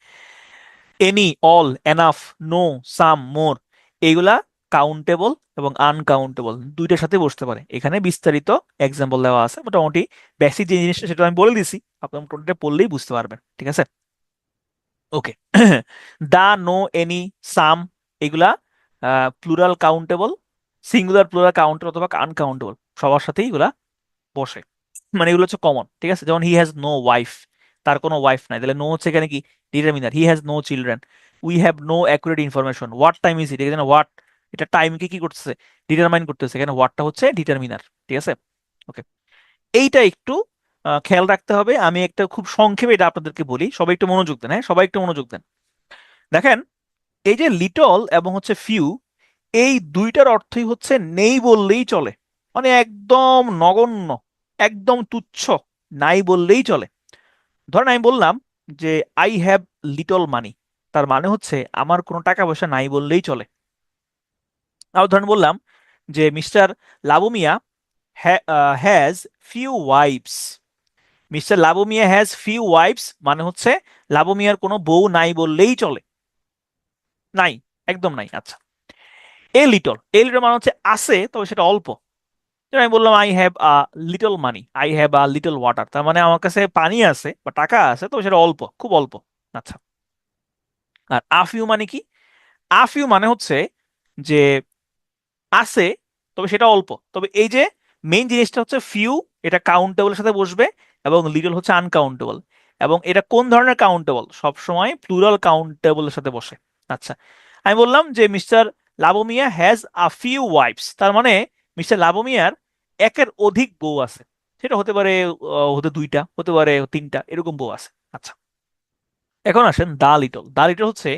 এনি, অল, এনাফ, নো, সাম, মোর, এইগুলা কাউন্টেবল এবং আনকাউন্টেবল দুইটার সাথে বসতে পারে। এখানে বিস্তারিত এক্সাম্পল দেওয়া আছে, মোটামুটি বেসিক যে জিনিসটা সেটা আমি বলে দিছি, আপনি মোটামুটি পড়লেই বুঝতে পারবেন, ঠিক আছে? ওকে। দা, নো, এনি, সাম, এগুলা plural countable, singular plural countable অথবা আনকাউন্টেবল, সবার সাথেই এগুলা বসে। মানে এগুলো হচ্ছে কমন, ঠিক আছে? যেমন হি হ্যাজ নো ওয়াইফ, তার কোনো ওয়াইফ নাই, তাহলে নো হচ্ছে এখানে কি determiner. He has no children, we have no accurate information, what time is it, এখানে হোয়াট, এটা টাইমকে কি করতেছে, ডিটারমাইন করতেছে, এখানে হোয়াটটা হচ্ছে ডিটারমিনার, ঠিক আছে? ওকে, এইটা একটু খেয়াল রাখতে হবে। আমি একটা খুব সংক্ষেপে এটা আপনাদেরকে বলি, সবাই একটু মনোযোগ দেন, হ্যাঁ সবাই একটু মনোযোগ দেন। দেখেন, এই যে লিটল এবং হচ্ছে ফিউ, এই দুইটার অর্থই হচ্ছে নেই বললেই চলে, মানে একদম নগণ্য, একদম তুচ্ছ, নাই বললেই চলে। ধরেন আমি বললাম যে আই হ্যাভ লিটল মানি, তার মানে হচ্ছে আমার কোনো টাকা পয়সা নাই বললেই চলে। আবার ধরেন বললাম যে mister Labumia has few wives, mister Labumia has few wives মানে হচ্ছে লাবুমিয়ার কোনো বউ নাই বললেই চলে, নাই, একদম নাই। আচ্ছা, এ লিটল মানে হচ্ছে আছে তবে সেটা অল্প। যেমন আমি বললাম I have a little money, I have a little water, তার মানে আমার কাছে পানি আছে বা টাকা আছে, তবে সেটা অল্প, খুব অল্প। আচ্ছা, আর আফিউ মানে কি? আফিউ মানে হচ্ছে যে আছে তবে সেটা অল্প। তবে এই যে মেইন জিনিসটা হচ্ছে ফিউ, এটা কাউন্টেবলের সাথে বসবে, এবং লিটল হচ্ছে আনকাউন্টেবল। এবং এটা কোন ধরনের কাউন্টেবল? সবসময় প্লুরাল কাউন্টেবলের সাথে বসে। আচ্ছা, আমি বললাম যে মিস্টার লাবমিয়া হ্যাজ আ ফিউ ওয়াইফস, তার মানে মিস্টার লাবমিয়ার একের অধিক বউ আছে। সেটা হতে পারে হতে দুইটা, হতে পারে তিনটা, এরকম বউ আছে। আচ্ছা, এখন আসেন দা লিটল। দা লিটল হচ্ছে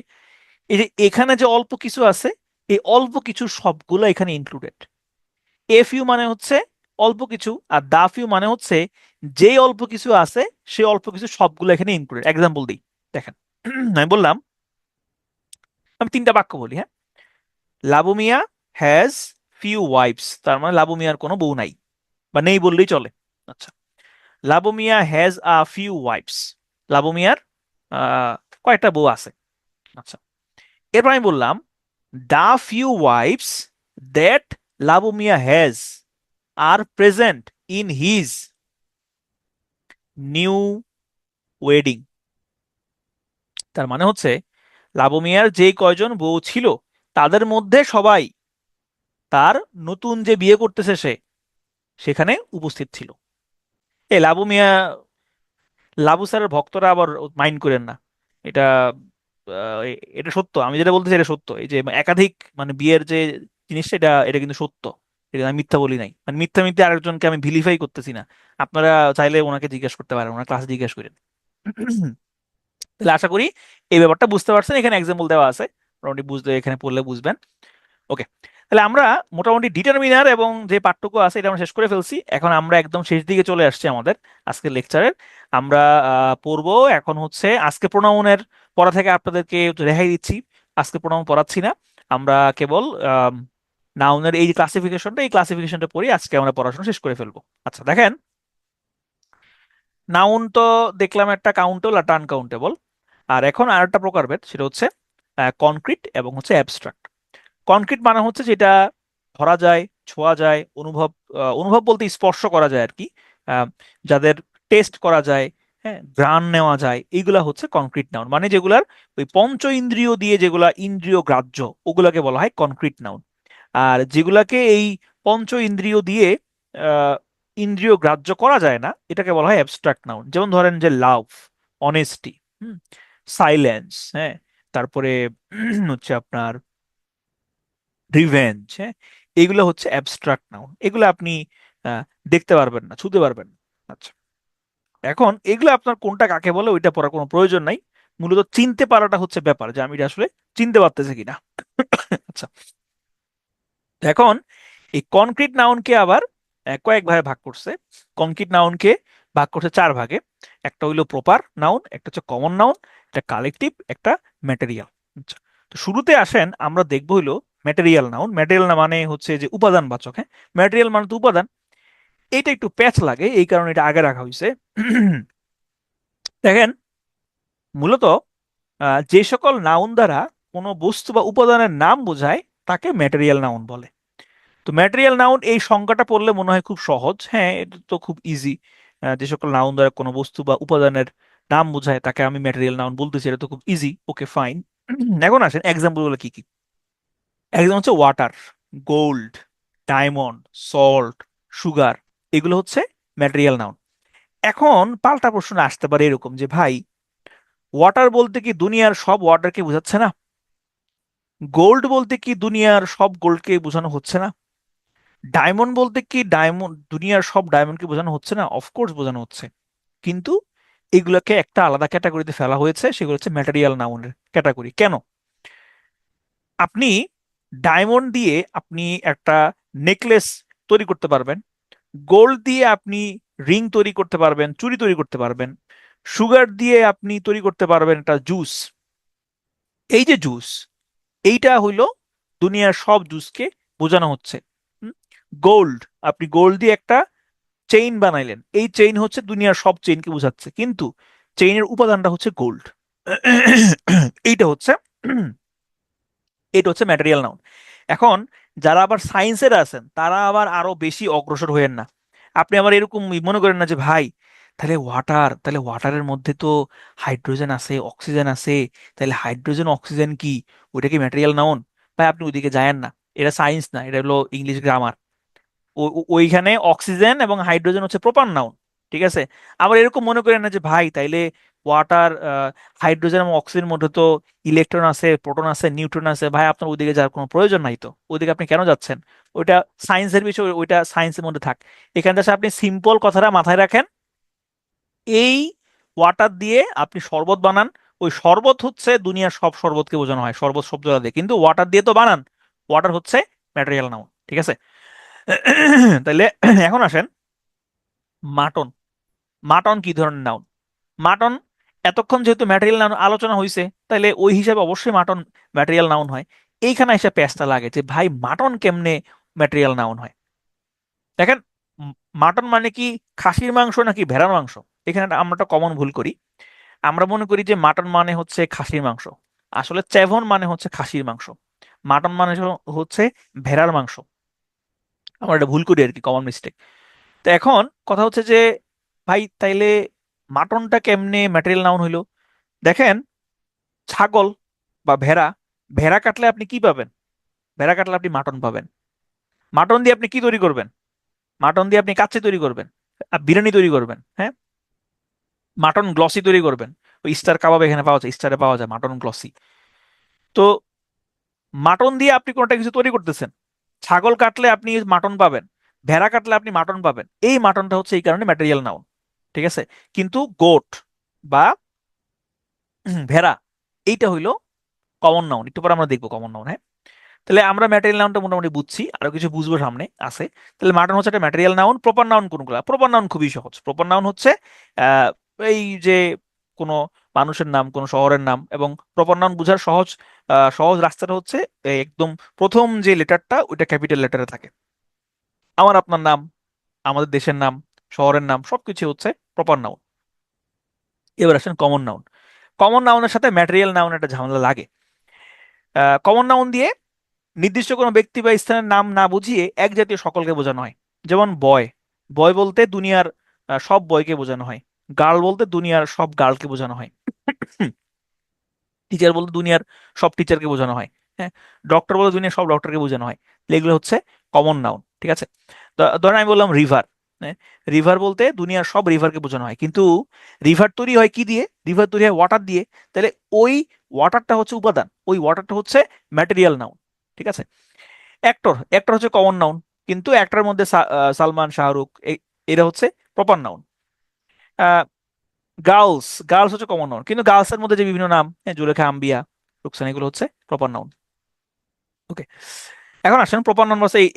এই যে এখানে যে অল্প কিছু আছে, এই অল্প কিছু সবগুলো এখানে ইনক্লুডেড। এ ফিউ মানে হচ্ছে অল্প কিছু, আর দা ফিউ মানে হচ্ছে যে অল্প কিছু আছে সে অল্প কিছু সবগুলো এখানে ইনক্লুডেড। এক্সাম্পল দিই, দেখেন। আমি বললাম, আমি তিনটা বাক্য বলি, হ্যাঁ। Labu Mia has few wives, তার মানে লাবু মিয়ার কোনো বউ নাই বা নেই বললেই চলে। আচ্ছা, Labu Mia has a few wifes, লাবু মিয়ার আহ, কয়েকটা বউ আছে। আচ্ছা, এরপর আমি বললাম the few wifes that Labu Mia has are present in his new wedding, তার মানে হচ্ছে লাবু মিয়ার যে কয়জন বউ ছিল তাদের মধ্যে সবাই তার নতুন যে বিয়ে করতেছে সে সেখানে উপস্থিত ছিল। এই লাবু মিয়া, লাবু স্যারের ভক্তরা আবার মাইন্ড করেন না, এটা এটা সত্য, আমি যেটা বলতেছি এটা সত্য। এই যে একাধিক মানে বিয়ের যে জিনিসটা, এটা এটা কিন্তু সত্য, এটা আমি মিথ্যা বলি নাই, মানে মিথ্যা মিথ্যা আরেকজনকে আমি ভিলিফাই করতেছি না। আপনারা চাইলে ওনাকে জিজ্ঞেস করতে পারেন, ওনার ক্লাসে জিজ্ঞেস করেন। তাহলে আশা করি এই ব্যাপারটা বুঝতে পারছেন, এখানে এক্সাম্পল দেওয়া আছে, মোটামুটি বুঝতে, এখানে পড়লে বুঝবেন। ওকে, তাহলে আমরা মোটামুটি ডিটারমিনার এবং যে পার্থক্য আছে এটা আমরা শেষ করে ফেলছি। এখন আমরা একদম শেষ দিকে চলে আসছি আমাদের আজকের লেকচারের। আমরা পড়বো এখন হচ্ছে আজকে প্রোনাউনের পড়া থেকে আপনাদেরকে একটু রেহাই দিচ্ছি, আজকে প্রোনাউন পড়াচ্ছি না। আমরা কেবল নাউনের এই যে ক্লাসিফিকেশনটা, এই ক্লাসিফিকেশনটা পড়ি, আজকে আমরা পড়াশোনা শেষ করে ফেলবো। আচ্ছা, দেখেন, নাউন তো দেখলাম একটা কাউন্টেবল আর আনকাউন্টেবল। আর এখন আরেকটা প্রকারভেদ, সেটা হচ্ছে কনক্রিট এবং হচ্ছে অ্যাবস্ট্রাক্ট। কনক্রিট মানে হচ্ছে যেটা ধরা যায়, ছোঁয়া যায়, অনুভব, অনুভব বলতে স্পর্শ করা যায় আর কি, আহ, যাদের টেস্ট করা যায়, হ্যাঁ, ঘ্রাণ নেওয়া যায়, এইগুলা হচ্ছে কনক্রিট নাউন। মানে যেগুলার ওই পঞ্চ ইন্দ্রিয় দিয়ে যেগুলা ইন্দ্রিয় গ্রাহ্য, ওগুলাকে বলা হয় কনক্রিট নাউন। আর যেগুলাকে এই পঞ্চ ইন্দ্রিয় দিয়ে আহ, ইন্দ্রিয় গ্রাহ্য করা যায় না, এটাকে বলা হয় অ্যাবস্ট্রাক্ট নাউন। যেমন ধরেন যে লাভ, অনেস্টি, সাইলেন্স, হ্যাঁ, তারপরে হচ্ছে আপনার রিভেঞ্জ, হ্যাঁ, এগুলো হচ্ছে অ্যাবস্ট্রাক্ট নাউন। এগুলো আপনি দেখতে পারবেন না, ছুতে পারবেন না। আচ্ছা, এখন এগুলো আপনার কোনটা কাকে বলে ওইটা পড়ার কোনো প্রয়োজন নাই, মূলত চিনতে পারাটা হচ্ছে ব্যাপার, যে আমি এটা আসলে চিনতে পারতেছি কিনা। আচ্ছা, এখন এই কনক্রিট নাউনকে আবার কয়েক ভাগে ভাগ করছে। কনক্রিট নাউনকে ভাগ করছে চার ভাগে। একটা হইলো প্রপার নাউন, একটা হচ্ছে কমন নাউন, একটা কালেকটিভ, একটা ম্যাটেরিয়াল। আচ্ছা, তো শুরুতে আসেন আমরা দেখবো হইলো ম্যাটেরিয়াল নাউন। ম্যাটেরিয়াল না মানে হচ্ছে যে উপাদানবাচক, হ্যাঁ, ম্যাটেরিয়াল মানে তো উপাদান। এটা একটু প্যাচ লাগে, এই কারণে এটা আগে রাখা হয়েছে। দেখেন, মূলত যে সকল নাউন দ্বারা কোনো বস্তু বা উপাদানের নাম বোঝায় তাকে ম্যাটেরিয়াল নাউন বলে। তো ম্যাটেরিয়াল নাউন এই সংজ্ঞাটা পড়লে মনে হয় খুব সহজ। হ্যাঁ, এটা তো খুব ইজি। যে সকল নাউন দ্বারা কোনো বস্তু বা উপাদানের নাম বোঝায় তাকে আমি ম্যাটেরিয়াল নাউন বলতেছি, এটা তো খুব ইজি। ওকে, ফাইন। এখন আসেন এক্সাম্পল গুলো কি কি। একদম হচ্ছে water, gold, diamond, salt, sugar, এগুলো হচ্ছে ম্যাটেরিয়াল নাউন। এখন পাল্টা প্রশ্ন আসতে পারে এরকম যে ভাই, ওয়াটার বলতে কি দুনিয়ার সব ওয়াটারকে বোঝাচ্ছে না? গোল্ড বলতে কি দুনিয়ার সব গোল্ডকে বোঝানো হচ্ছে না? ডায়মন্ড বলতে কি ডায়মন্ড দুনিয়ার সব ডায়মন্ডকে বোঝানো হচ্ছে না? অফকোর্স বোঝানো হচ্ছে। কিন্তু এগুলোকে একটা আলাদা ক্যাটাগরিতে ফেলা হয়েছে, সেগুলো হচ্ছে ম্যাটেরিয়াল নাউনের ক্যাটাগরি। কেন? আপনি ডায়মন্ড দিয়ে আপনি একটা নেকলেস তৈরি করতে পারবেন, গোল্ড দিয়ে আপনি রিং তৈরি করতে পারবেন, চুড়ি তৈরি করতে পারবেন, সুগার দিয়ে আপনি তৈরি করতে পারবেন একটা জুস। এই যে জুস, এইটা হইলো দুনিয়ার সব জুসকে বোঝানো হচ্ছে। গোল্ড, আপনি গোল্ড দিয়ে একটা চেইন বানাইলেন, এই চেইন হচ্ছে দুনিয়ার সব চেইনকে বোঝাচ্ছে, কিন্তু চেইনের উপাদানটা হচ্ছে গোল্ড। এইটা হচ্ছে এটা হচ্ছে ম্যাটেরিয়াল নাউন। এখন যারা আবার সায়েন্সের আছেন তারা আবার আরো বেশি অগ্রসর হয়েন না। আপনি আবার এরকম মনে করেন না যে ভাই, তাহলে ওয়াটারের মধ্যে তো হাইড্রোজেন আছে, অক্সিজেন আছে, তাহলে হাইড্রোজেন অক্সিজেন কি, ওইটা কি ম্যাটেরিয়াল নাউন? ভাই আপনি ওইদিকে যায়েন না, এটা সায়েন্স না, এটা হলো ইংলিশ গ্রামার। ওইখানে অক্সিজেন এবং হাইড্রোজেন হচ্ছে প্রপার নাউন। ঠিক আছে? আবার এরকম মনে করেন না যে ভাই তাইলে ওয়াটার, হাইড্রোজেন এবং অক্সিজেনের মধ্যে তো ইলেকট্রন আছে, প্রোটন আছে, নিউট্রন আছে। ভাই আপনার ওইদিকে যাওয়ার কোনো প্রয়োজন নাই, তো ওইদিকে আপনি কেন যাচ্ছেন? ওইটা সায়েন্সের বিষয়, ওইটা সায়েন্সের মধ্যে থাক। এখানে দেশে আপনি সিম্পল কথাটা মাথায় রাখেন। এই ওয়াটার দিয়ে আপনি শরবত বানান, ওই শরবত হচ্ছে দুনিয়ার সব শরবতকে বোঝানো হয় শরবত শব্দটা দিয়ে, কিন্তু ওয়াটার দিয়ে তো বানান, ওয়াটার হচ্ছে ম্যাটেরিয়াল নাউন। ঠিক আছে? তাইলে এখন আসেন মাটন। মাটন কি ধরনের নাউন? মাটন, এতক্ষণ যেহেতু ম্যাটেরিয়াল নাউন আলোচনা হয়েছে, তাইলে ওই হিসাবে অবশ্যই মাটন ম্যাটেরিয়াল নাউন হয়। এইখানে এসে পেঁচটা লাগে যে ভাই মাটন কেমনে ম্যাটেরিয়াল নাউন হয়। দেখেন, মাটন মানে কি খাসির মাংস নাকি ভেড়ার মাংস? এখানে আমরা একটা কমন ভুল করি। আমরা মনে করি যে মাটন মানে হচ্ছে খাসির মাংস। আসলে চেভন মানে হচ্ছে খাসির মাংস, মাটন মানে হচ্ছে ভেড়ার মাংস। আমরা এটা ভুল করি আর কি, কমন মিস্টেক। তো এখন কথা হচ্ছে যে ভাই তাইলে মাটনটা কেমনে ম্যাটেরিয়াল নাউন হইলো? দেখেন, ছাগল বা ভেড়া, ভেড়া কাটলে আপনি কি পাবেন? ভেড়া কাটলে আপনি মাটন পাবেন। মাটন দিয়ে আপনি কি তৈরি করবেন? মাটন দিয়ে আপনি কাচ্চি তৈরি করবেন, বিরিয়ানি তৈরি করবেন। হ্যাঁ, মাটন গ্লসি তৈরি করবেন। ওই স্টার কাবাব এখানে পাওয়া যায়, স্টারে পাওয়া যায় মাটন গ্লসি। তো মাটন দিয়ে আপনি কোনটা কিছু তৈরি করতেছেন। ছাগল কাটলে আপনি মাটন পাবেন, ভেড়া কাটলে আপনি মাটন পাবেন। এই মাটনটা হচ্ছে এই কারণে ম্যাটেরিয়াল নাউন। ঠিক আছে? কিন্তু গোট বা ভেড়া, এইটা হইলো কমন নাউন। একটু পর আমরা দেখবো কমন নাউন। হ্যাঁ, তাহলে আমরা ম্যাটেরিয়াল নাউনটা মোটামুটি বুঝছি, আরো কিছু বুঝবো সামনে আছে। তাহলে মাটন হচ্ছে একটা ম্যাটেরিয়াল নাউন। প্রপার নাউন কোনগুলা? প্রপার নাউন খুবই সহজ। প্রপার নাউন হচ্ছে আহ, এই যে কোনো মানুষের নাম, কোনো শহরের নাম। এবং প্রপার নাউন বোঝার সহজ সহজ রাস্তাটা হচ্ছে এই একদম প্রথম যে লেটারটা ওইটা ক্যাপিটাল লেটারে থাকে। আমার আপনার নাম, আমাদের দেশের নাম, শহরের নাম, সবকিছু হচ্ছে প্রপার নাউন। এবার আসেন কমন নাউন। কমন নাউনের সাথে ম্যাটেরিয়াল নাউন একটা ঝামেলা লাগে। কমন নাউন দিয়ে নির্দিষ্ট কোনো ব্যক্তি বা স্থানের নাম না বুঝিয়ে এক জাতীয় সকলকে বোঝানো হয়। যেমন বয়, বয় বলতে দুনিয়ার সব বয়কে বোঝানো হয়। গার্ল বলতে দুনিয়ার সব গার্লকে বোঝানো হয়। টিচার বলতে দুনিয়ার সব টিচারকে বোঝানো হয়। হ্যাঁ, ডক্টর বলতে দুনিয়ার সব ডক্টরকে বোঝানো হয়। তাহলে এগুলো হচ্ছে কমন নাউন। ঠিক আছে? ধরেন আমি বললাম রিভার। হ্যাঁ, রিভার বলতে দুনিয়ার সব রিভারকে বোঝানো হয়, কিন্তু রিভার তৈরি হয় কি দিয়ে? রিভার তৈরি হয় ওয়াটার দিয়ে। তাহলে ওই ওয়াটারটা হচ্ছে উপাদান, ওই ওয়াটারটা হচ্ছে ম্যাটেরিয়াল নাউন। ঠিক আছে? অ্যাক্টর, অ্যাক্টর হচ্ছে কমন নাউন, কিন্তু অ্যাক্টরের মধ্যে সালমান, শাহরুখ, এরা হচ্ছে প্রপার নাউন। গার্লস, গার্লস হচ্ছে কমন নাউন, কিন্তু গার্লস এর মধ্যে যে বিভিন্ন নাম, জুলেখা, আম্বিয়া, রুকসানা, এগুলো হচ্ছে প্রপার নাউন। ওকে, এখন আসেন প্রপার নাউন ভার্সেস এই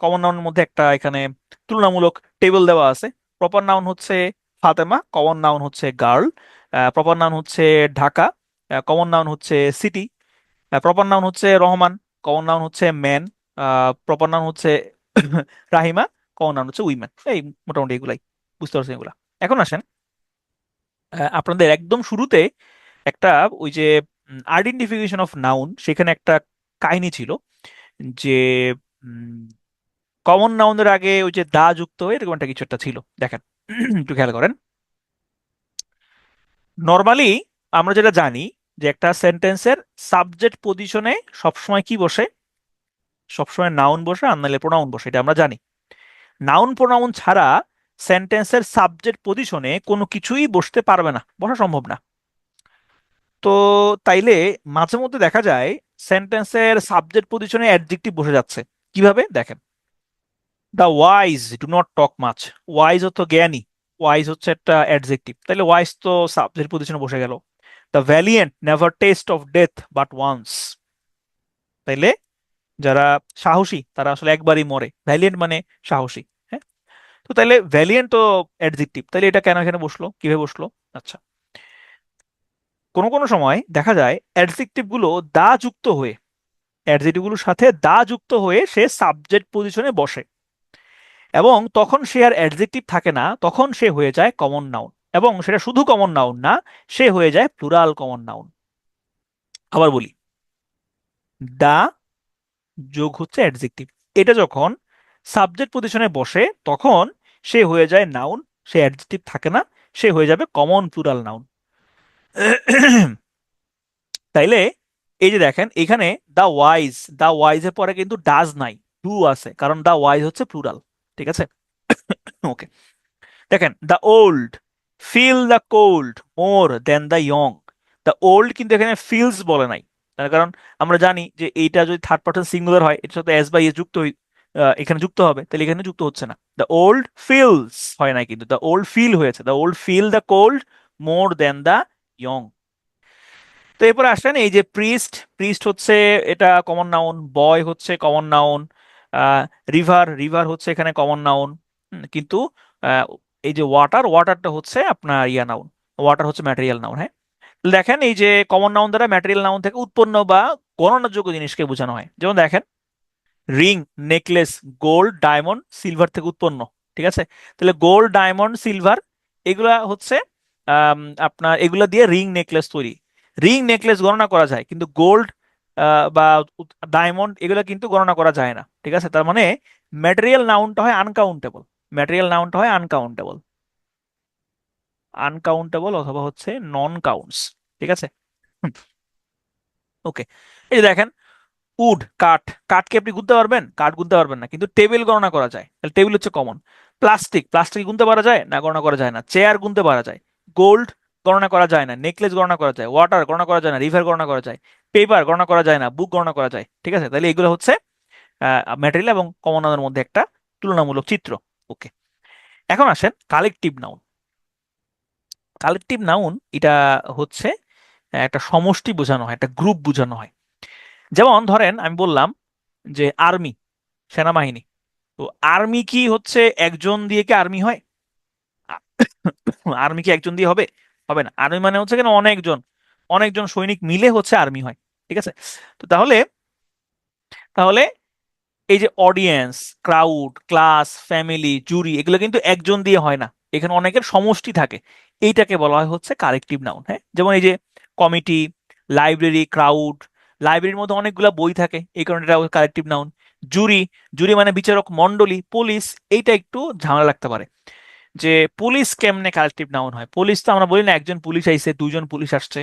কমন নাউনের মধ্যে একটা এখানে তুলনামূলক টেবিল দেওয়া আছে। প্রপার নাউন হচ্ছে ফাতেমা, কমন নাউন হচ্ছে গার্ল। প্রপার নাউন হচ্ছে ঢাকা, কমন নাউন হচ্ছে সিটি। প্রপার নাউন হচ্ছে রহমান, কমন নাউন হচ্ছে ম্যান। প্রপার নাউন হচ্ছে রাহিমা, কমন নাউন হচ্ছে উইমেন। এই মোটামুটি এগুলাই, বুঝতে পারছেন এগুলা? এখন আসেন আপনাদের একদম শুরুতে একটা ওই যে আইডেন্টিফিকেশন অফ নাউন, সেখানে একটা কাহিনী ছিল যে কমন নাউনের আগে ওই যে দা যুক্ত হয়ে এরকম একটা কিছু একটা ছিল। দেখেন একটু খেয়াল করেন। নর্মালি আমরা যেটা জানি যে একটা সেন্টেন্সের সাবজেক্ট পজিশনে সবসময় কি বসে, সবসময় নাউন বসে আর নাহলে প্রোনাউন বসে, এটা আমরা জানি। নাউন প্রোনাউন ছাড়া সেন্টেন্সের সাবজেক্ট পজিশনে কোনো কিছুই বসতে পারবে না, বসা সম্ভব না। তো তাইলে মাঝে মধ্যে দেখা যায় সেন্টেন্সের সাবজেক্ট পজিশনে অ্যাডজেক্টিভ বসে যাচ্ছে। কিভাবে দেখেন, the wise do not talk much. Wise অর্থ জ্ঞানী, ওয়াইজ হচ্ছে একটা অ্যাডজেক্টিভ, তাহলে ওয়াইজ তো সাবজেক্ট পজিশনে বসে গেল। The valiant never taste of death but once. তাইলে যারা সাহসী তারা আসলে একবারই মরে, ভ্যালিয়েন্ট মানে সাহসী। হ্যাঁ, তো তাইলে ভ্যালিয়েন্ট তো অ্যাডজেক্টিভ, তাইলে এটা কেন এখানে বসলো, কিভাবে বসলো? আচ্ছা, কোনো কোনো সময় দেখা যায় অ্যাডজেক্টিভ গুলো দা যুক্ত হয়ে, অ্যাডজেক্টিভ গুলোর সাথে দা যুক্ত হয়ে সে সাবজেক্ট পজিশনে বসে, এবং তখন সে আর অ্যাডজেক্টিভ থাকে না, তখন সে হয়ে যায় কমন নাউন। এবং সেটা শুধু কমন নাউন না, সে হয়ে যায় প্লুরাল কমন নাউন। আবার বলি, দা যোগ হচ্ছে অ্যাডজেক্টিভ, এটা যখন সাবজেক্ট পজিশনে বসে তখন সে হয়ে যায় নাউন, সে অ্যাডজেক্টিভ থাকে না, সে হয়ে যাবে কমন প্লুরাল নাউন। তাইলে এই যে দেখেন এখানে দ্য ওয়াইজ, দ্য ওয়াইজ এর পরে কিন্তু ডাজ নাই, ডু আছে, কারণ দ্য ওয়াইজ হচ্ছে প্লুরাল। ঠিক আছে, ওকে। দেখেন the old feel the cold more than the young. The old কিন্তু এখানে ফিলস বলে নাই, তার কারণ আমরা জানি যে এইটা যদি থার্ড পারসন সিঙ্গুলার হয় এটার সাথে এস বাই এস যুক্ত এখানে যুক্ত হবে, তাহলে এখানে যুক্ত হচ্ছে না। দ্য ওল্ড ফিলস হয় নাই, কিন্তু দ্য ওল্ড ফিল হয়েছে। The old feel the cold more than the young. তো এরপরে আসেন এই যে প্রিস্ট, প্রিস্ট হচ্ছে এটা কমন নাউন, বয় হচ্ছে কমন নাউন, রিভার, রিভার হচ্ছে এখানে কমন নাউন। কিন্তু আহ, এই যে ওয়াটার, ওয়াটারটা হচ্ছে আপনার ইয়া নাউন, ওয়াটার হচ্ছে ম্যাটেরিয়াল নাউন। হ্যাঁ, দেখেন এই যে কমন নাউন দ্বারা ম্যাটেরিয়াল নাউন থেকে উৎপন্ন বা গণনার যোগ্য জিনিসকে বোঝানো হয়। যেমন দেখেন ring, necklace, gold, diamond, silver থেকে উৎপন্ন। ঠিক আছে, তাহলে গোল্ড, ডায়মন্ড, সিলভার এগুলা হচ্ছে আম, আপনার এগুলা দিয়ে রিং নেকলেস তৈরি। রিং নেকলেস গণনা করা যায়, কিন্তু গোল্ড বা ডায়মন্ড এগুলা কিন্তু গণনা করা যায় না। ঠিক আছে, তার মানে ম্যাটেরিয়াল নাউনটা হয় আনকাউন্টেবল, ম্যাটেরিয়াল নাউনটা হয় আনকাউন্টেবল, আনকাউন্টেবল অথবা হচ্ছে নন কাউন্টস। ঠিক আছে, ওকে। এই যে দেখেন উড, কাঠ, কাঠকে আপনি গুনতে পারবেন? কাঠ গুনতে পারবেন না, কিন্তু টেবিল গণনা করা যায়, তাহলে টেবিল হচ্ছে কমন। প্লাস্টিক, প্লাস্টিক গুনতে পারা যায় না? গণনা করা যায় না। চেয়ার গুনতে পারা যায়। গোল্ড গণনা করা যায় না, নেকলেস গণনা করা যায়, ওয়াটার গণনা করা যায় না, রিভার গণনা করা যায়, পেপার গণনা করা যায় না, বুক গণনা করা যায়। ঠিক আছে, তাহলে এগুলো হচ্ছে ম্যাটেরিয়াল এবং কমন নাউনের মধ্যে একটা তুলনামূলক চিত্র। ওকে, এখন আসেন কালেকটিভ নাউন। কালেকটিভ নাউন এটা হচ্ছে একটা সমষ্টি বোঝানো হয়, একটা গ্রুপ বোঝানো হয়। যেমন ধরেন আমি বললাম যে আর্মি, সেনাবাহিনী। তো আর্মি কি হচ্ছে একজন দিয়ে কি আর্মি হয়? আর্মি কি একজন দিয়ে হবে? হবে না। আর্মি মানে হচ্ছে কেন অনেকজন, অনেকজন সৈনিক মিলে হচ্ছে আর্মি হয়। ঠিক আছে, তো তাহলে তাহলে এই যে অডিয়েন্স, ক্রাউড, ক্লাস, ফ্যামিলি, জুরি এগুলো কিন্তু একজন দিয়ে হয় না, এখানে অনেকের সমষ্টি থাকে। এইটাকে বলা হয় হচ্ছে কালেকটিভ নাউন। হ্যাঁ, যেমন এই যে কমিটি, লাইব্রেরি, ক্রাউড, লাইব্রেরির মধ্যে অনেকগুলা বই থাকে এই কারণে এটা কালেকটিভ নাউন। জুরি, জুরি মানে বিচারক মন্ডলী। পুলিশ, এইটা একটু ঝামেলা লাগতে পারে যে পুলিশ কেমনে কালেকটিভ নাউন হয়। পুলিশ তো আমরা বলি না একজন পুলিশ আইছে, দুইজন পুলিশ আসছে।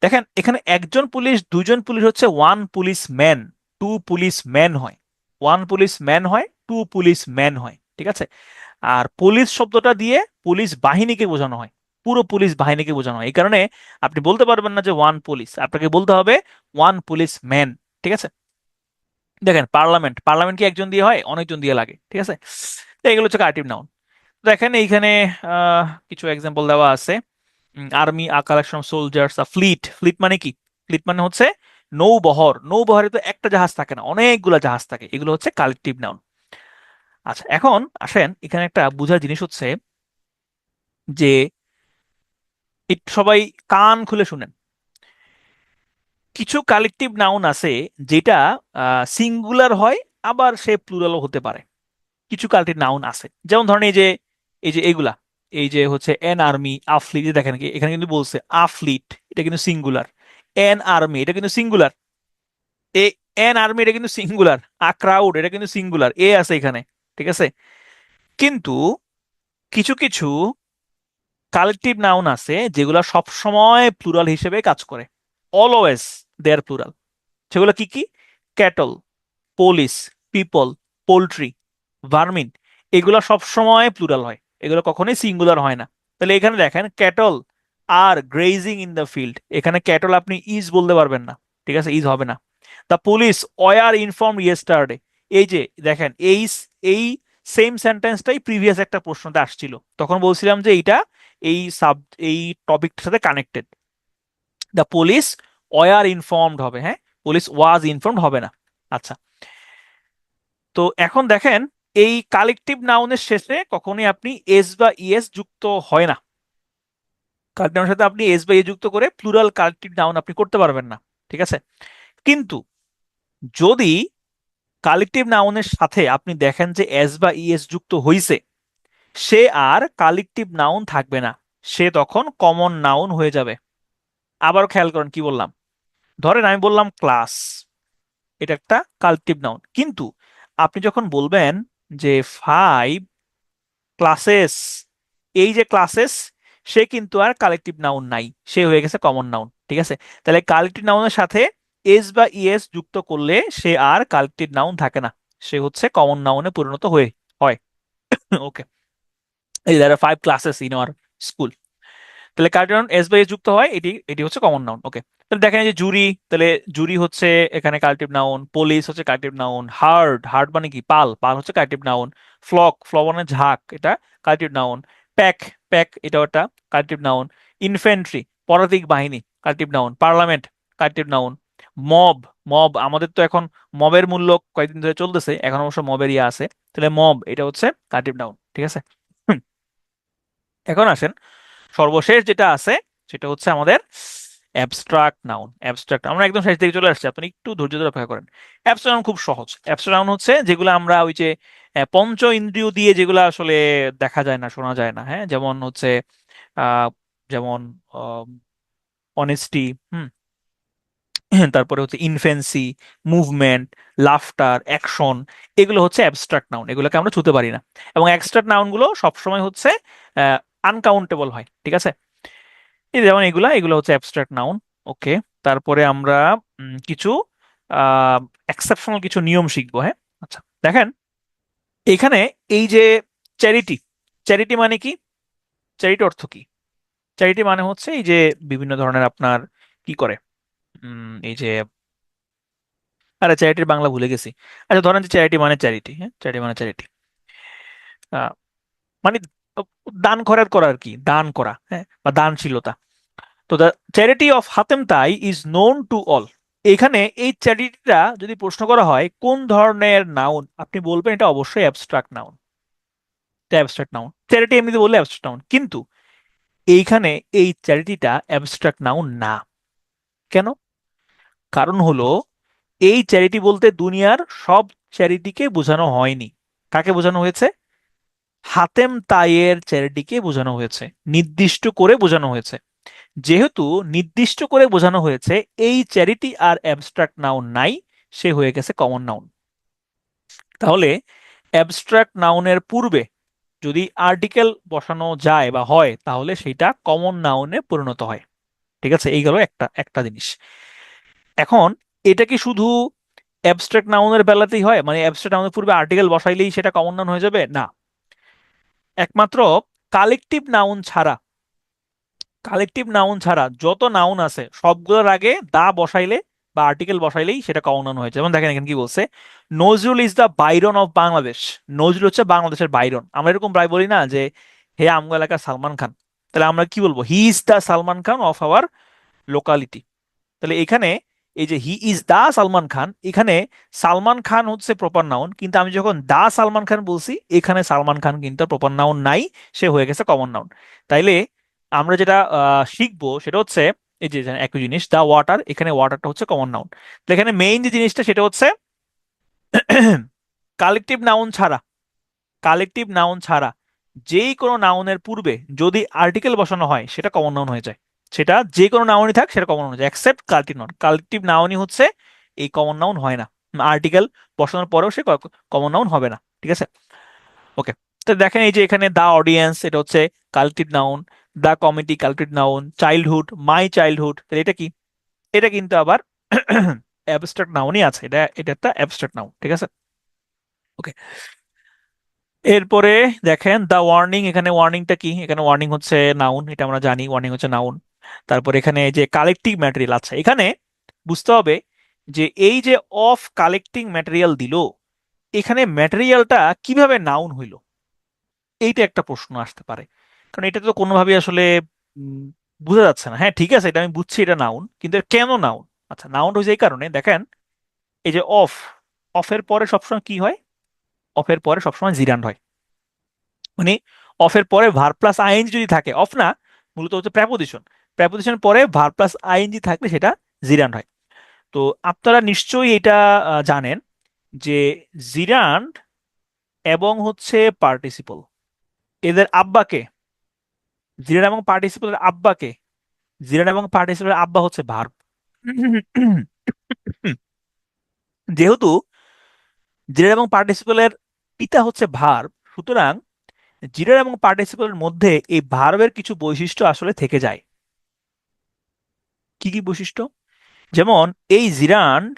দেখেন এখানে একজন পুলিশ, দুইজন পুলিশ হচ্ছে one policeman, two policeman হয়। ওয়ান পুলিশ ম্যান হয়, টু পুলিশ ম্যান হয়। ঠিক আছে, আর পুলিশ শব্দটা দিয়ে পুলিশ বাহিনীকে বোঝানো হয়, পুরো পুলিশ বাহিনীকে বোঝানো হয়। এই কারণে আপনি বলতে পারবেন না যে ওয়ান পুলিশ, আপনাকে বলতে হবে ওয়ান পুলিশ ম্যান। ঠিক আছে, দেখেন পার্লামেন্ট, পার্লামেন্ট কি একজন দিয়ে হয়? অনেকজন দিয়ে লাগে। ঠিক আছে, তো এগুলো হচ্ছে কালেকটিভ নাউন। দেখেন এইখানে কিছু এক্সাম্পল দেওয়া আছে। Army, a collection of soldiers. A fleet, fleet মানে কি? ফ্লিট মানে হচ্ছে নৌবহর। নৌবহরে তো একটা জাহাজ থাকে না, অনেকগুলা জাহাজ থাকে, এগুলো হচ্ছে কালেকটিভ নাউন। আচ্ছা, এখন আসেন এখানে একটা বোঝার জিনিস হচ্ছে যে একটু সবাই কান খুলে শুনেন। কিছু কালেকটিভ নাউন আছে যেটা সিঙ্গুলার হয়, আবার সে প্লুরালও হতে পারে। কিছু কালেকটিভ নাউন আছে, যেমন ধরেন এই যে এগুলা, এই যে হচ্ছে এন আর্মি, আফলিট, দেখেন কি এখানে কিন্তু বলছে আফলিট, এটা কিন্তু সিঙ্গুলার। এন আর্মি এটা কিন্তু সিঙ্গুলার। এ এন আর্মি এটা কিন্তু সিঙ্গুলার, আ ক্রাউড এটা কিন্তু সিঙ্গুলার, এ আছে এখানে, ঠিক আছে। কিন্তু কিছু কিছু কালেকটিভ নাউন আছে যেগুলো সব সময় প্লুরাল হিসেবে কাজ করে, অলওয়েজ দে আর প্লুরাল। সেগুলো কি কি? ক্যাটল, পুলিশ, পিপল, পোল্ট্রি, ভার্মিন, এগুলো সব সময় প্লুরাল হয়, এগুলো কখনোই সিঙ্গুলার হয় না। তাহলে এখানে দেখেন cattle are grazing in the field, এখানে ক্যাটল আপনি ইজ বলতে পারবেন না, ঠিক আছে, ইজ হবে না। The police were inform yesterday, এই যে দেখেন এই সেম সেন্টেন্সটাই প্রিভিয়াস একটা প্রশ্নতে আসছিল, তখন বলছিলাম যে এই সাব এই টপিকটার সাথে connected. The police war informed হবে, হ্যাঁ, পুলিশ ওয়াজ ইনফর্মড হবে না। আচ্ছা, তো এখন দেখেন এই কালেকটিভ নাউনের শেষে কখনোই আপনি এস বা ইএস যুক্ত হয় না। কালেকটিভ নাউনের সাথে আপনি এস বা এ যুক্ত করে প্লুরাল কালেকটিভ নাউন আপনি করতে পারবেন না, ঠিক আছে। কিন্তু যদি কালেকটিভ নাউনের সাথে আপনি দেখেন যে এস বা ইএস যুক্ত হইছে, সে আর কালেকটিভ নাউন থাকবে না, সে তখন কমন নাউন হয়ে যাবে। আবারও খেয়াল করেন কি বললাম। ধরেন আমি বললাম ক্লাস, এটা একটা কালেকটিভ নাউন, কিন্তু আপনি যখন বলবেন যে 5 ক্লাসেস, এই যে ক্লাসেস, সে কিন্তু আর কালেকটিভ নাউন নাই, সে হয়ে গেছে কমন নাউন, ঠিক আছে। তাহলে কালেকটিভ নাউনের সাথে এস বা ইএস যুক্ত করলে সে আর কালেকটিভ নাউন থাকে না, সে হচ্ছে কমন নাউনে পরিণত হয়ে হয়। ওকে, এই there are 5 classes in our school, তাহলে কার্ডিনাল এস বাই এস যুক্ত হয়, এটি এটি হচ্ছে কমন নাউন। ওকে, তাহলে দেখেন এই যে জুরি, তাহলে জুরি হচ্ছে এখানে কালেক্টিভ নাউন, পুলিশ হচ্ছে কালেক্টিভ নাউন, হার্ড, হার্ড মানে কি, পাল, পাল হচ্ছে কালেক্টিভ নাউন, ফ্লক, ফ্লক মানে ঝাঁক, এটা কালেক্টিভ নাউন, প্যাক, প্যাক এটাও একটা কালেক্টিভ নাউন, ইনফ্যান্ট্রি পদাতিক বাহিনী collective noun, parliament collective noun, mob, mob আমাদের তো এখন মবের মূল্য কয়েকদিন ধরে চলতেছে, এখন অবশ্য মবের ইয়ে আছে, তাহলে মব এটা হচ্ছে কালেক্টিভ নাউন, ঠিক আছে। হুম, এখন আসেন সর্বশেষ যেটা আছে, সেটা হচ্ছে আমাদের অ্যাবস্ট্রাক্ট নাউন। অ্যাবস্ট্রাক্ট, আমরা একদম শেষ দিকে চলে আসছি, আপনি একটু ধৈর্য ধরে অপেক্ষা করেন। অ্যাবস্ট্রাক্ট নাউন খুব সহজ। অ্যাবস্ট্রাক্ট নাউন হচ্ছে যেগুলো আমরা ওই যে পঞ্চ ইন্দ্রিয় দিয়ে যেগুলো আসলে দেখা যায় না, শোনা যায় না, হ্যাঁ, যেমন হচ্ছে আহ যেমন অনেস্টি, হুম, তারপরে হচ্ছে ইনফেন্সি, মুভমেন্ট, লাফটার, অ্যাকশন, এগুলো হচ্ছে অ্যাবস্ট্রাক্ট নাউন, এগুলোকে আমরা ছুতে পারি না। এবং অ্যাবস্ট্রাক্ট নাউন গুলো সবসময় হচ্ছে আনকাউন্টেবল হয়, ঠিক আছে। এই যেমন এগুলা, এগুলো হচ্ছে অ্যাবস্ট্রাক্ট নাউন। ওকে, তারপরে আমরা কিছু এক্সেপশনাল কিছু নিয়ম শিখবো, হ্যাঁ। আচ্ছা, দেখেন এখানে এই যে চ্যারিটি, চ্যারিটি মানে কি, চ্যারিটি অর্থ কি? চ্যারিটি মানে হচ্ছে এই যে বিভিন্ন ধরনের আপনার কি করে, এই যে, আরে চ্যারিটির বাংলা ভুলে গেছি। আচ্ছা, ধরেন যে চ্যারিটি মানে চ্যারিটি, হ্যাঁ, চ্যারিটি মানে চ্যারিটি, মানে দান খয়রাত করা আর কি, দান করা, হ্যাঁ, বা দানশীলতা। তো দ্য চ্যারিটি অফ হাতেম তাই ইজ নোন টু অল, এখানে এই চ্যারিটিটা যদি প্রশ্ন করা হয় কোন ধরনের নাউন, আপনি বলবেন এটা অবশ্যই অ্যাবস্ট্রাক্ট নাউন, এটা অ্যাবস্ট্রাক্ট নাউন। চ্যারিটি এমনিতে বললে অ্যাবস্ট্রাক্ট নাউন, কিন্তু এইখানে এই চ্যারিটিটা অ্যাবস্ট্রাক্ট নাউন না। কেন? কারণ হলো এই চ্যারিটি বলতে দুনিয়ার সব চ্যারিটিকে বোঝানো হয়নি। কাকে বোঝানো হয়েছে? হাতেম তাইয়ের চ্যারিটিকে বোঝানো হয়েছে, নির্দিষ্ট করে বোঝানো হয়েছে। যেহেতু নির্দিষ্ট করে বোঝানো হয়েছে, এই চ্যারিটি আর অ্যাবস্ট্রাক্ট নাউন নাই, সে হয়ে গেছে কমন নাউন। তাহলে অ্যাবস্ট্রাক্ট নাউনের পূর্বে যদি আর্টিকেল বসানো যায় বা হয়, তাহলে সেটা কমন নাউনে পরিণত হয়, ঠিক আছে। এই গেল একটা একটা জিনিস। এখন এটা কি শুধু অ্যাবস্ট্রাক্ট নাউনের বেলাতেই হয়, মানে অ্যাবস্ট্রাক্ট নাউনের পূর্বে আর্টিকেল বসাইলেই সেটা কমন নাউন হয়ে যাবে? না, একমাত্র কালেকটিভ নাউন ছাড়া, কালেকটিভ নাউন ছাড়া যত নাউন আছে সবগুলোর আগে দা বসাইলে বা আর্টিকেল বসাইলেই সেটা কমন নাউন হয়েছে। যেমন দেখেন এখানে কি বলছে, Nazrul is the Byron of Bangladesh, Nazrul হচ্ছে বাংলাদেশের বাইরন। আমরা এরকম প্রায় বলি না যে হে আমগো এলাকার সালমান খান, তাহলে আমরা কি বলবো, he is the Salman Khan of our locality. তাহলে এখানে এই যে he is the Salman Khan, এখানে সালমান খান হচ্ছে প্রপার নাউন, কিন্তু আমি যখন দা সালমান খান বলছি, এখানে সালমান খান কিন্তু প্রপার নাউন নাই, সে হয়ে গেছে কমন নাউন। তাইলে আমরা যেটা শিখবো সেটা হচ্ছে এই যে একই জিনিস, দা ওয়াটার, এখানে ওয়াটারটা হচ্ছে কমন নাউন। তো এখানে মেইন যে জিনিসটা সেটা হচ্ছে কালেকটিভ নাউন ছাড়া, কালেকটিভ নাউন ছাড়া যেই কোনো নাউনের পূর্বে যদি আর্টিকেল বসানো হয় সেটা কমন নাউন হয়ে যায়। সেটা যে কোনো নাউনই থাক সেটা কমন নাউন হয়ে যায়, এক্সেপ্ট কালেকটিভ নাউন। কালেকটিভ নাউনই হচ্ছে এই কমন নাউন হয় না, আর্টিকেল বসানোর পরেও সে কমন নাউন হবে না, ঠিক আছে? ওকে, তো দেখেন এই যে এখানে দা অডিয়েন্স এটা হচ্ছে collective noun, the committee collective noun, childhood my childhood, এটা কি? এটা কিন্তু আবার অ্যাবস্ট্রাক্ট নাউনই আছে, এটা এটা একটা অ্যাবস্ট্রাক্ট নাউন, ঠিক আছে? ওকে, এরপরে দেখেন দা ওয়ার্নিং, এখানে ওয়ার্নিংটা কি? এখানে ওয়ার্নিং হচ্ছে নাউন, এটা আমরা জানি ওয়ার্নিং হচ্ছে নাউন। তারপর এখানে যে কালেক্টিভ ম্যাটেরিয়াল আছে, এখানে বুঝতে হবে যে এই যে অফ কালেক্টিং ম্যাটেরিয়াল দিল, এখানে ম্যাটেরিয়ালটা কিভাবে নাউন হইলো, এইটা একটা প্রশ্ন আসতে পারে। কারণ এটা তো কোনোভাবেই আসলে উম, বোঝা যাচ্ছে না। হ্যাঁ ঠিক আছে, এটা আমি বুঝছি এটা নাউন, কিন্তু এর কেন নাউন? আচ্ছা, নাউন হয়েছে এই কারণে, দেখেন এই যে অফ, অফের পরে সবসময় কি হয়? অফের পরে সবসময় জিরান্ড হয়। মানে অফের পরে ভার প্লাস আইএনজি যদি থাকে, অফ না, মূলত হচ্ছে প্রেপোজিশন, প্রেপোজিশন পরে ভার প্লাস আইএনজি থাকলে সেটা জিরান্ড হয়। তো আপনারা নিশ্চয়ই এটা জানেন যে জিরান্ড এবং হচ্ছে পার্টিসিপল, এদের আব্বাকে, জিরান্ড এবং পার্টিসিপলের আব্বাকে, জিরান্ড এবং পার্টিসিপলের আব্বা হচ্ছে ভার্ব। যেহেতু জিরান্ড এবং পার্টিসিপলের পিতা হচ্ছে ভার্ব, সুতরাং জিরান্ড এবং পার্টিসিপলের মধ্যে এই ভার্বের কিছু বৈশিষ্ট্য আসলে থেকে যায়। কি কি বৈশিষ্ট্য? যেমন এই জিরান্ড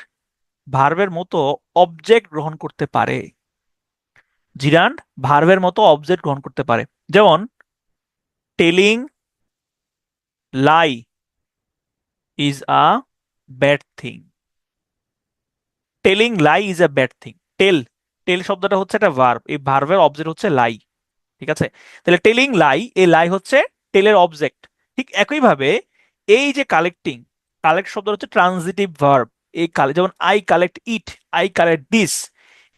ভার্বের মতো অবজেক্ট গ্রহণ করতে পারে, জিরান্ড ভার্বের মতো অবজেক্ট গ্রহণ করতে পারে। যেমন telling lie is a bad thing, telling lie is a bad thing. Tell, tell শব্দটা হচ্ছে একটা ভার্ব, এই ভার্বের অবজেক্ট হচ্ছে লাই, ঠিক আছে? তাহলে টেলিং লাই, এই লাই হচ্ছে টেলের অবজেক্ট। ঠিক একইভাবে এই যে কালেক্টিং, কালেক্ট শব্দ হচ্ছে ট্রানজিটিভ ভার্ব, এই যেমন I collect it, I collect this,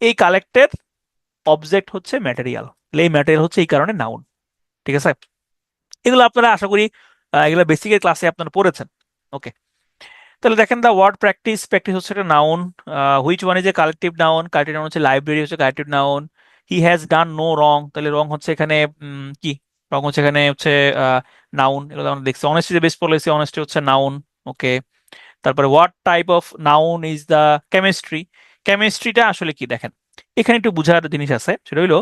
এই কালেক্টের অবজেক্ট হচ্ছে ম্যাটেরিয়াল, এই ম্যাটেরিয়াল হচ্ছে এই কারণে নাউন, ঠিক আছে? এগুলো আপনারা আশা করি এগুলো বেসিকের ক্লাসে আপনারা পড়েছেন। ওকে, তাহলে দেখেন দা ওয়ার্ড প্র্যাকটিস, প্র্যাকটিস হচ্ছে একটা noun. Which one is a collective noun? Collective noun হচ্ছে লাইব্রেরি, হচ্ছে collective noun. He has done no wrong, তাহলে রং হচ্ছে এখানে কি? রং হচ্ছে এখানে হচ্ছে নাউন, এগুলো আমরা দেখছি। Honesty the best policy, honesty হচ্ছে নাউন। ওকে, তারপরে what type of noun is the chemistry? কেমিস্ট্রিটা আসলে কি দেখেন, এখানে একটু বুঝার জিনিস আছে, সেটা হইলো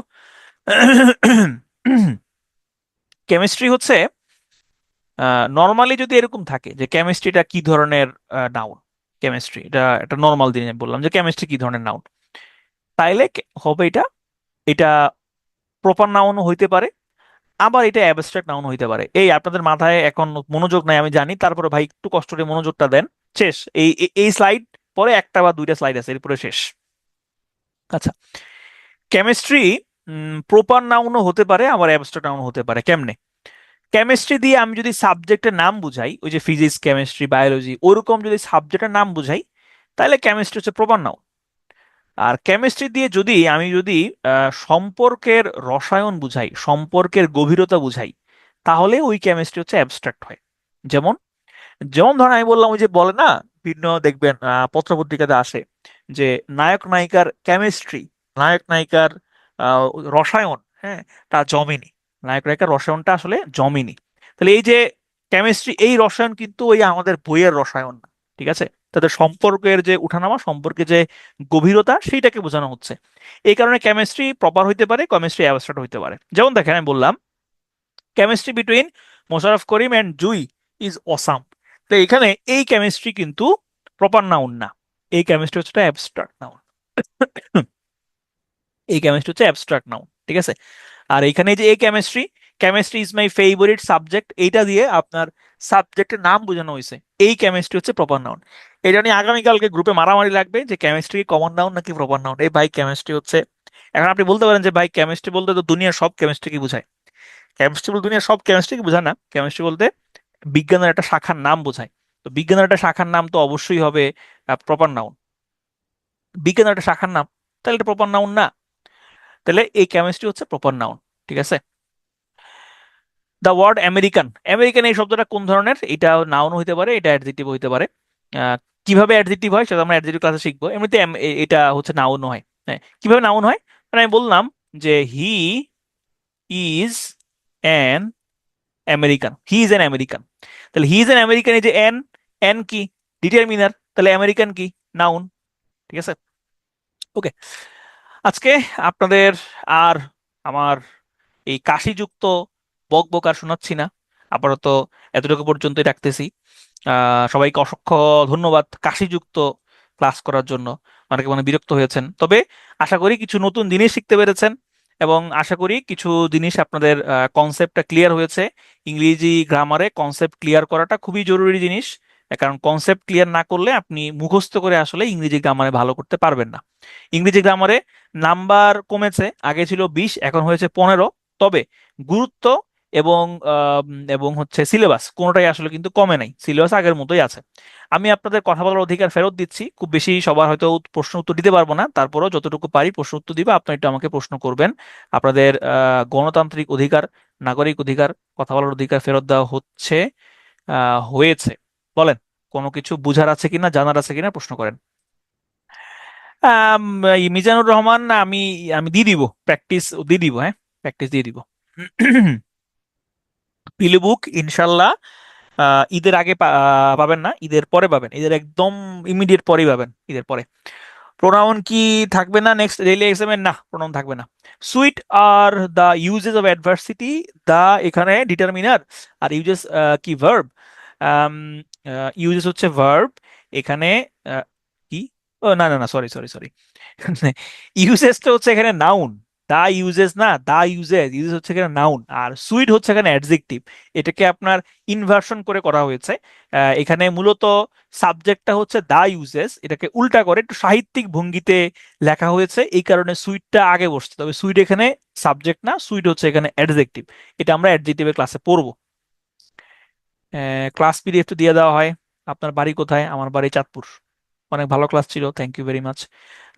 কেমিস্ট্রি হচ্ছে নর্মালি যদি এরকম থাকে যে কেমিস্ট্রিটা কি ধরনের নাউন, কেমিস্ট্রি এটা একটা নর্মাল দিনে বললাম যে কেমিস্ট্রি কি ধরনের নাউন, তাইলে হবে এটা, এটা প্রপার নাউনও হইতে পারে, আবার এটা অ্যাবস্ট্রাক্ট নাউন হইতে পারে। এই আপনাদের মাথায় এখন মনোযোগ নাই আমি জানি, তারপরে ভাই একটু কষ্ট করে মনোযোগটা দেন। শেষ, এই স্লাইড পরে একটা বা দুইটা স্লাইড আছে, এরপরে শেষ। আচ্ছা, কেমিস্ট্রি প্রপার নাউনও হতে পারে, আবার অ্যাবস্ট্রাক্ট নাউন হতে পারে। কেমনে? কেমিস্ট্রি দিয়ে আমি যদি সাবজেক্টের নাম বুঝাই, ওই যে ফিজিক্স কেমিস্ট্রি বায়োলজি, ওরকম যদি সাবজেক্টের নাম বুঝাই, তাহলে কেমিস্ট্রি হচ্ছে প্রপার নাউন। আর কেমিস্ট্রি দিয়ে আমি যদি সম্পর্কের রসায়ন বুঝাই, সম্পর্কের গভীরতা বুঝাই, তাহলে ওই কেমিস্ট্রি হচ্ছে অ্যাবস্ট্রাক্ট হয়। যেমন, যেমন ধরেন আমি বললাম ওই যে বলে না, বিভিন্ন দেখবেন পত্রপত্রিকাতে আসে যে নায়ক নায়িকার কেমিস্ট্রি, নায়ক নায়িকার আহ, রসায়ন, হ্যাঁ, তা জমেনি, নায়ক নায়িকার রসায়নটা আসলে জমেনি। তাহলে এই যে কেমিস্ট্রি, এই রসায়ন কিন্তু ওই আমাদের বইয়ের রসায়ন না, ঠিক আছে? তাদের সম্পর্কের যে উঠানামা, সম্পর্কে যে গভীরতা, সেইটাকে বোঝানো হচ্ছে। এই কারণে কেমিস্ট্রি প্রপার হইতে পারে, কেমিস্ট্রি অ্যাবস্ট্রাক্ট হইতে পারে। যেমন দেখেন আমি বললাম chemistry between Mosharraf Karim and Jui is awesome, তো এখানে এই কেমিস্ট্রি কিন্তু প্রপার নাউন না, এই কেমিস্ট্রি হচ্ছে অ্যাবস্ট্রাক্ট নাউন। এই কেমিস্ট্রি হচ্ছে অ্যাবস্ট্রাক্ট নাউন, ঠিক আছে? আর এখানে যে এই chemistry, chemistry is my favourite subject, এইটা দিয়ে আপনার সাবজেক্টের নাম বোঝানো হয়েছে, এই কেমিস্ট্রি হচ্ছে প্রপার নাউন। এটা নিয়ে আগামীকালকে গ্রুপে মারামারি লাগবে যে কেমিস্ট্রি কমন নাউন নাকি প্রপার নাউন। এই ভাই কেমিস্ট্রি হচ্ছে, এখন আপনি বলতে পারেন যে ভাই কেমিস্ট্রি বলতে তো দুনিয়ার সব কেমিস্ট্রি কি বোঝায়? কেমিস্ট্রি বলতে দুনিয়ার সব কেমিস্ট্রি কি বোঝায় না, কেমিস্ট্রি বলতে বিজ্ঞানের একটা শাখার নাম বোঝায়। তো বিজ্ঞানের একটা শাখার নাম তো অবশ্যই হবে প্রপার নাউন। বিজ্ঞানের একটা শাখার নাম, তাহলে এটা প্রপার নাউন না। তাহলে এই কেমিস্ট্রি হচ্ছে প্রপার নাউন, ঠিক আছে? দ্য ওয়ার্ড আমেরিকান, আমেরিকান এই শব্দটা কোন ধরনের? এটা নাউন হইতে পারে, এটা অ্যাডজেক্টিভ হইতে পারে। আহ, কিভাবে অ্যাডজেক্টিভ হয় সেটা আমরা অ্যাডজেক্টিভ ক্লাসে শিখবো। এমনিতে এটা হচ্ছে নাউন হয়। হ্যাঁ, কিভাবে নাউন হয়? মানে আমি বললাম যে he is an American, he is an American. তাহলে হি ইজ অ্যান আমেরিকান, এই যে এন, এন কি? ডিটারমিনার, তাহলে আমেরিকান কি? নাউন। ঠিক আছে, ওকে। আজকে আপনাদের আর আমার এই কাশিযুক্ত বক বক আর শোনাচ্ছি না, আপাতত এতটুকু পর্যন্তই রাখতেছি। সবাইকে অসংখ্য ধন্যবাদ কাশিযুক্ত ক্লাস করার জন্য। অনেকে মনে হয় বিরক্ত হয়েছেন, তবে আশা করি কিছু নতুন জিনিস শিখতে পেরেছেন, এবং আশা করি কিছু জিনিস আপনাদের কনসেপ্টটা ক্লিয়ার হয়েছে। ইংরেজি গ্রামারে কনসেপ্ট ক্লিয়ার করাটা খুবই জরুরি জিনিস, কারণ কনসেপ্ট ক্লিয়ার না করলে আপনি মুখস্থ করে আসলে ইংরেজি গ্রামারে ভালো করতে পারবেন না। ইংরেজি গ্রামারে নাম্বার কমেছে, আগে ছিল 20, এখন হয়েছে 15। তবে গুরুত্ব এবং এবং হচ্ছে সিলেবাস কোনোটাই আসলে কিন্তু কমে নাই, সিলেবাস আগের মতোই আছে। আমি আপনাদের কথা বলার অধিকার ফেরত দিচ্ছি, খুব বেশি সবার হয়তো প্রশ্ন উত্তর দিতে পারবো না, তারপরেও যতটুকু পারি প্রশ্ন উত্তর দিবে, আপনি একটু আমাকে প্রশ্ন করবেন। আপনাদের গণতান্ত্রিক অধিকার, নাগরিক অধিকার, কথা বলার অধিকার ফেরত দেওয়া হচ্ছে, হয়েছে। বলেন, কোনো কিছু বুঝার আছে কিনা, জানার আছে কিনা, প্রশ্ন করেন। আম, এই মিজানুর রহমান, আমি আমি দিয়ে দিব, প্র্যাকটিস দিয়ে দিব, হ্যাঁ, প্র্যাকটিস দিয়ে দিব। পিলি বুক ইনশাল্লাহ ঈদের আগে পাবেন না, ঈদের পরে পাবেন, ঈদের একদম ইমিডিয়েট পরেই পাবেন, ঈদের পরে। প্রোনাউন কি থাকবে না নেক্সট ডেইলি এক্সামে? না, প্রোনাউন থাকবে না। Sweet are the uses of adversity, the এখানে ডিটারমিনার, আর ইউজেস কি ভার্ব। ইউজেস হচ্ছে ভার্ব এখানে। আহ, কি, ও না না না, সরি সরি সরি, ইউজেসটা হচ্ছে এখানে নাউন। দা ইউজেস না, দা ইউজেস, ইউজেস হচ্ছে এখানে নাউন, আর সুইট হচ্ছে এখানে অ্যাডজেক্টিভ। এটাকে আপনার ইনভার্সন করে করা হয়েছে। এখানে মূলত সাবজেক্টটা হচ্ছে দা ইউজেস, এটাকে উল্টা করে একটু সাহিত্যিক ভঙ্গিতে লেখা হয়েছে, এই কারণে সুইটটা আগে বসছে। তবে সুইট এখানে সাবজেক্ট না, সুইট হচ্ছে এখানে অ্যাডজেক্টিভ। এটা আমরা অ্যাডজেক্টিভের ক্লাসে পড়বো। ক্লাস পিডিএফ তো দিয়ে দেওয়া হয়। আপনার বাড়ি কোথায়? আমার বাড়ি চাঁদপুর। অনেক ভালো ক্লাস ছিল, thank you very much.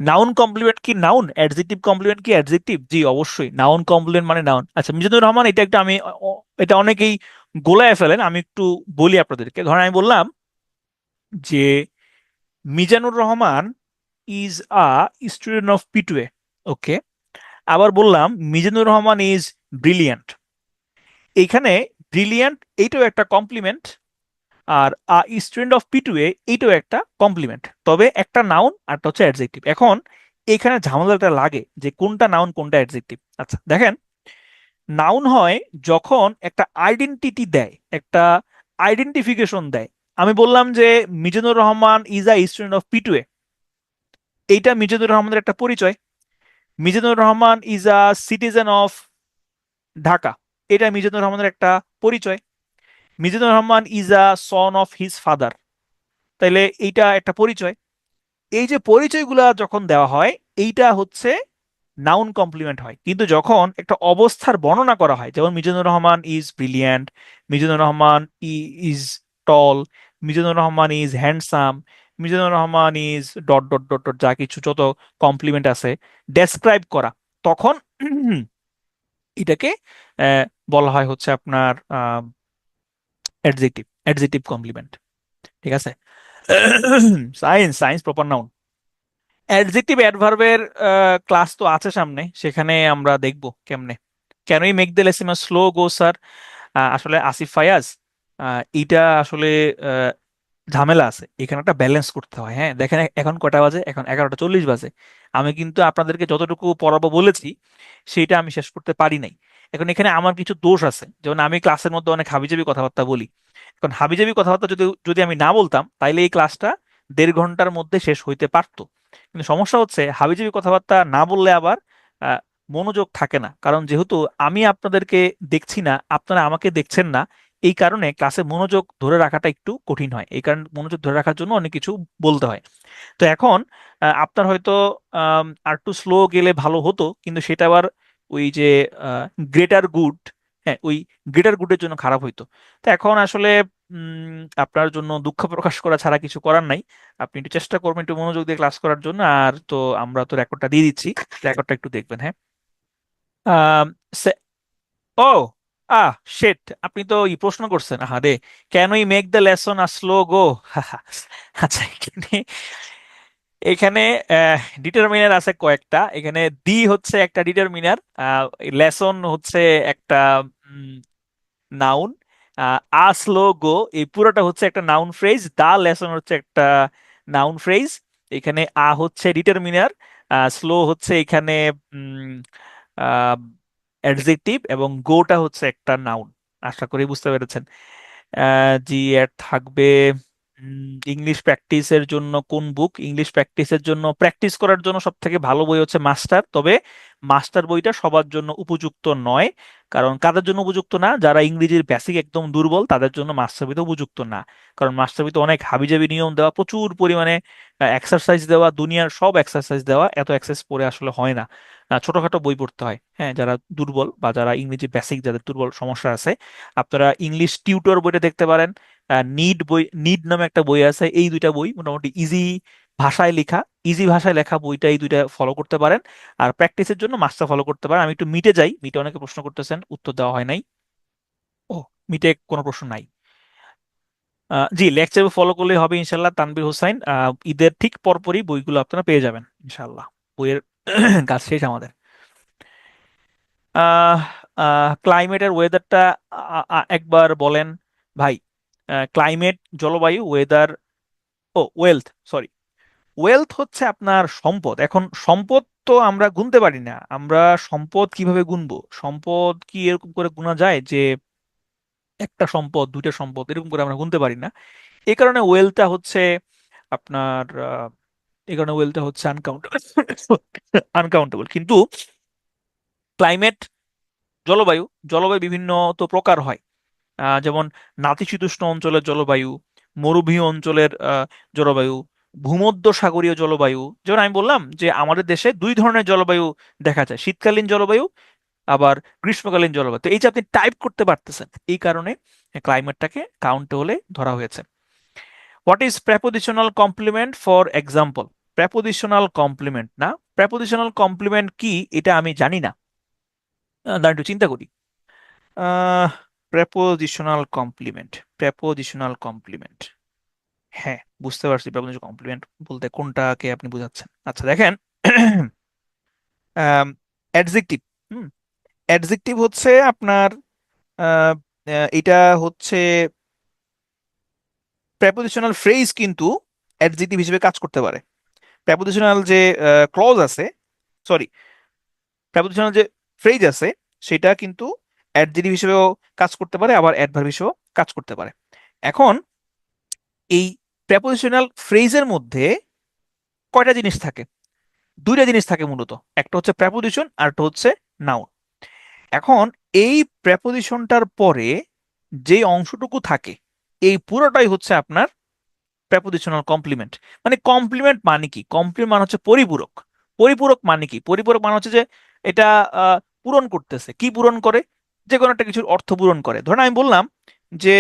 Noun complement কি নাউন, অ্যাডজেক্টিভ কমপ্লিমেন্ট কি অ্যাডজেক্টিভ? জি অবশ্যই, নাউন কমপ্লিমেন্ট মানে নাউন। আচ্ছা মিজানুর রহমান, এটা একটা আমি এটা অনেকেই গোলায় ফেলেন, আমি একটু বলি আপনাদেরকে। ধরেন আমি বললাম যে Mizanur Rahman is a student of পিটুয়ে, ওকে। আবার বললাম মিজানুর রহমান ইজ ব্রিলিয়ান্ট। এইখানে ব্রিলিয়ান্ট এইটাও একটা কমপ্লিমেন্ট, আর স্টুডেন্ট অফ পিটুয়ে এইটাও একটা কমপ্লিমেন্ট, তবে একটা নাউন আর হচ্ছে অ্যাডজেক্টিভ। এখন এখানে ঝামেলাটা লাগে যে কোনটা নাউন কোনটা অ্যাডজেক্টিভ। আচ্ছা দেখেন, নাউন হয় যখন একটা আইডেন্টিটি দেয়, একটা আইডেন্টিফিকেশন দেয়। আমি বললাম যে Mizanur Rahman is a student of পিটুয়ে, এইটা মিজানুর রহমানের একটা পরিচয়। Mizanur Rahman is a citizen of Dhaka, এটা মিজানুর রহমানের একটা পরিচয়। Mizanur Rahman is a son of his father, তাইলে এইটা একটা পরিচয়। এই যে পরিচয়গুলা যখন দেওয়া হয়, এইটা হচ্ছে নাউন কমপ্লিমেন্ট হয়। কিন্তু যখন একটা অবস্থার বর্ণনা করা হয়, যেমন Mizanur Rahman is brilliant, Mizanur Rahman is tall, Mizanur Rahman is handsome, Mizanur Rahman is dot dot dot dot, যা কিছু যত কমপ্লিমেন্ট আছে ডেসক্রাইব করা, তখন এটাকে আহ, বলা হয় হচ্ছে আপনার অ্যাডজেক্টিভ, অ্যাডজেক্টিভ কমপ্লিমেন্ট। ঠিক আছে, science, science proper noun. Adjective অ্যাডভার্বের ক্লাস তো আছে সামনে, সেখানে আমরা দেখব কেমনে। Can we make the lesson slow go sir? আসলে আসিফ ফায়াজ, এইটা আসলে আহ, ঝামেলা আছে, এখানে একটা ব্যালেন্স করতে হয়। হ্যাঁ দেখেন, এখন কটা বাজে? এখন 11টা 40 বাজে। আমি কিন্তু আপনাদেরকে যতটুকু পড়াবো বলেছি সেটা আমি শেষ করতে পারি নাই। এখন এখানে আমার কিছু দোষ আছে, যেমন আমি ক্লাসের মধ্যে অনেক হাবিজাবি কথাবার্তা বলি। এখন হাবিজাবি কথাবার্তা যদি যদি আমি না বলতাম, তাইলে এই ক্লাসটা 1.5 ঘন্টার মধ্যে শেষ হইতে পারতো। কিন্তু সমস্যা হচ্ছে হাবিজাবি কথাবার্তা না বললে আবার আহ, মনোযোগ থাকে না, কারণ যেহেতু আমি আপনাদেরকে দেখছি না, আপনারা আমাকে দেখছেন না, এই কারণে ক্লাসে মনোযোগ ধরে রাখাটা একটু কঠিন হয়। এই কারণে মনোযোগ ধরে রাখার জন্য অনেক কিছু বলতে হয়। তো এখন আপনার হয়তো আর একটু স্লো গেলে ভালো হতো, কিন্তু সেটা আবার ওই যে গ্রেটার গুড, হ্যাঁ ওই গ্রেটার গুডের জন্য খারাপ হইতো। তো এখন আসলে আপনার জন্য দুঃখ প্রকাশ করা ছাড়া কিছু করার নাই। আপনি একটু চেষ্টা করবেন একটু মনোযোগ দিয়ে ক্লাস করার জন্য। আর তো আমরা তো রেকর্ডটা দিয়ে দিচ্ছি, রেকর্ডটা একটু দেখবেন, হ্যাঁ। আম, সে- ও, শেট, আপনি তো এই প্রশ্ন করছেন, হ্যাঁ রে, can we make the lesson a slow go? আচ্ছা, এখানে এখানে ডিটারমিনার আছে কয়েকটা। এখানে দি হচ্ছে একটা ডিটারমিনার, লেসন হচ্ছে একটা নাউন, আস লো গো এই পুরোটা হচ্ছে একটা নাউন ফ্রেজ, দা লেসন হচ্ছে একটা নাউন ফ্রেজ। এখানে আ হচ্ছে ডিটারমিনার, স্লো হচ্ছে এখানে অ্যাডজেক্টিভ, এবং গোটা হচ্ছে একটা নাউন। আশা করি বুঝতে পেরেছেন। জি এর থাকবে ইংলিশ প্র্যাকটিসের জন্য কোন বুক? ইংলিশ প্র্যাকটিসের জন্য, প্র্যাকটিস করার জন্য সব থেকে ভালো বই হচ্ছে মাস্টার। তবে মাস্টার বইটা সবার জন্য উপযুক্ত নয়। কারণ কাদের জন্য উপযুক্ত না? যারা ইংরেজির বেসিক একদম দুর্বল, তাদের জন্য মাস্টার বইটা উপযুক্ত না। কারণ মাস্টার বইতে অনেক হাবিজাবি নিয়ম দেওয়া, প্রচুর পরিমাণে এক্সারসাইজ দেওয়া, দুনিয়ার সব এক্সারসাইজ দেওয়া, এত এক্সারসাইজ পড়ে আসলে হয় না। ছোটখাটো বই পড়তে হয়। হ্যাঁ, যারা দুর্বল বা যারা ইংরেজি বেসিক, যাদের দুর্বল সমস্যা আছে, আপনারা ইংলিশ টিউটর বইটা দেখতে পারেন। নিড বই, নিড নামে একটা বই আছে। এই দুইটা বই মোটামুটি ইজি ভাষায় লেখা, ইজি ভাষায় লেখা বইটা, এই দুইটা ফলো করতে পারেন। আর প্র্যাকটিসের জন্য মাস্টার ফলো করতে পারেন। আমি একটু মিটে যাই, মিটে অনেকে প্রশ্ন করতেছেন, উত্তর দেওয়া হয় নাই। ও, মিটে কোনো প্রশ্ন নাই। জি, লেকচার ফলো করলেই হবে ইনশাল্লাহ। তানভীর হোসাইন, ঈদের ঠিক পরপরই বইগুলো আপনারা পেয়ে যাবেন ইনশাল্লাহ। বইয়ের কাজ শেষ আমাদের। আহ ক্লাইমেটের ওয়েদারটা একবার বলেন ভাই। ক্লাইমেট, জলবায়ু, ওয়েদার, ও ওয়েলথ, সরি। ওয়েলথ হচ্ছে আপনার সম্পদ। এখন সম্পদ তো আমরা গুনতে পারি না। আমরা সম্পদ কিভাবে গুনবো? সম্পদ কি এরকম করে গুনা যায় যে একটা সম্পদ, দুইটা সম্পদ, এরকম করে আমরা গুনতে পারি না। এই কারণে ওয়েলথটা হচ্ছে আপনার এই কারণে ওয়েলথটা হচ্ছে আনকাউন্টেবল। আনকাউন্টেবল। কিন্তু ক্লাইমেট, জলবায়ু, জলবায়ু বিভিন্ন তো প্রকার হয়। যেমন নাতিশীতোষ্ণ অঞ্চলের জলবায়ু, মরুভূমি অঞ্চলের জলবায়ু, ভূমধ্য সাগরীয় জলবায়ু। যেমন আমি বললাম যে আমাদের দেশে দুই ধরনের জলবায়ু দেখা যায়, শীতকালীন জলবায়ু, আবার গ্রীষ্মকালীন জলবায়ু। তো এই যে আপনি টাইপ করতে পারতেছেন, এই কারণে ক্লাইমেটটাকে কাউন্ট হলে ধরা হয়েছে। What is prepositional complement for example? Prepositional complement না, প্রেপোজিশনাল কমপ্লিমেন্ট কি এটা আমি জানি না। দাঁড়ান একটু চিন্তা করি। প্রেপোজিশনাল কমপ্লিমেন্ট, প্রেপোজিশনাল কমপ্লিমেন্ট, হ্যাঁ বুঝতে পারছি। প্রেপোজিশনাল কমপ্লিমেন্ট বলতে কোনটাকে আপনি বোঝাচ্ছেন? আচ্ছা দেখেন, অ্যাডজেক্টিভ। হুম, অ্যাডজেক্টিভ হচ্ছে আপনার আহ, এটা হচ্ছে প্রেপোজিশনাল ফ্রেজ, কিন্তু অ্যাডজেক্টিভ হিসেবে কাজ করতে পারে। প্রেপোজিশনাল যে ক্লজ আছে, সরি, প্রেপোজিশনাল যে ফ্রেজ আছে, সেটা কিন্তু অ্যাডজেক্টিভ হিসেবেও কাজ করতে পারে, আবার অ্যাডভার্ব হিসেবেও কাজ করতে পারে। এখন এই প্রেপোজিশনাল ফ্রেজের মধ্যে কয়টা জিনিস থাকে? দুইটা জিনিস থাকে মূলত। একটা হচ্ছে প্রেপোজিশন, আর একটা হচ্ছে নাউন। এখন এই প্রেপোজিশনটার পরে যে অংশটুকু থাকে, এই পুরোটাই হচ্ছে আপনার প্রেপোজিশনাল কমপ্লিমেন্ট। মানে কমপ্লিমেন্ট মানে কি? কমপ্লিমেন্ট মানে হচ্ছে পরিপূরক। পরিপূরক মানে কি? পরিপূরক মানে হচ্ছে যে এটা পূরণ করতেছে। কি পূরণ করে? যে কোনো একটা কিছুর অর্থ পূরণ করে। ধরেন আমি বললাম যে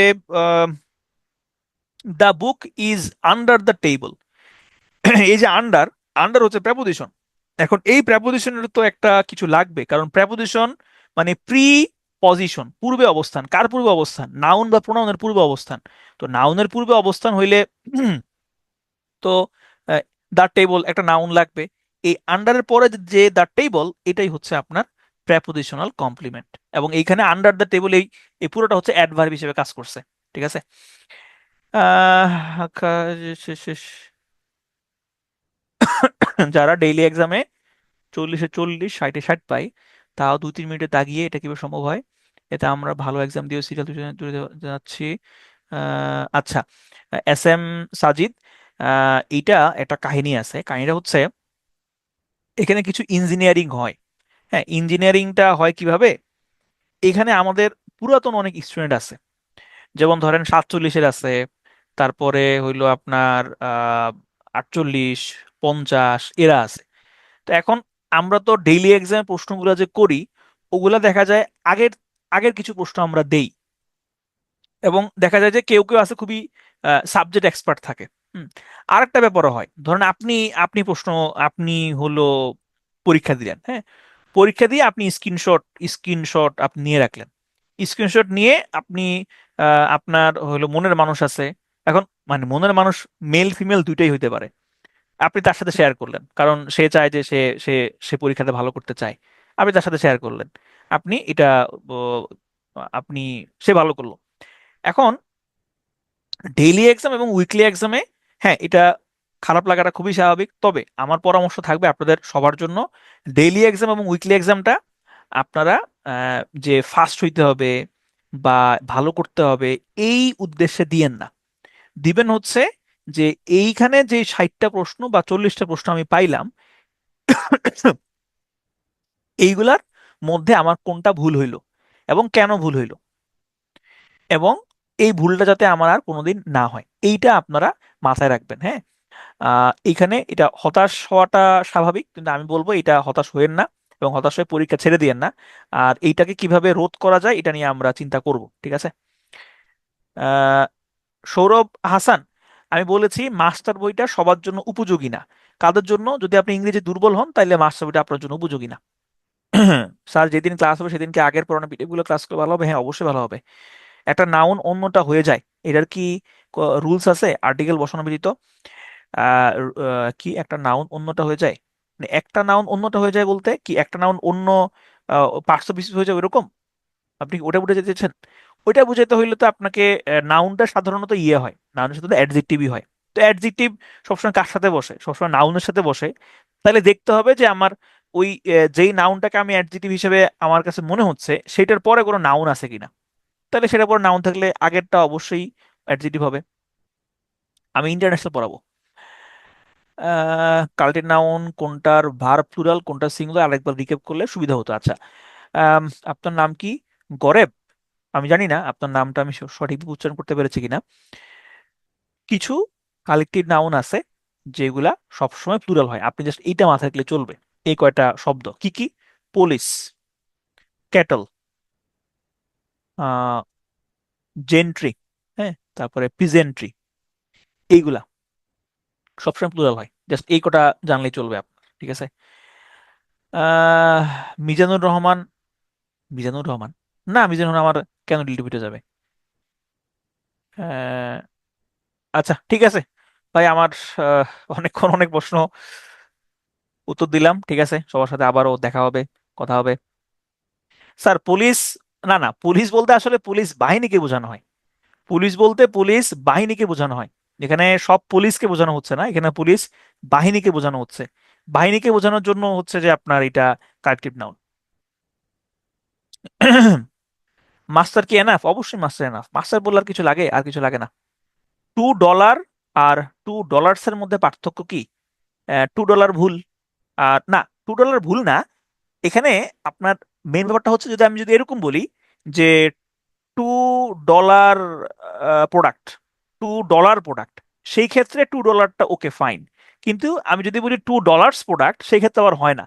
the book is under the table. এই যে আন্ডার, আন্ডার হচ্ছে প্রেপোজিশন। এখন এই প্রেপোজিশনের তো একটা কিছু লাগবে, কারণ প্রেপোজিশন মানে প্রি পজিশন, পূর্বে অবস্থান। কার পূর্বে অবস্থান? নাউন বা প্রোনাউনের পূর্বে অবস্থান। তো নাউনের পূর্বে অবস্থান হইলে তো দ্য টেবল একটা নাউন লাগবে। এই আন্ডারের পরে যে দ্য টেবল, এটাই হচ্ছে আপনার প্রেপোজিশনাল কমপ্লিমেন্ট। এবং এইখানে আন্ডার দ্য টেবল, এই এই পুরোটা হচ্ছে অ্যাডভার্ব হিসেবে কাজ করছে। ঠিক আছে। শেষ। যারা ডেইলি এক্সামে 40-এ 40, 60-এ 60 পাই, তাও 2-3 মিনিটে দাগিয়ে, এটা কিভাবে সম্ভব হয়? এতে আমরা ভালো এক্সাম দিয়ে সিরিয়াল দূরে যাচ্ছি। আচ্ছা, এস এম সাজিদ, এইটা একটা কাহিনী আছে। কাহিনীটা হচ্ছে এখানে কিছু ইঞ্জিনিয়ারিং হয়। হ্যাঁ, ইঞ্জিনিয়ারিংটা হয় কিভাবে? এখানে আমাদের পুরাতন অনেক স্টুডেন্ট আছে। যেমন ধরেন 47-এর আছে, তারপরে হইলো আপনার 48, 50 এরা আছে। তো এখন আমরা তো ডেইলি এক্সাম প্রশ্নগুলো যে করি, ওগুলা দেখা যায় আগের আগের কিছু প্রশ্ন আমরা দেই। এবং দেখা যায় যে কেউ কেউ আছে খুবই সাবজেক্ট এক্সপার্ট থাকে। হুম। আরেকটা ব্যাপারও হয়, ধরেন আপনি আপনি প্রশ্ন আপনি হলো পরীক্ষা দিলেন। হ্যাঁ, পরীক্ষা দিয়ে আপনি স্ক্রিনশট আপনি নিয়ে রাখলেন। স্ক্রিনশট নিয়ে আপনি আপনার হলো মনের মানুষ আছে। এখন মানে মনের মানুষ মেল ফিমেল দুইটাই হইতে পারে। আপনি তার সাথে শেয়ার করলেন, কারণ সে চায় যে সে সে পরীক্ষাতে ভালো করতে চায়। আপনি তার সাথে শেয়ার করলেন, আপনি এটা ও, আপনি সে ভালো করলো। এখন ডেইলি এক্সাম এবং উইকলি এক্সামে, হ্যাঁ এটা খারাপ লাগাটা খুবই স্বাভাবিক, তবে আমার পরামর্শ থাকবে আপনাদের সবার জন্য, ডেইলি এক্সাম এবং উইকলি এক্সামটা আপনারা যে ফার্স্ট হইতে হবে বা ভালো করতে হবে এই উদ্দেশ্যে দিয়েন না। দিবেন হচ্ছে যে এইখানে যে 60টা প্রশ্ন বা 40টা প্রশ্ন আমি পাইলাম, এইগুলার মধ্যে আমার কোনটা ভুল হইলো এবং কেন ভুল হইলো, এবং এই ভুলটা যাতে আমার আর কোনোদিন না হয়, এইটা আপনারা মাথায় রাখবেন। হ্যাঁ, এইখানে এটা হতাশ হওয়াটা স্বাভাবিক, কিন্তু আমি বলবো এটা হতাশ হয়েন না এবং হতাশ হয়ে পরীক্ষা ছেড়ে দিয়েন না। আর এইটাকে কিভাবে রোধ করা যায় এটা নিয়ে আমরা চিন্তা করব, ঠিক আছে? আহ সৌরভ হাসান, আমি বলেছি মাস্টার বইটা সবার জন্য উপযোগী না। কাদের জন্য? যদি আপনি ইংরেজি দুর্বল হন তাহলে মাস্টার বইটা আপনার জন্য উপযোগী না। স্যার যেদিন ক্লাস হবে সেদিনকে আগের পুরোনো পিডিএফ গুলো ক্লাস করে ভালো হবে? হ্যাঁ, অবশ্যই ভালো হবে। একটা নাউন অন্যটা হয়ে যায়, এটার কি রুলস আছে আর্টিকেল বসানো ব্যতীত? কি একটা নাউন অন্যটা হয়ে যায়, মানে একটা নাউন অন্যটা হয়ে যায় বলতে কি একটা নাউন অন্য পার্টস অফ স্পিচ হয়ে যায় এরকম? আপনি কি ওটা বুঝাতে চাইছেন? ওইটা বুঝাতে হইলে তো আপনাকে নাউনটা সাধারণত ইয়ে হয়, নাউনের সাথে অ্যাডজেক্টিভই হয়। তো অ্যাডজেক্টিভ সবসময় কার সাথে বসে? সবসময় নাউনের সাথে বসে। তাহলে দেখতে হবে যে আমার ওই যেই নাউনটাকে আমি অ্যাডজেক্টিভ হিসেবে আমার কাছে মনে হচ্ছে সেটার পরে কোনো নাউন আছে কিনা। তাহলে সেটার পরে নাউন থাকলে আগেরটা অবশ্যই অ্যাডজেক্টিভ হবে। আমি ইন্টারন্যাশনাল পড়াবো। কাল্টের নাউন কোনটার ভার্ব প্লুরাল, কোনটা সিঙ্গুলার, আরেকবার রিক্যাপ করলে সুবিধা হতো। আচ্ছা, আম, আপনার নাম কি? গরেব? আমি জানি না আপনার নামটা আমি সঠিক উচ্চারণ করতে পেরেছি কিনা। কিছু কালেক্টিভ নাউন আছে যেগুলা সবসময় প্লুরাল হয়, আপনি জাস্ট এইটা মাথায় রাখলে চলবে। এই কয়টা শব্দ কি কি? পুলিশ, ক্যাটল, জেন্ট্রি, হ্যাঁ, তারপরে পিজেন্ট্রি, এইগুলা সবসময় প্লুরাল হয়। জাস্ট এই কটা জানলেই চলবে আপনার, ঠিক আছে? আহ মিজানুর রহমান, মিজানুর রহমান, না মিজানুর রহমান আমার কেন ডিলিট যাবে? আহ, আচ্ছা ঠিক আছে ভাই, আমার আহ, অনেকক্ষণ অনেক প্রশ্ন উত্তর দিলাম, ঠিক আছে, সবার সাথে আবারও দেখা হবে, কথা হবে। স্যার পুলিশ, না না, পুলিশ বলতে আসলে পুলিশ বাহিনীকে বোঝানো হয়। পুলিশ বলতে পুলিশ বাহিনীকে বোঝানো হয়। এখানে সব পুলিশকে বোঝানো হচ্ছে না, এখানে পুলিশ বাহিনীকে বোঝানো হচ্ছে। বাহিনীকে বোঝানোর জন্য হচ্ছে যে আপনার এটা কারেক্টিভ নাউন। মাস্টার কি এনাফ? অবশ্যই মাস্টার এনাফ। মাস্টার বললে আর কিছু লাগে? আর কিছু লাগে না। $2 আর $2 এর মধ্যে পার্থক্য কি? $2 ভুল। আর না, $2 ভুল না। এখানে আপনার মেইন ব্যাপারটা হচ্ছে, যদি আমি যদি এরকম বলি যে $2 প্রোডাক্ট, $2 প্রোডাক্ট, সেই ক্ষেত্রে $2টা ওকে ফাইন। কিন্তু আমি যদি বলি $2 প্রোডাক্ট, সেই ক্ষেত্রে আবার হয় না।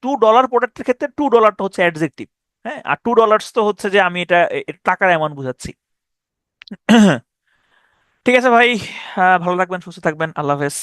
$2 প্রোডাক্টের ক্ষেত্রে $2টা হচ্ছে অ্যাডজেক্টিভ। হ্যাঁ, আর $2 তো হচ্ছে যে আমি এটা টাকার অ্যামাউন্ট বুঝাচ্ছি। ঠিক আছে ভাই, ভালো থাকবেন, সুস্থ থাকবেন, আল্লাহ হাফেজ।